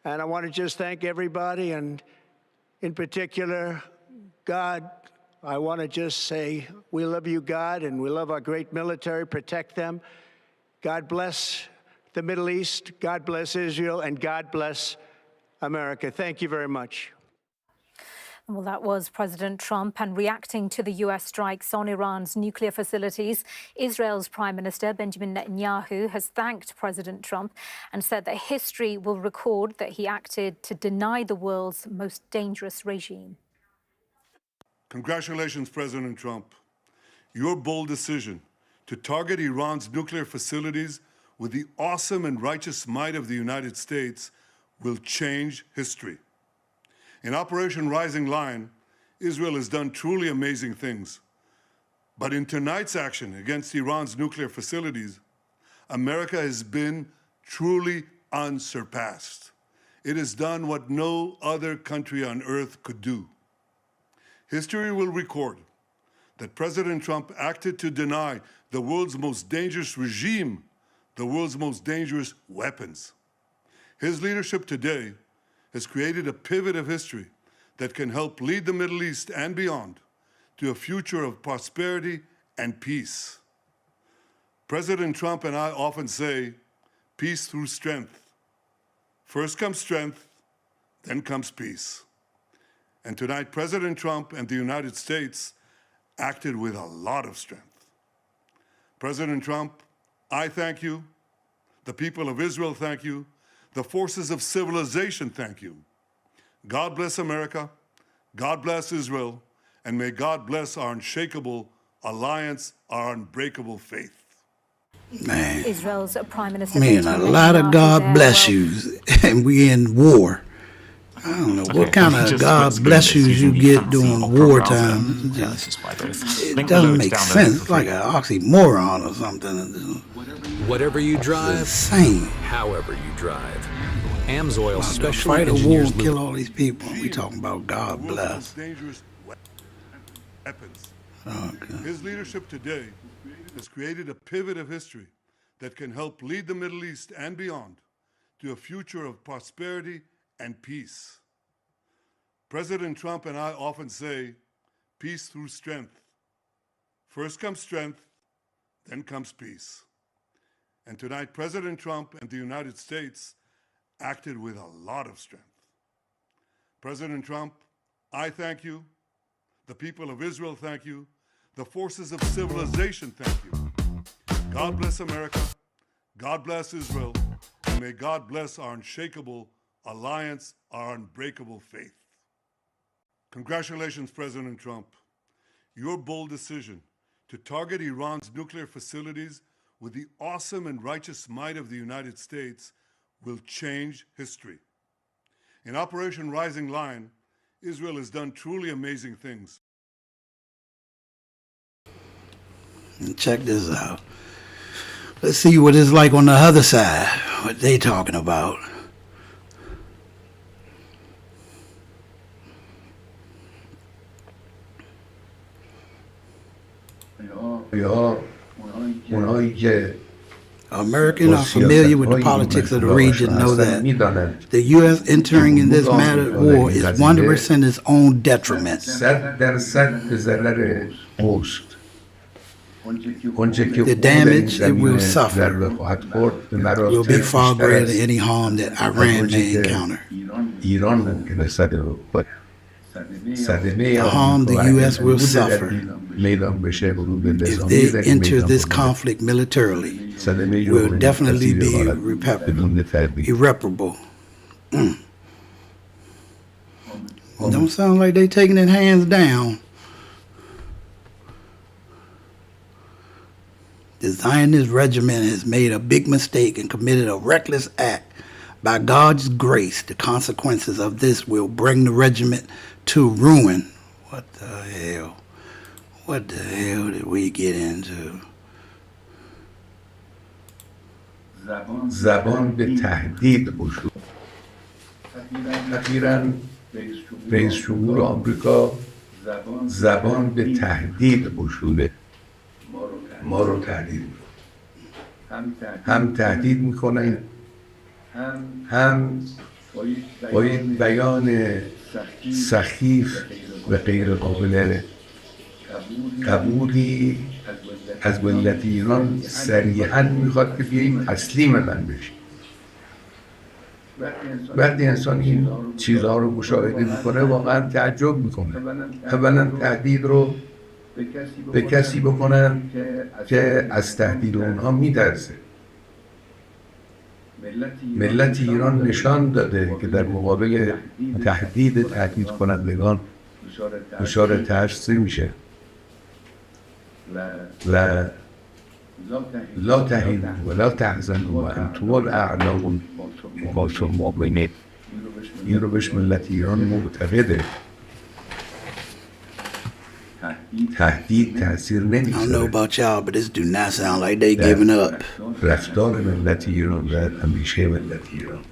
And I want to just thank everybody, and in particular, God. I want to just say, we love you, God, and we love our great military. Protect them. God bless the Middle East. God bless Israel, and God bless America. Thank you very much. Well, that was President Trump. And reacting to the U.S. strikes on Iran's nuclear facilities, Israel's Prime Minister Benjamin Netanyahu has thanked President Trump and said that history will record that he acted to deny the world's most dangerous regime. Congratulations, President Trump. Your bold decision to target Iran's nuclear facilities with the awesome and righteous might of the United States will change history. In Operation Rising Lion, Israel has done truly amazing things. But in tonight's action against Iran's nuclear facilities, America has been truly unsurpassed. It has done what no other country on earth could do. History will record that President Trump acted to deny the world's most dangerous regime the world's most dangerous weapons. His leadership today has created a pivot of history that can help lead the Middle East and beyond to a future of prosperity and peace. President Trump and I often say, peace through strength. First comes strength, then comes peace. And tonight, President Trump and the United States acted with a lot of strength. President Trump, I thank you. The people of Israel thank you. The forces of civilization thank you. God bless America. God bless Israel. And may God bless our unshakable alliance, our unbreakable faith. Man, Israel's Prime Minister. Man, a lot of God bless yous, and we in war. I don't know what kind of God bless yous you get during wartime. It doesn't make sense. It's like an oxymoron or something. Whatever you drive, insane. However you drive, Amsoil special fight a war engineers and kill all these people. We talking about God bless. Okay. His leadership today has created a pivot of history that can help lead the Middle East and beyond to a future of prosperity and peace. President Trump and I often say, peace through strength. First comes strength, then comes peace. And tonight, President Trump and the United States acted with a lot of strength. President Trump, I thank you. The people of Israel thank you. The forces of civilization thank you. God bless America. God bless Israel. And may God bless our unshakable alliance, our unbreakable faith. Congratulations, President Trump. Your bold decision to target Iran's nuclear facilities with the awesome and righteous might of the United States will change history. In Operation Rising Lion, Israel has done truly amazing things. And check this out. Let's see what it's like on the other side, what they talking about. Americans are familiar with the politics of the region know that the U.S. entering in this matter war is 100% its own detriment. The damage it will suffer will be far greater than any harm that Iran may encounter. the harm the U.S. will suffer if they enter this conflict militarily will definitely be irreparable. Don't sound like they taking it hands down. The Zionist regiment has made a big mistake and committed a reckless act. By God's grace, the consequences of this will bring the regiment to ruin. What the hell? What the hell did we get into? زبان به تهدید گشود. اخیراً رئیس جمهور آمریکا زبان به تهدید گشوده. ما رو تهدید هم تهدید میکنن هم با یک بیان سخیف و غیر قابل قبولی از ملت ایران صریحاً میخواد که بیاییم تسلیم من بشیم. وقتی انسان این چیزها رو مشاهده میکنه واقعا تعجب میکنه. اولا تهدید رو به کسی بکنن که از تهدید اونها میترسه. ملت ایران نشان داده که در مقابل تهدید کنندگان دچار ترس میشه. و لا تهینوا ولا تحزنوا وانتم الاعلون ان کنتم مؤمنین. این رو بهش ملت ایران معتقده. تهدید تاثیر نمیذاره. I don't know about y'all, but this do not sound like they giving up. رفتار ملت ایران و اندیشه ملت ایران.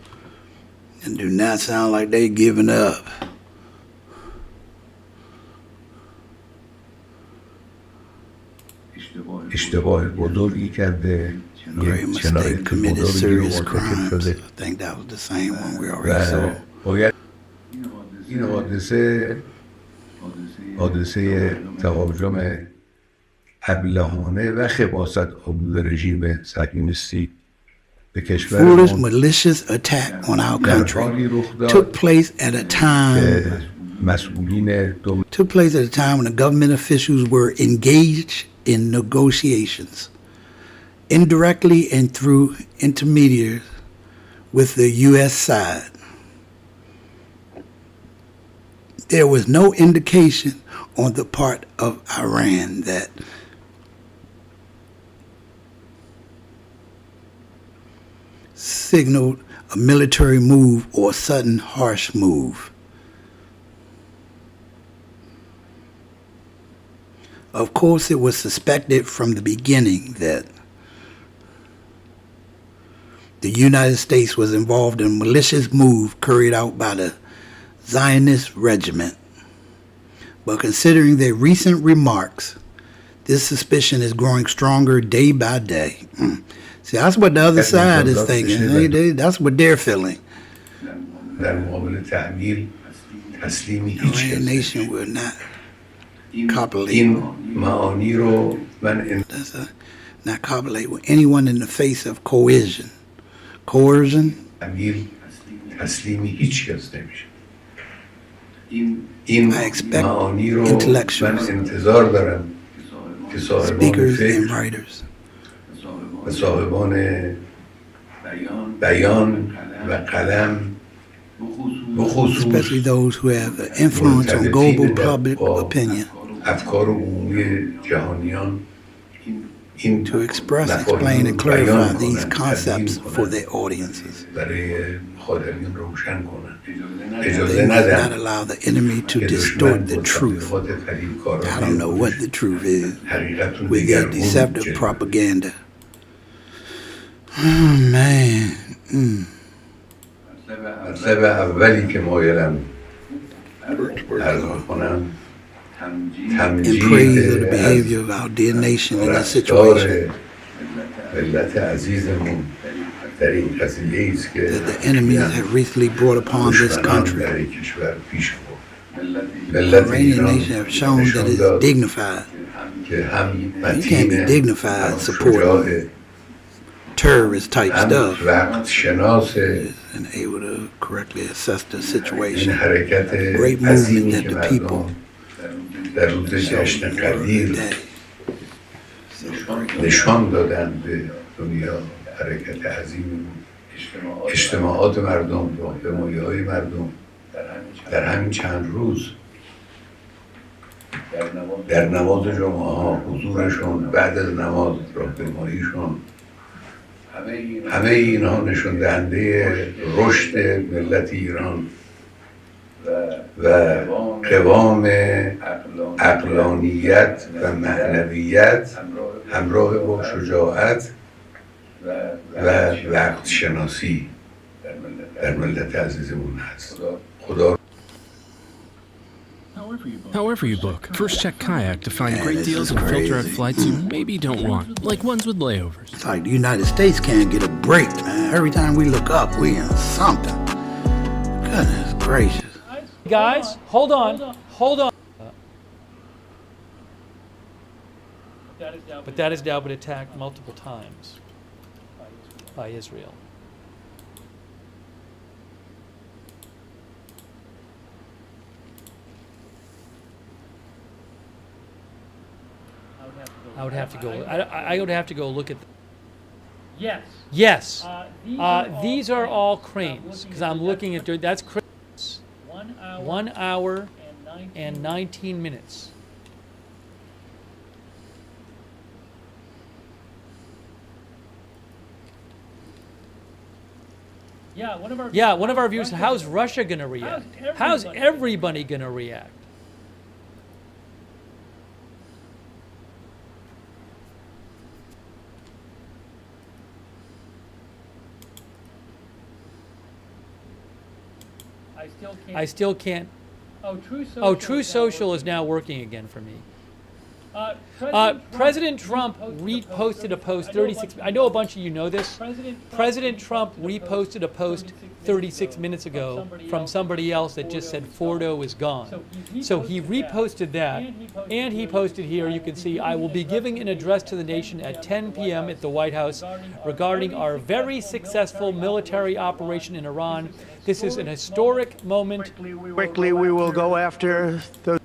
It do not sound like they giving up. اشتباه بزرگی کرده. Great mistake, committed serious crimes. I think that was the same one we already saw. باید این حادثه تهاجم ابلهانه و خباثت آمیز رژیم صهیونیستی به کشور foolish, malicious attack on our country took place at a time when the government officials were engaged in negotiations, indirectly and through intermediaries with the U.S. side. There was no indication on the part of Iran that signaled a military move or a sudden harsh move. Of course, it was suspected from the beginning that the United States was involved in a malicious move carried out by the Zionist regiment. But considering their recent remarks, this suspicion is growing stronger day by day. See, that's what the other side is thinking. That's what they're feeling. No nation will not copulate. Not copulate with anyone in the face of coercion. I expect intellectuals, speakers and writers, especially those who have influence on global public opinion, to express, explain, and clarify these concepts for their audiences. They must not allow the enemy to distort the truth. I don't know what the truth is with their deceptive propaganda. Oh, man. مطلب اولی که مایلم عرض کنم in praise of the behavior of our dear nation in this situation. That the enemies have recently brought upon this country. The Iranian nation have shown that it is dignified. You can't be dignified supporting terrorist type stuff, وقت شناس and able to correctly assess the این situation. حرکت Great movement عظیمی that که the مردم people در روز جشن قدیر نشان دادن به دنیا، حرکت عظیمی بود. اجتماعات مردم، راهپیمایی‌های مردم در همین چند روز در نماز جمعه ها، حضورشون بعد از نماز، راهپیماییشون، همه اینها نشان دهنده رشد ملت ایران و قوام عقلانیت و معنویت همراه با شجاعت و وقت شناسی در ملت عزیزمون هست. خدا However you book, first check Kayak to find great deals and filter out flights you maybe don't want, like ones with layovers. It's like the United States can't get a break, man. Every time we look up, we in something. Goodness gracious. Guys, hold on. But that has now been attacked multiple times by Israel. I would have to go. I would have to go look at. Yes. These are all cranes because I'm looking at. That's cranes. 1 hour and 19 minutes. Yeah, one of our viewers. How's Russia going to react? How's everybody going to react? I still can't. Oh, True Social is now working again for me. President Trump reposted a post 36. I know a bunch of you know this. President Trump reposted a post 36 minutes ago from somebody else that just said Fordo is gone. So he reposted that, and he posted here. You can see, I will be giving an address to the nation at 10 p.m. at the White House regarding our very successful military operation in Iran. This is an historic moment. Quickly, we will go after those.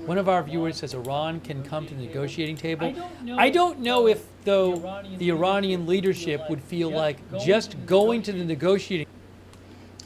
One of our viewers says Iran can come to the negotiating table. I don't know if, though, the Iranian leadership would feel like just going to the negotiating.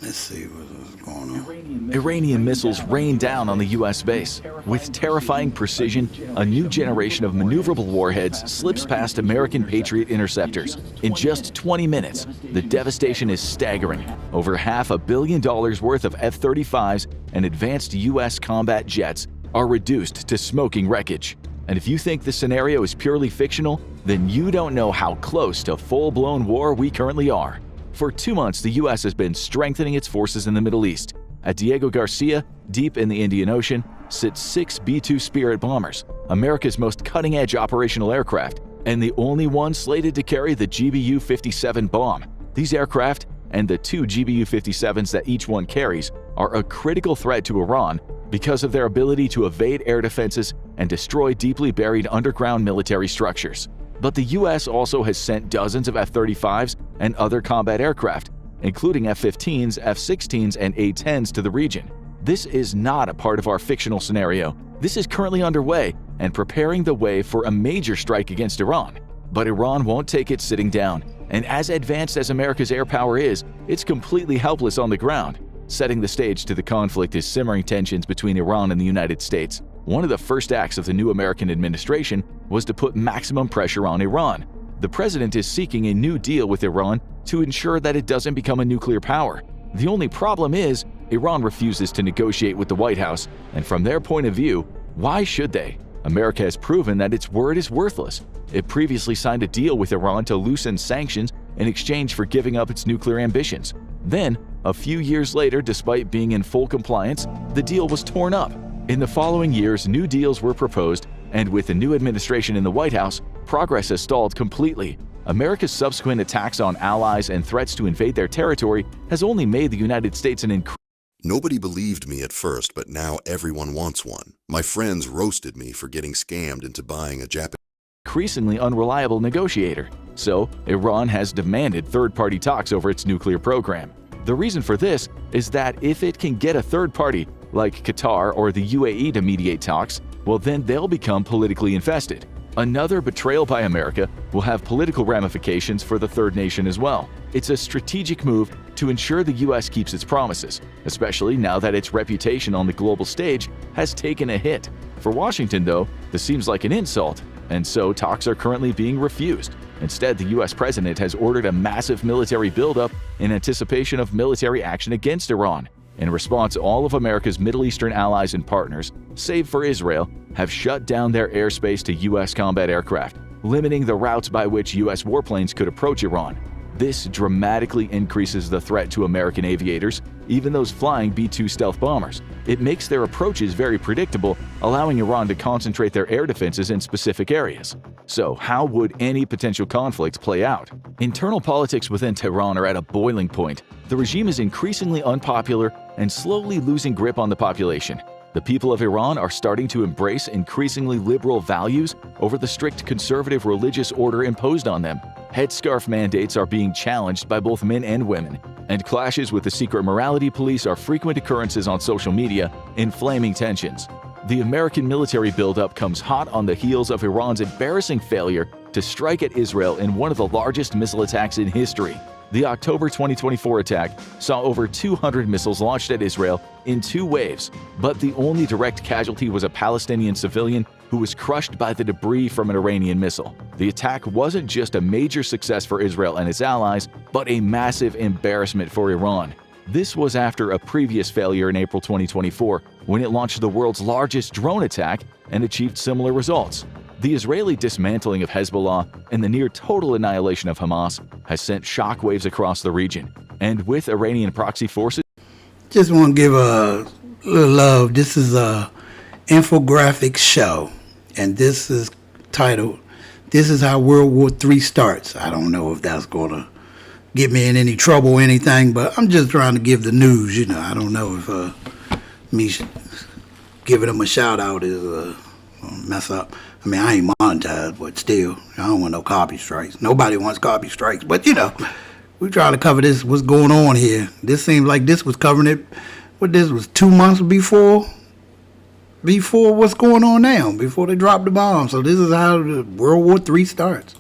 Let's see what's going on. Iranian missiles rain down on the U.S. base. With terrifying precision, a new generation of maneuverable warheads slips past American Patriot interceptors. In just 20 minutes, the devastation is staggering. Over $500 million worth of F-35s and advanced U.S. combat jets are reduced to smoking wreckage. And if you think the scenario is purely fictional, then you don't know how close to full-blown war we currently are. For 2 months, the U.S. has been strengthening its forces in the Middle East. At Diego Garcia, deep in the Indian Ocean, sit 6 B-2 Spirit bombers, America's most cutting-edge operational aircraft, and the only one slated to carry the GBU-57 bomb. These aircraft, and the 2 GBU-57s that each one carries, are a critical threat to Iran because of their ability to evade air defenses and destroy deeply buried underground military structures. But the U.S. also has sent dozens of F-35s and other combat aircraft, including F-15s, F-16s, and A-10s to the region. This is not a part of our fictional scenario. This is currently underway and preparing the way for a major strike against Iran. But Iran won't take it sitting down, and as advanced as America's air power is, it's completely helpless on the ground. Setting the stage to the conflict is simmering tensions between Iran and the United States. One of the first acts of the new American administration was to put maximum pressure on Iran. The president is seeking a new deal with Iran to ensure that it doesn't become a nuclear power. The only problem is, Iran refuses to negotiate with the White House, and from their point of view, why should they? America has proven that its word is worthless. It previously signed a deal with Iran to loosen sanctions in exchange for giving up its nuclear ambitions. Then, a few years later, despite being in full compliance, the deal was torn up. In the following years, new deals were proposed, and with the new administration in the White House, progress has stalled completely. America's subsequent attacks on allies and threats to invade their territory has only made the United States an Nobody believed me at first, but now everyone wants one. My friends roasted me for getting scammed into buying a Japanese increasingly unreliable negotiator. So, Iran has demanded third-party talks over its nuclear program. The reason for this is that if it can get a third party, like Qatar or the UAE, to mediate talks, well, then they'll become politically invested. Another betrayal by America will have political ramifications for the third nation as well. It's a strategic move to ensure the U.S. keeps its promises, especially now that its reputation on the global stage has taken a hit. For Washington, though, this seems like an insult, and so talks are currently being refused. Instead, the U.S. president has ordered a massive military buildup in anticipation of military action against Iran. In response, all of America's Middle Eastern allies and partners, save for Israel, have shut down their airspace to U.S. combat aircraft, limiting the routes by which U.S. warplanes could approach Iran. This dramatically increases the threat to American aviators, even those flying B-2 stealth bombers. It makes their approaches very predictable, allowing Iran to concentrate their air defenses in specific areas. So, how would any potential conflict play out? Internal politics within Tehran are at a boiling point. The regime is increasingly unpopular and slowly losing grip on the population. The people of Iran are starting to embrace increasingly liberal values over the strict conservative religious order imposed on them. Headscarf mandates are being challenged by both men and women, and clashes with the secret morality police are frequent occurrences on social media, inflaming tensions. The American military buildup comes hot on the heels of Iran's embarrassing failure to strike at Israel in one of the largest missile attacks in history. The October 2024 attack saw over 200 missiles launched at Israel in 2 waves, but the only direct casualty was a Palestinian civilian who was crushed by the debris from an Iranian missile. The attack wasn't just a major success for Israel and its allies, but a massive embarrassment for Iran. This was after a previous failure in April 2024, when it launched the world's largest drone attack and achieved similar results. The Israeli dismantling of Hezbollah and the near-total annihilation of Hamas has sent shockwaves across the region. And with Iranian proxy forces... Just want to give a little love. This is a infographic show, and this is titled, "This is how World War III starts." I don't know if that's going to get me in any trouble or anything, but I'm just trying to give the news, you know. I don't know if me giving them a shout-out is a mess up. I mean, I ain't monetized, but still, I don't want no copy strikes. Nobody wants copy strikes, but you know, we try to cover this, what's going on here. This seems like this was covering it, this was 2 months before what's going on now, before they dropped the bomb. So this is how the World War III starts.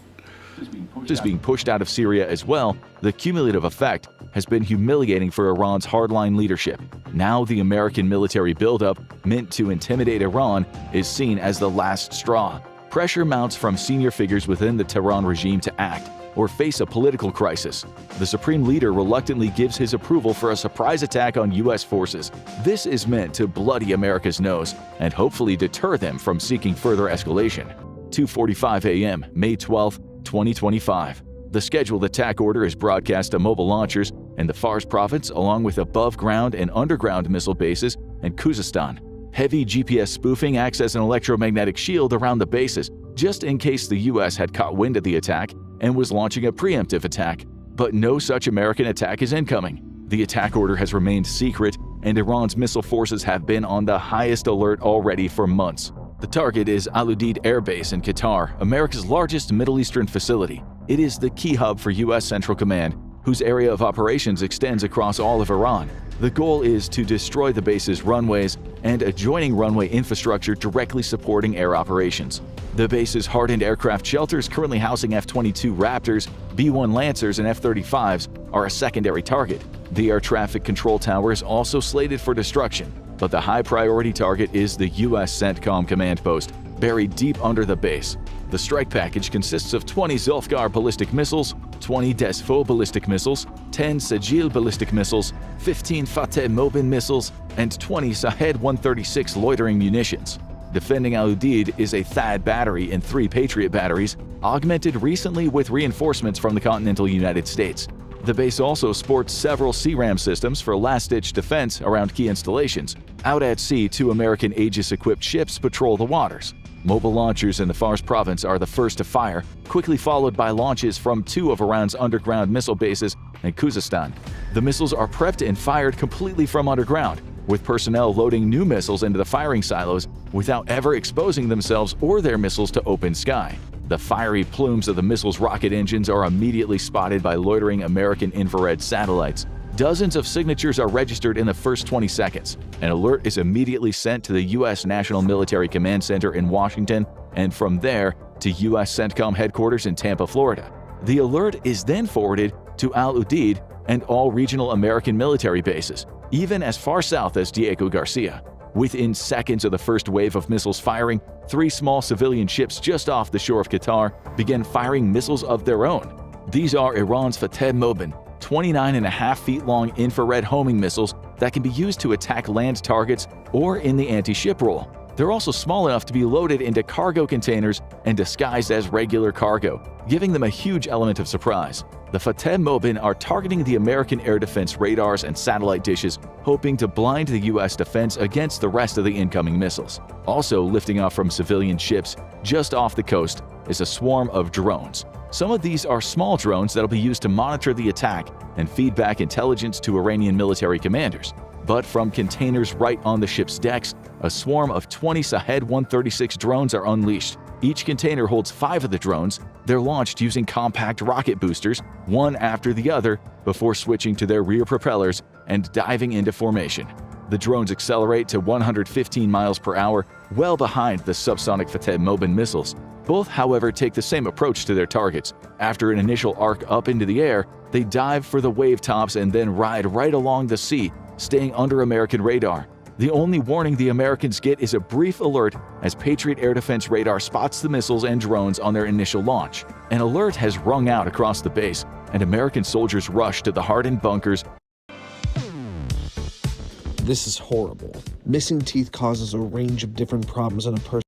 Is being pushed out of Syria as well, the cumulative effect has been humiliating for Iran's hardline leadership. Now the American military buildup, meant to intimidate Iran, is seen as the last straw. Pressure mounts from senior figures within the Tehran regime to act or face a political crisis. The supreme leader reluctantly gives his approval for a surprise attack on U.S. forces. This is meant to bloody America's nose and hopefully deter them from seeking further escalation. 2:45 a.m., May 12, 2025. The scheduled attack order is broadcast to mobile launchers in the Fars province, along with above-ground and underground missile bases in Khuzestan. Heavy GPS spoofing acts as an electromagnetic shield around the bases, just in case the U.S. had caught wind of the attack and was launching a preemptive attack. But no such American attack is incoming. The attack order has remained secret, and Iran's missile forces have been on the highest alert already for months. The target is Al Udeid Air Base in Qatar, America's largest Middle Eastern facility. It is the key hub for U.S. Central Command, whose area of operations extends across all of Iran. The goal is to destroy the base's runways and adjoining runway infrastructure directly supporting air operations. The base's hardened aircraft shelters, currently housing F-22 Raptors, B-1 Lancers, and F-35s, are a secondary target. The air traffic control tower is also slated for destruction, but the high-priority target is the U.S. CENTCOM command post, buried deep under the base. The strike package consists of 20 Zulfikar ballistic missiles, 20 Desfo ballistic missiles, 10 Sajil ballistic missiles, 15 Fateh Mobin missiles, and 20 Shahed 136 loitering munitions. Defending Al Udeid is a THAAD battery and 3 Patriot batteries, augmented recently with reinforcements from the continental United States. The base also sports several CRAM systems for last-ditch defense around key installations. Out at sea, 2 American Aegis-equipped ships patrol the waters. Mobile launchers in the Fars province are the first to fire, quickly followed by launches from 2 of Iran's underground missile bases in Khuzestan. The missiles are prepped and fired completely from underground, with personnel loading new missiles into the firing silos without ever exposing themselves or their missiles to open sky. The fiery plumes of the missile's rocket engines are immediately spotted by loitering American infrared satellites. Dozens of signatures are registered in the first 20 seconds. An alert is immediately sent to the U.S. National Military Command Center in Washington, and from there to U.S. CENTCOM headquarters in Tampa, Florida. The alert is then forwarded to Al Udeid and all regional American military bases, even as far south as Diego Garcia. Within seconds of the first wave of missiles firing, 3 small civilian ships just off the shore of Qatar began firing missiles of their own. These are Iran's Fateh Mobin, 29.5 feet long infrared homing missiles that can be used to attack land targets or in the anti-ship role. They're also small enough to be loaded into cargo containers and disguised as regular cargo, giving them a huge element of surprise. The Fateh Mobin are targeting the American air defense radars and satellite dishes, hoping to blind the U.S. defense against the rest of the incoming missiles. Also lifting off from civilian ships just off the coast is a swarm of drones. Some of these are small drones that'll be used to monitor the attack and feed back intelligence to Iranian military commanders. But from containers right on the ship's decks, a swarm of 20 Shahed 136 drones are unleashed. Each container holds 5 of the drones. They're launched using compact rocket boosters, one after the other, before switching to their rear propellers and diving into formation. The drones accelerate to 115 miles per hour, well behind the subsonic Fateh Mobin missiles. Both, however, take the same approach to their targets. After an initial arc up into the air, they dive for the wave tops and then ride right along the sea, staying under American radar. The only warning the Americans get is a brief alert as Patriot air defense radar spots the missiles and drones on their initial launch. An alert has rung out across the base, and American soldiers rush to the hardened bunkers. This is horrible. Missing teeth causes a range of different problems in a person.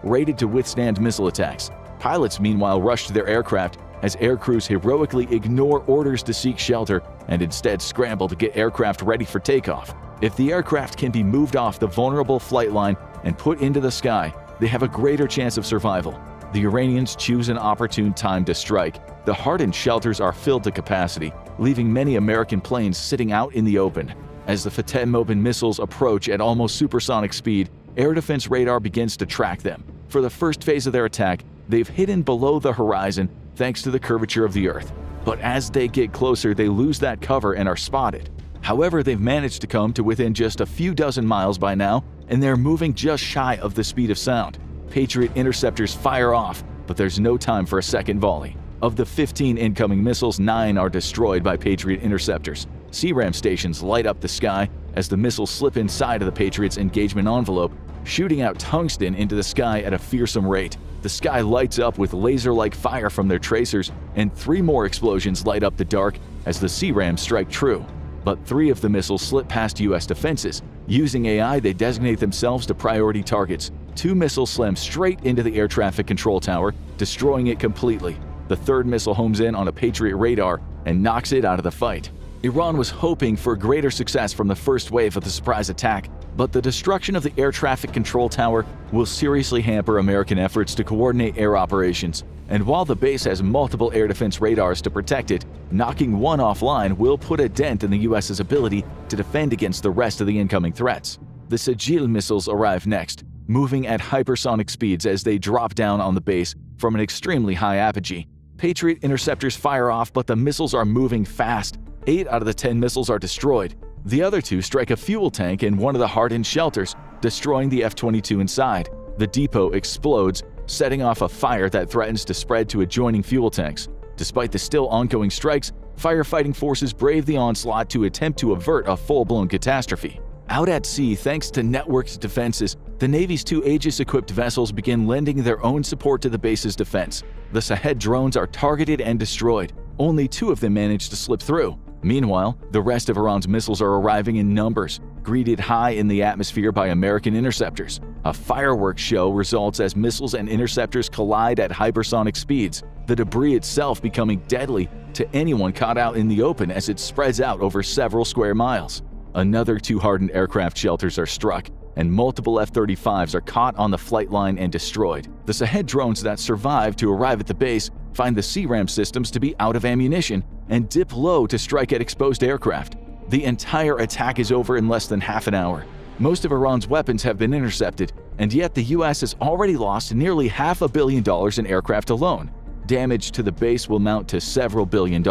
Rated to withstand missile attacks. Pilots, meanwhile, rush to their aircraft as air crews heroically ignore orders to seek shelter and instead scramble to get aircraft ready for takeoff. If the aircraft can be moved off the vulnerable flight line and put into the sky, they have a greater chance of survival. The Iranians choose an opportune time to strike. The hardened shelters are filled to capacity, leaving many American planes sitting out in the open. As the Fateh Mobin missiles approach at almost supersonic speed, air defense radar begins to track them. For the first phase of their attack, they've hidden below the horizon thanks to the curvature of the Earth. But as they get closer, they lose that cover and are spotted. However, they've managed to come to within just a few dozen miles by now, and they're moving just shy of the speed of sound. Patriot interceptors fire off, but there's no time for a second volley. Of the 15 incoming missiles, 9 are destroyed by Patriot interceptors. CRAM stations light up the sky as the missiles slip inside of the Patriots' engagement envelope, shooting out tungsten into the sky at a fearsome rate. The sky lights up with laser-like fire from their tracers, and 3 more explosions light up the dark as the CRAMs strike true. But 3 of the missiles slip past U.S. defenses. Using AI, they designate themselves to priority targets. 2 missiles slam straight into the air traffic control tower, destroying it completely. The 3rd missile homes in on a Patriot radar and knocks it out of the fight. Iran was hoping for greater success from the first wave of the surprise attack, but the destruction of the air traffic control tower will seriously hamper American efforts to coordinate air operations. And while the base has multiple air defense radars to protect it, knocking one offline will put a dent in the U.S.'s ability to defend against the rest of the incoming threats. The Sajil missiles arrive next, moving at hypersonic speeds as they drop down on the base from an extremely high apogee. Patriot interceptors fire off, but the missiles are moving fast. 8 out of the 10 missiles are destroyed. The other 2 strike a fuel tank in one of the hardened shelters, destroying the F-22 inside. The depot explodes, setting off a fire that threatens to spread to adjoining fuel tanks. Despite the still ongoing strikes, firefighting forces brave the onslaught to attempt to avert a full-blown catastrophe. Out at sea, thanks to networked defenses, the Navy's 2 Aegis-equipped vessels begin lending their own support to the base's defense. The Shahed drones are targeted and destroyed. Only 2 of them manage to slip through. Meanwhile, the rest of Iran's missiles are arriving in numbers, greeted high in the atmosphere by American interceptors. A fireworks show results as missiles and interceptors collide at hypersonic speeds, the debris itself becoming deadly to anyone caught out in the open as it spreads out over several square miles. Another 2 hardened aircraft shelters are struck, and multiple F-35s are caught on the flight line and destroyed. The Shahed drones that survive to arrive at the base find the CRAM systems to be out of ammunition and dip low to strike at exposed aircraft. The entire attack is over in less than half an hour. Most of Iran's weapons have been intercepted, and yet the U.S. has already lost nearly $500 million in aircraft alone. Damage to the base will mount to several $billion.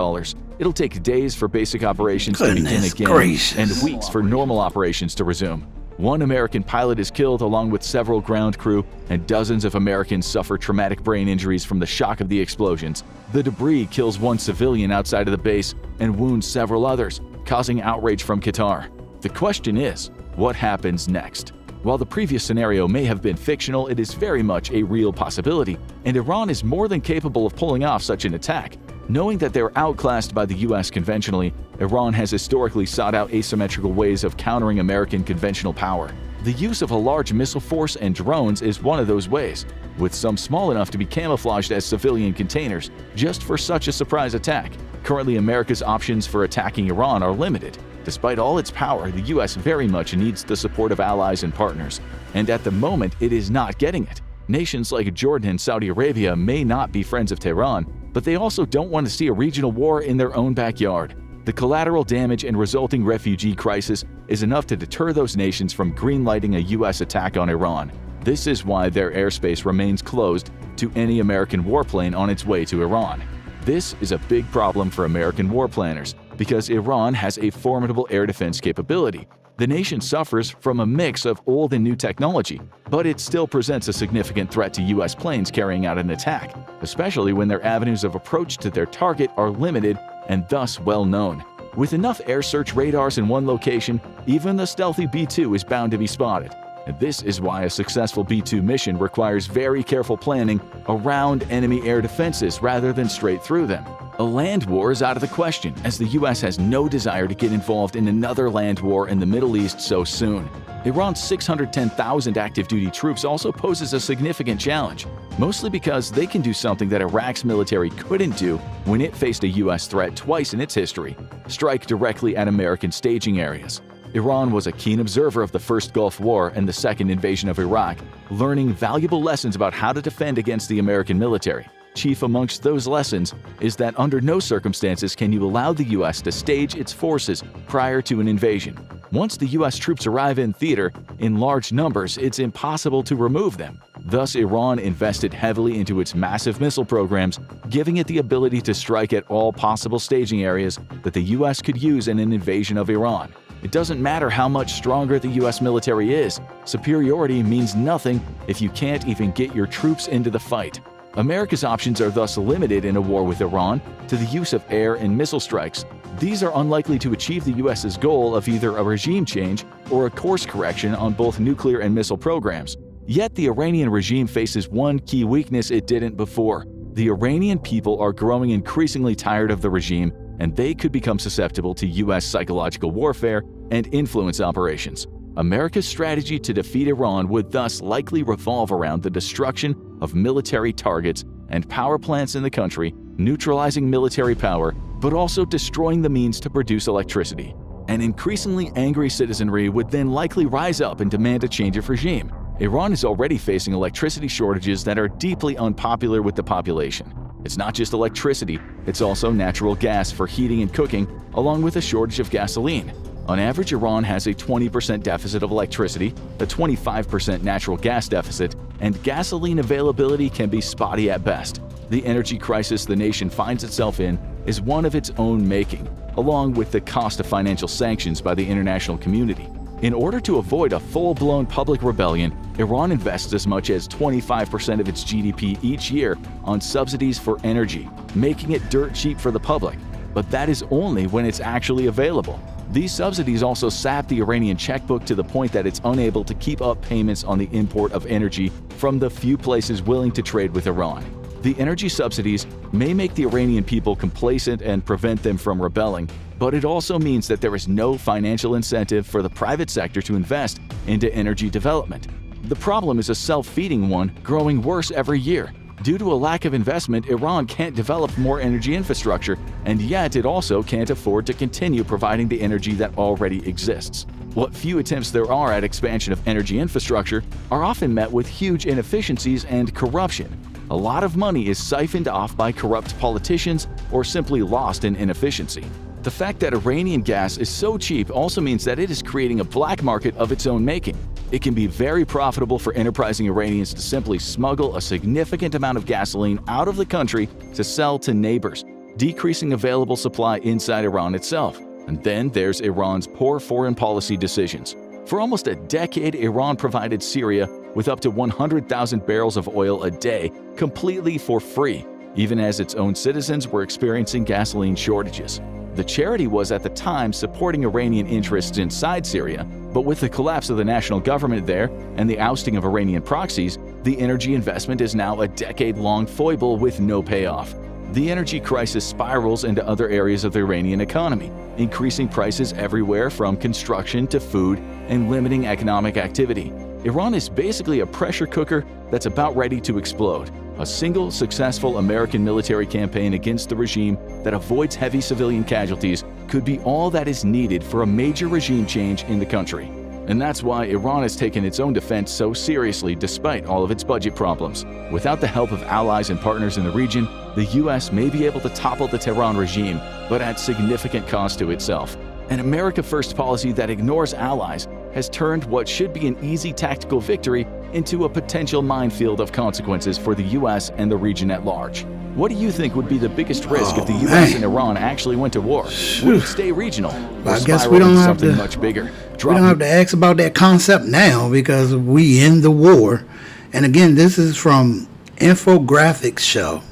It'll take days for basic operations to begin again and weeks for normal operations to resume. One American pilot is killed along with several ground crew, and dozens of Americans suffer traumatic brain injuries from the shock of the explosions. The debris kills one civilian outside of the base and wounds several others, causing outrage from Qatar. The question is, what happens next? While the previous scenario may have been fictional, it is very much a real possibility, and Iran is more than capable of pulling off such an attack. Knowing that they're outclassed by the U.S. conventionally, Iran has historically sought out asymmetrical ways of countering American conventional power. The use of a large missile force and drones is one of those ways, with some small enough to be camouflaged as civilian containers, just for such a surprise attack. Currently, America's options for attacking Iran are limited. Despite all its power, the U.S. very much needs the support of allies and partners, and at the moment it is not getting it. Nations like Jordan and Saudi Arabia may not be friends of Tehran, but they also don't want to see a regional war in their own backyard. The collateral damage and resulting refugee crisis is enough to deter those nations from greenlighting a U.S. attack on Iran. This is why their airspace remains closed to any American warplane on its way to Iran. This is a big problem for American war planners, because Iran has a formidable air defense capability. The nation suffers from a mix of old and new technology, but it still presents a significant threat to U.S. planes carrying out an attack, especially when their avenues of approach to their target are limited and thus well known. With enough air search radars in one location, even the stealthy B-2 is bound to be spotted. And this is why a successful B-2 mission requires very careful planning around enemy air defenses rather than straight through them. A land war is out of the question, as the U.S. has no desire to get involved in another land war in the Middle East so soon. Iran's 610,000 active-duty troops also poses a significant challenge, mostly because they can do something that Iraq's military couldn't do when it faced a U.S. threat twice in its history: strike directly at American staging areas. Iran was a keen observer of the First Gulf War and the Second Invasion of Iraq, learning valuable lessons about how to defend against the American military. Chief amongst those lessons is that under no circumstances can you allow the U.S. to stage its forces prior to an invasion. Once the U.S. troops arrive in theater in large numbers, it's impossible to remove them. Thus, Iran invested heavily into its massive missile programs, giving it the ability to strike at all possible staging areas that the U.S. could use in an invasion of Iran. It doesn't matter how much stronger the U.S. military is. Superiority means nothing if you can't even get your troops into the fight. America's options are thus limited in a war with Iran to the use of air and missile strikes. These are unlikely to achieve the U.S.'s goal of either a regime change or a course correction on both nuclear and missile programs. Yet the Iranian regime faces one key weakness it didn't before. The Iranian people are growing increasingly tired of the regime, and they could become susceptible to U.S. psychological warfare and influence operations. America's strategy to defeat Iran would thus likely revolve around the destruction of military targets and power plants in the country, neutralizing military power, but also destroying the means to produce electricity. An increasingly angry citizenry would then likely rise up and demand a change of regime. Iran is already facing electricity shortages that are deeply unpopular with the population. It's not just electricity, it's also natural gas for heating and cooking, along with a shortage of gasoline. On average, Iran has a 20% deficit of electricity, a 25% natural gas deficit, and gasoline availability can be spotty at best. The energy crisis the nation finds itself in is one of its own making, along with the cost of financial sanctions by the international community. In order to avoid a full-blown public rebellion, Iran invests as much as 25% of its GDP each year on subsidies for energy, making it dirt cheap for the public. But that is only when it's actually available. These subsidies also sap the Iranian checkbook to the point that it's unable to keep up payments on the import of energy from the few places willing to trade with Iran. The energy subsidies may make the Iranian people complacent and prevent them from rebelling, but it also means that there is no financial incentive for the private sector to invest into energy development. The problem is a self-feeding one, growing worse every year. Due to a lack of investment, Iran can't develop more energy infrastructure, and yet it also can't afford to continue providing the energy that already exists. What few attempts there are at expansion of energy infrastructure are often met with huge inefficiencies and corruption. A lot of money is siphoned off by corrupt politicians or simply lost in inefficiency. The fact that Iranian gas is so cheap also means that it is creating a black market of its own making. It can be very profitable for enterprising Iranians to simply smuggle a significant amount of gasoline out of the country to sell to neighbors, decreasing available supply inside Iran itself. And then there's Iran's poor foreign policy decisions. For almost a decade, Iran provided Syria with up to 100,000 barrels of oil a day completely for free, even as its own citizens were experiencing gasoline shortages. The charity was at the time supporting Iranian interests inside Syria, but with the collapse of the national government there and the ousting of Iranian proxies, the energy investment is now a decade-long foible with no payoff. The energy crisis spirals into other areas of the Iranian economy, increasing prices everywhere from construction to food and limiting economic activity. Iran is basically a pressure cooker that's about ready to explode. A single successful American military campaign against the regime that avoids heavy civilian casualties could be all that is needed for a major regime change in the country. And that's why Iran has taken its own defense so seriously despite all of its budget problems. Without the help of allies and partners in the region, the US may be able to topple the Tehran regime, but at significant cost to itself. An America First policy that ignores allies has turned what should be an easy tactical victory into a potential minefield of consequences for the US and the region at large. What do you think would be the biggest risk if the US and Iran actually went to war? Would it stay regional? Or I guess we don't have to. Much bigger? We don't have to ask about that concept now because we in the war. And again, this is from Infographics Show.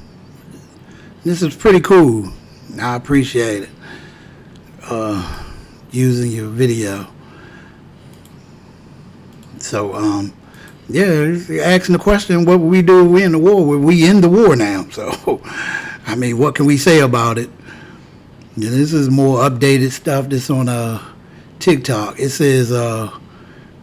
This is pretty cool. I appreciate it. Using your video. So, yeah, you're asking the question, what would we do if we in the war? Well, we in the war now. So, I mean, what can we say about it? Yeah, this is more updated stuff. This on TikTok. It says,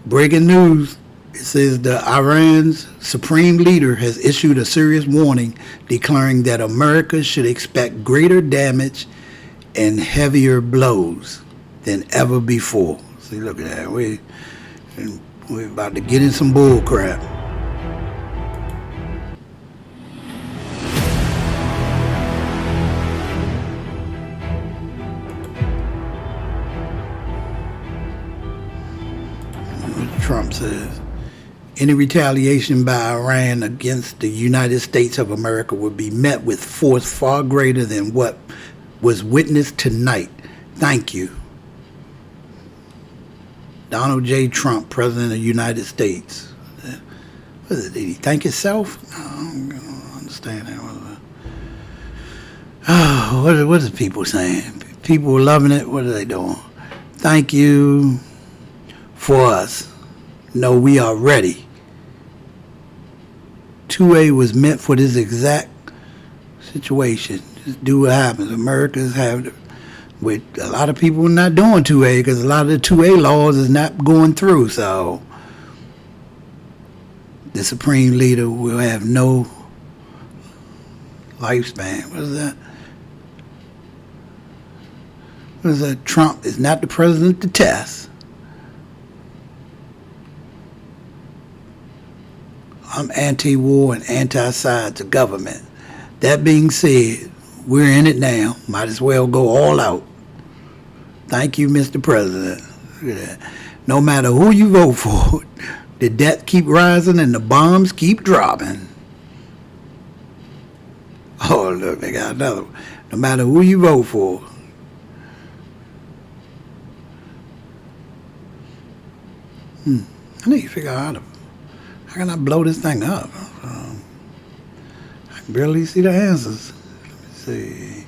breaking news. It says the Iran's supreme leader has issued a serious warning declaring that America should expect greater damage and heavier blows than ever before. See, look at that. We're about to get in some bull crap. What Trump says. Any retaliation by Iran against the United States of America would be met with force far greater than what was witnessed tonight. Thank you. Donald J. Trump, President of the United States. What is it? Did he thank himself? No, I don't understand that. Oh, what is people saying? People are loving it. What are they doing? Thank you for us. No, we are ready. 2A was meant for this exact situation. Just do what happens. Americans have, with a lot of people not doing 2A because a lot of the 2A laws is not going through. So the supreme leader will have no lifespan. What is that? What is that? Trump is not the president to test. I'm anti-war and anti-sides of government. That being said, we're in it now. Might as well go all out. Thank you, Mr. President. Look at that. No matter who you vote for, the debt keep rising and the bombs keep dropping. Oh, look, they got another one. No matter who you vote for. I need to figure out how can I blow this thing up? I can barely see the answers. Let me see.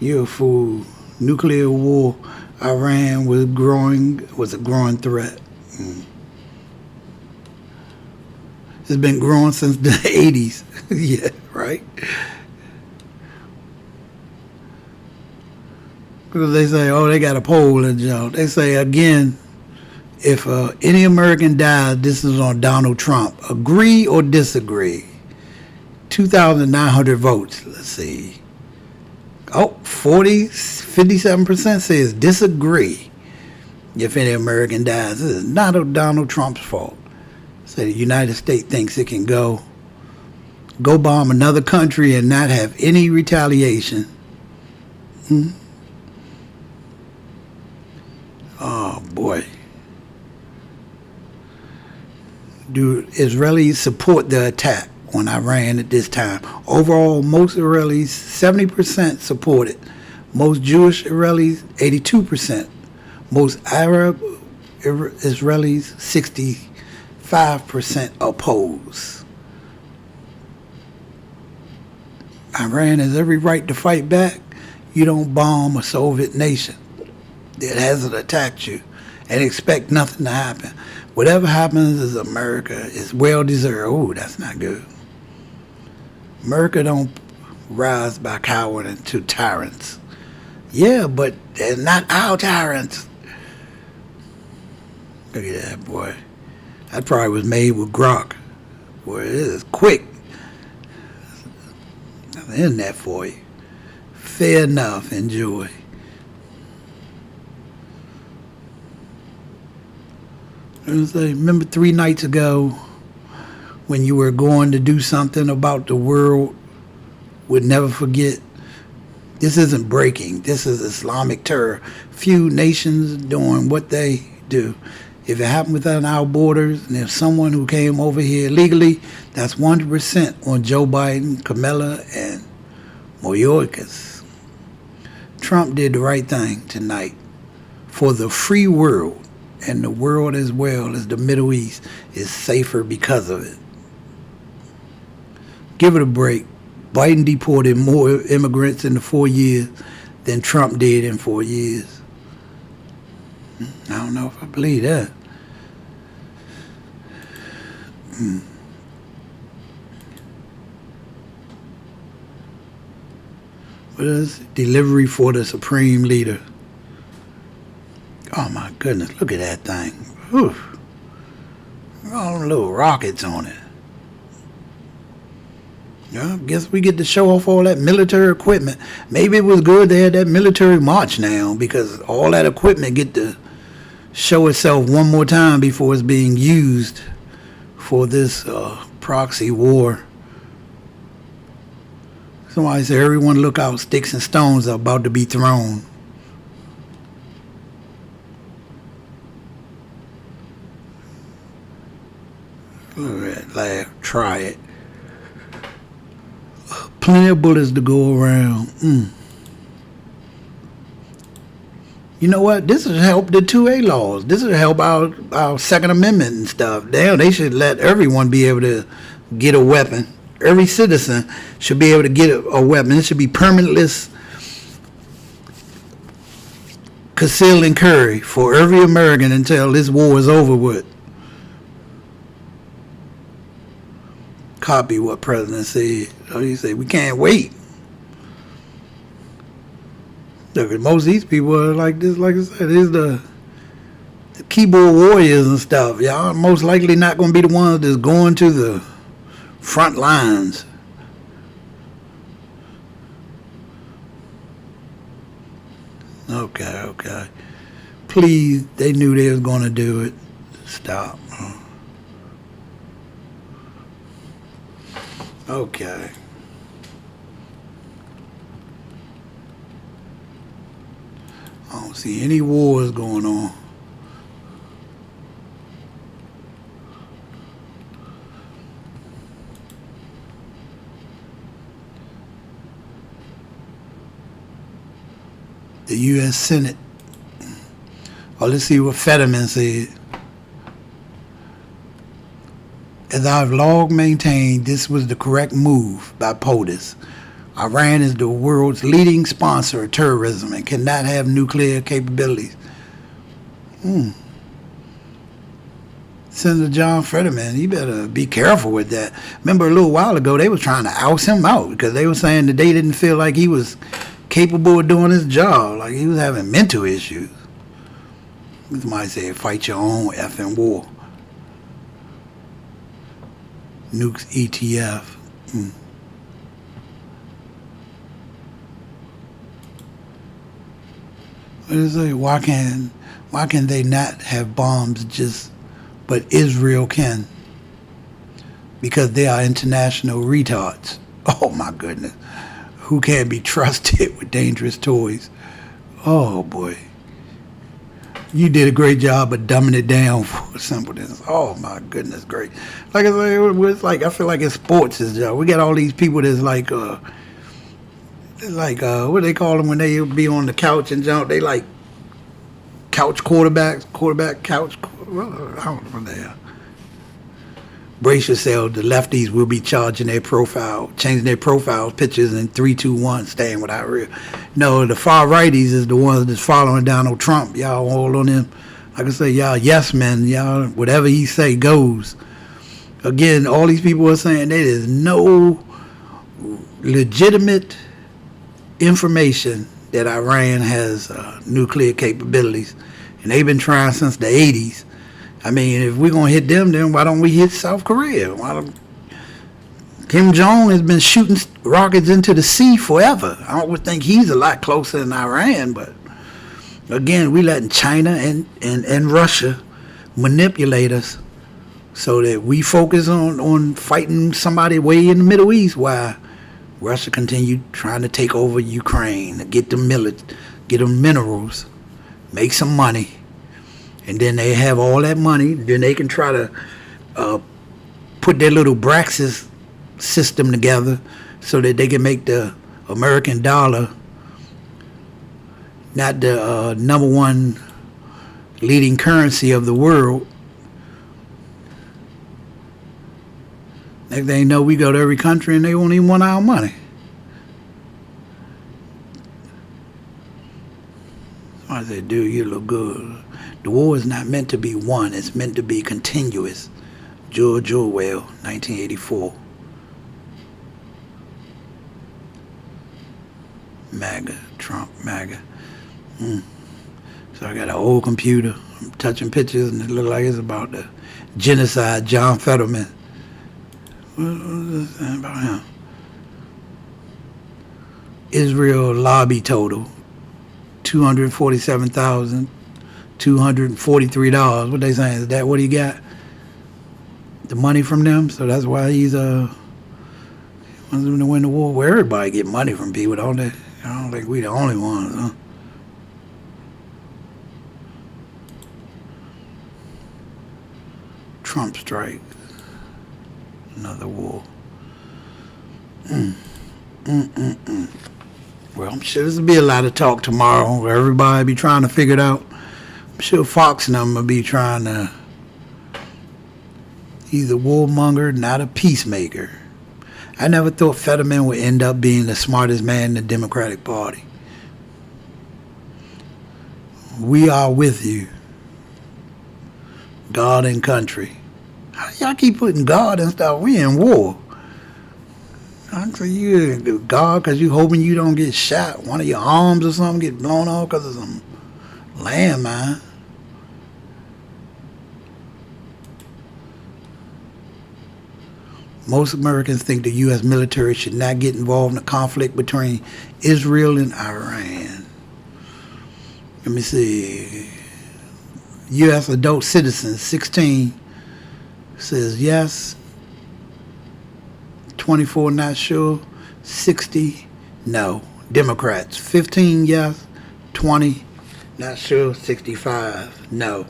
You're a fool. Nuclear war. Iran was a growing threat. It's been growing since the 80s. Yeah, right? Because they say, oh, they got a poll and they say again, if any American dies, this is on Donald Trump. Agree or disagree? 2,900 votes. Let's see. Oh, 57% says disagree. If any American dies, this is not Donald Trump's fault. Say the United States thinks it can go bomb another country and not have any retaliation. Oh boy. Do Israelis support the attack on Iran at this time? Overall, most Israelis, 70% support it. Most Jewish Israelis, 82%. Most Arab Israelis, 65% oppose. Iran has every right to fight back. You don't bomb a Soviet nation that hasn't attacked you and expect nothing to happen. Whatever happens is America is well deserved. Oh, that's not good. America don't rise by cowering to tyrants. Yeah, but they're not our tyrants. Look at that, boy. That probably was made with Grok. Boy, it is quick. Isn't that for you? Fair enough. Enjoy. Remember 3 nights ago when you were going to do something about the world would never forget? This isn't breaking. This is Islamic terror. Few nations doing what they do. If it happened within our borders, and if someone who came over here illegally, that's 100% on Joe Biden, Kamala, and Mayorkas. Trump did the right thing tonight for the free world, and the world as well as the Middle East is safer because of it. Give it a break. Biden deported more immigrants in the 4 years than Trump did in 4 years. I don't know if I believe that. What is it? Delivery for the Supreme Leader. Oh my goodness, look at that thing. Whew. All them little rockets on it. Yeah, I guess we get to show off all that military equipment. Maybe it was good they had that military march now, because all that equipment get to show itself one more time before it's being used for this proxy war. Somebody said, everyone look out, sticks and stones are about to be thrown. Look at that laugh. Try it. Plenty of bullets to go around. You know what? This would help the 2A laws. This would help our Second Amendment and stuff. Damn, they should let everyone be able to get a weapon. Every citizen should be able to get a weapon. It should be permitless conceal and carry for every American until this war is over with. Copy what President said. He said, we can't wait. Look, most of these people are like this, like I said, is the keyboard warriors and stuff. Y'all are most likely not going to be the ones that's going to the front lines. Okay. Please, they knew they was going to do it. Stop. Okay. I don't see any wars going on. The U.S. Senate. Oh, let's see what Fetterman said. As I've long maintained, this was the correct move by POTUS. Iran is the world's leading sponsor of terrorism and cannot have nuclear capabilities. Senator John Fetterman, he better be careful with that. Remember a little while ago, they were trying to oust him out because they were saying that they didn't feel like he was capable of doing his job, like he was having mental issues. Somebody said, fight your own effing war. Nukes ETF. What is it? Why can they not have bombs but Israel can? Because they are international retards. Oh my goodness. Who can't be trusted with dangerous toys? Oh boy. You did a great job of dumbing it down for simpletons. Oh my goodness, great! Like I say, it's like I feel like it's sports. Is we got all these people that's like what do they call them when they be on the couch and jump? They like couch quarterbacks, quarterback couch. I don't know what they are. Brace yourself. The lefties will be changing their profile pictures in 3, 2, 1, staying without real. No, the far righties is the ones that's following Donald Trump. Y'all all on him. Like I say, y'all yes men. Y'all whatever he say goes. Again, all these people are saying there is no legitimate information that Iran has nuclear capabilities, and they've been trying since the 80s. I mean, if we're going to hit them, then why don't we hit South Korea? Kim Jong has been shooting rockets into the sea forever. I would think he's a lot closer than Iran, but again, we letting China and Russia manipulate us so that we focus on fighting somebody way in the Middle East while Russia continued trying to take over Ukraine, to get them minerals, make some money. And then they have all that money. Then they can try to put their little Braxis system together so that they can make the American dollar not the #1 leading currency of the world. Next thing you know, we go to every country and they won't even want our money. I said, dude, you look good. The war is not meant to be won. It's meant to be continuous. George Orwell, 1984. MAGA, Trump, MAGA. So I got an old computer. I'm touching pictures and it looks like it's about the genocide, John Fetterman. What is this about him? Israel lobby total, $247,243. What they saying? Is that what he got? The money from them? So that's why he's wants them to win the war. Where everybody get money from people, don't they? I don't think we the only ones, huh? Trump strike. Another war. Well, I'm sure there'll be a lot of talk tomorrow where everybody be trying to figure it out. I'm sure Fox and them will be trying to. He's a warmonger, not a peacemaker. I never thought Fetterman would end up being the smartest man in the Democratic Party. We are with you. God and country. How y'all keep putting God and stuff? We in war. I say you God because you hoping you don't get shot. One of your arms or something get blown off because of some landmine. Most Americans think the U.S. military should not get involved in a conflict between Israel and Iran. Let me see. U.S. adult citizens, 16, says yes. 24 not sure. 60 no. Democrats, 15 yes. 20 not sure. 65 no.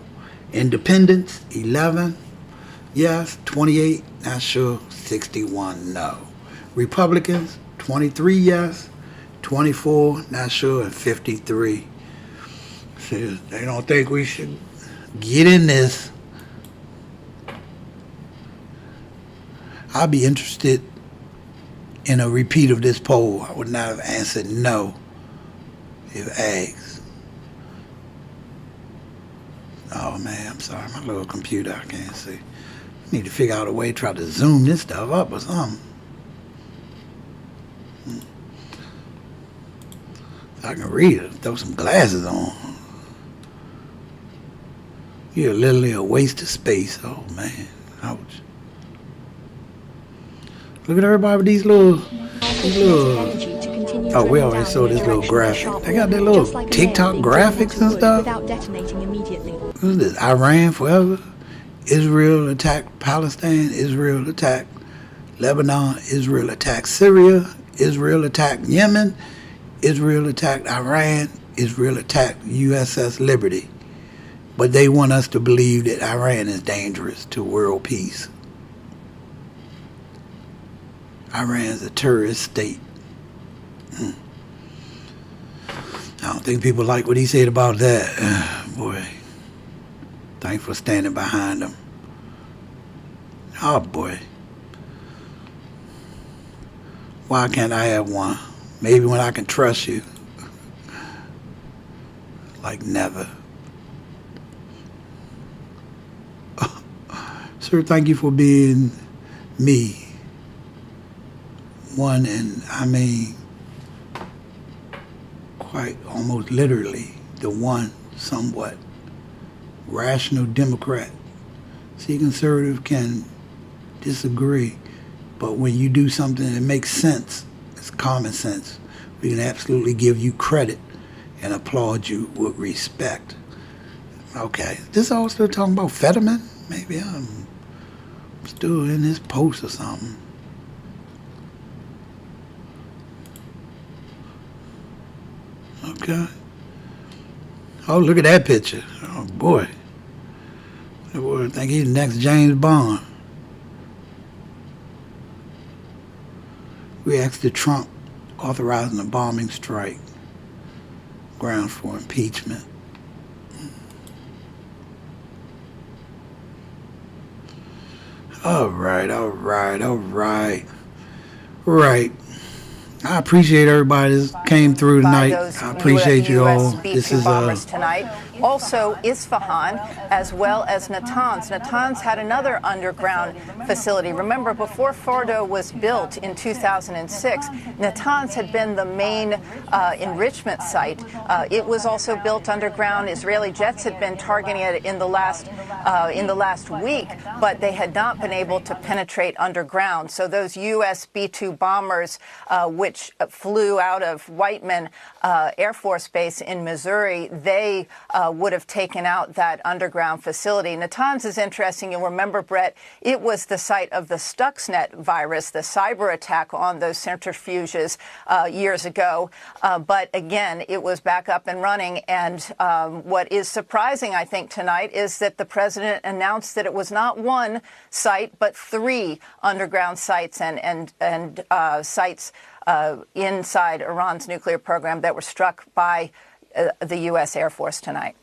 Independents, 11 yes. 28 not sure. 61 no. Republicans, 23 yes. 24 not sure. And 53 says they don't think we should get in this. I'd be interested in a repeat of this poll. I would not have answered no if asked. Oh man, I'm sorry, my little computer, I can't see. Need to figure out a way to try to zoom this stuff up or something. So I can read it, throw some glasses on. You're literally a waste of space. Oh man, ouch. Look at everybody with these little. Oh, we already saw this little graphic. They got their little TikTok graphics and stuff. What is this? Iran forever. Israel attacked Palestine. Israel attacked Lebanon. Israel attacked Syria. Israel attacked Yemen. Israel attacked Iran. Israel attacked USS Liberty. But they want us to believe that Iran is dangerous to world peace. Iran's a terrorist state. I don't think people like what he said about that. Boy, thanks for standing behind him. Oh boy. Why can't I have one? Maybe when I can trust you. Like never. Sir, thank you for being me. One, and I mean quite almost literally the one somewhat rational Democrat. See, conservative can disagree, but when you do something that makes sense, it's common sense, we can absolutely give you credit and applaud you with respect. Okay, this all still talking about Fetterman? Maybe I'm still in this post or something. Okay. Oh, look at that picture. Oh, boy. I think he's the next James Bond. Reacts to Trump authorizing a bombing strike. Grounds for impeachment. All right. Right. I appreciate everybody that came through tonight. I appreciate you all. This is tonight. Also Isfahan, as well as Natanz. Natanz had another underground facility. Remember, before Fordo was built in 2006, Natanz had been the main enrichment site. It was also built underground. Israeli jets had been targeting it in the last week, but they had not been able to penetrate underground. So those U.S. B-2 bombers, which flew out of Whiteman Air Force Base in Missouri, they would have taken out that underground facility. Natanz is interesting. You'll remember, Brett, it was the site of the Stuxnet virus, the cyber attack on those centrifuges years ago. But again, it was back up and running. And what is surprising, I think, tonight is that the president announced that it was not one site, but 3 underground sites and sites inside Iran's nuclear program that were struck by the U.S. Air Force tonight.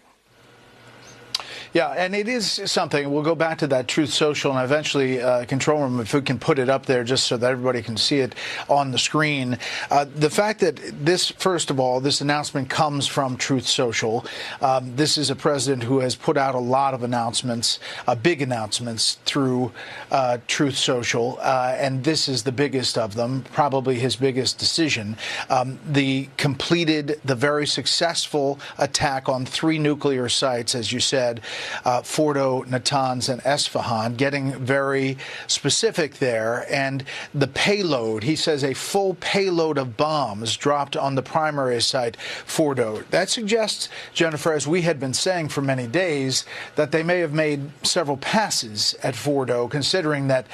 Yeah, and it is something. We'll go back to that Truth Social, and eventually, Control Room, if we can put it up there just so that everybody can see it on the screen. The fact that this, first of all, this announcement comes from Truth Social. This is a president who has put out a lot of announcements, big announcements through Truth Social, and this is the biggest of them, probably his biggest decision. The very successful attack on 3 nuclear sites, as you said, Fordo, Natanz, and Isfahan, getting very specific there. And the payload, he says a full payload of bombs dropped on the primary site, Fordo. That suggests, Jennifer, as we had been saying for many days, that they may have made several passes at Fordo, considering that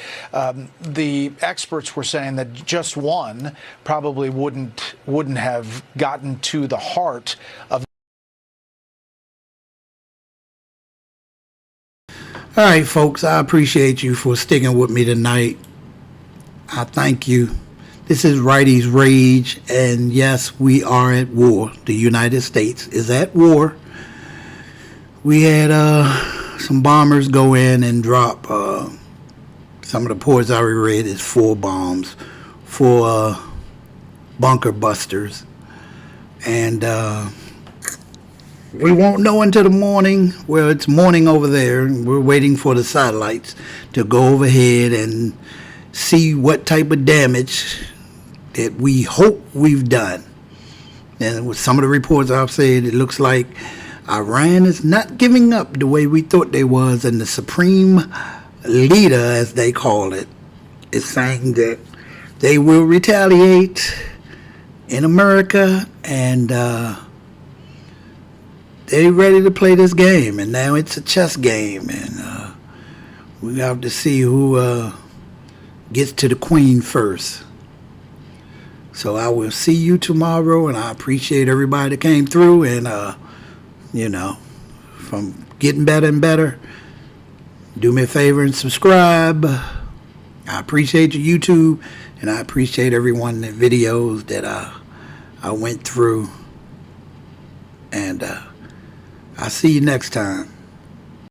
the experts were saying that just one probably wouldn't have gotten to the heart of. All right, folks, I appreciate you for sticking with me tonight. I thank you. This is Righties Rage, and yes, we are at war. The United States is at war. We had some bombers go in and drop some of the reports I read is 4 bombs, 4 bunker busters, and we won't know until the morning. Well, it's morning over there. We're waiting for the satellites to go overhead and see what type of damage that we hope we've done. And with some of the reports I've said, it looks like Iran is not giving up the way we thought they was, and the supreme leader, as they call it, is saying that they will retaliate in America, and they're ready to play this game, and now it's a chess game, and we have to see who gets to the queen first. So I will see you tomorrow, and I appreciate everybody that came through, and from getting better and better, do me a favor and subscribe. I appreciate your YouTube, and I appreciate everyone in the videos that I went through. And I'll see you next time.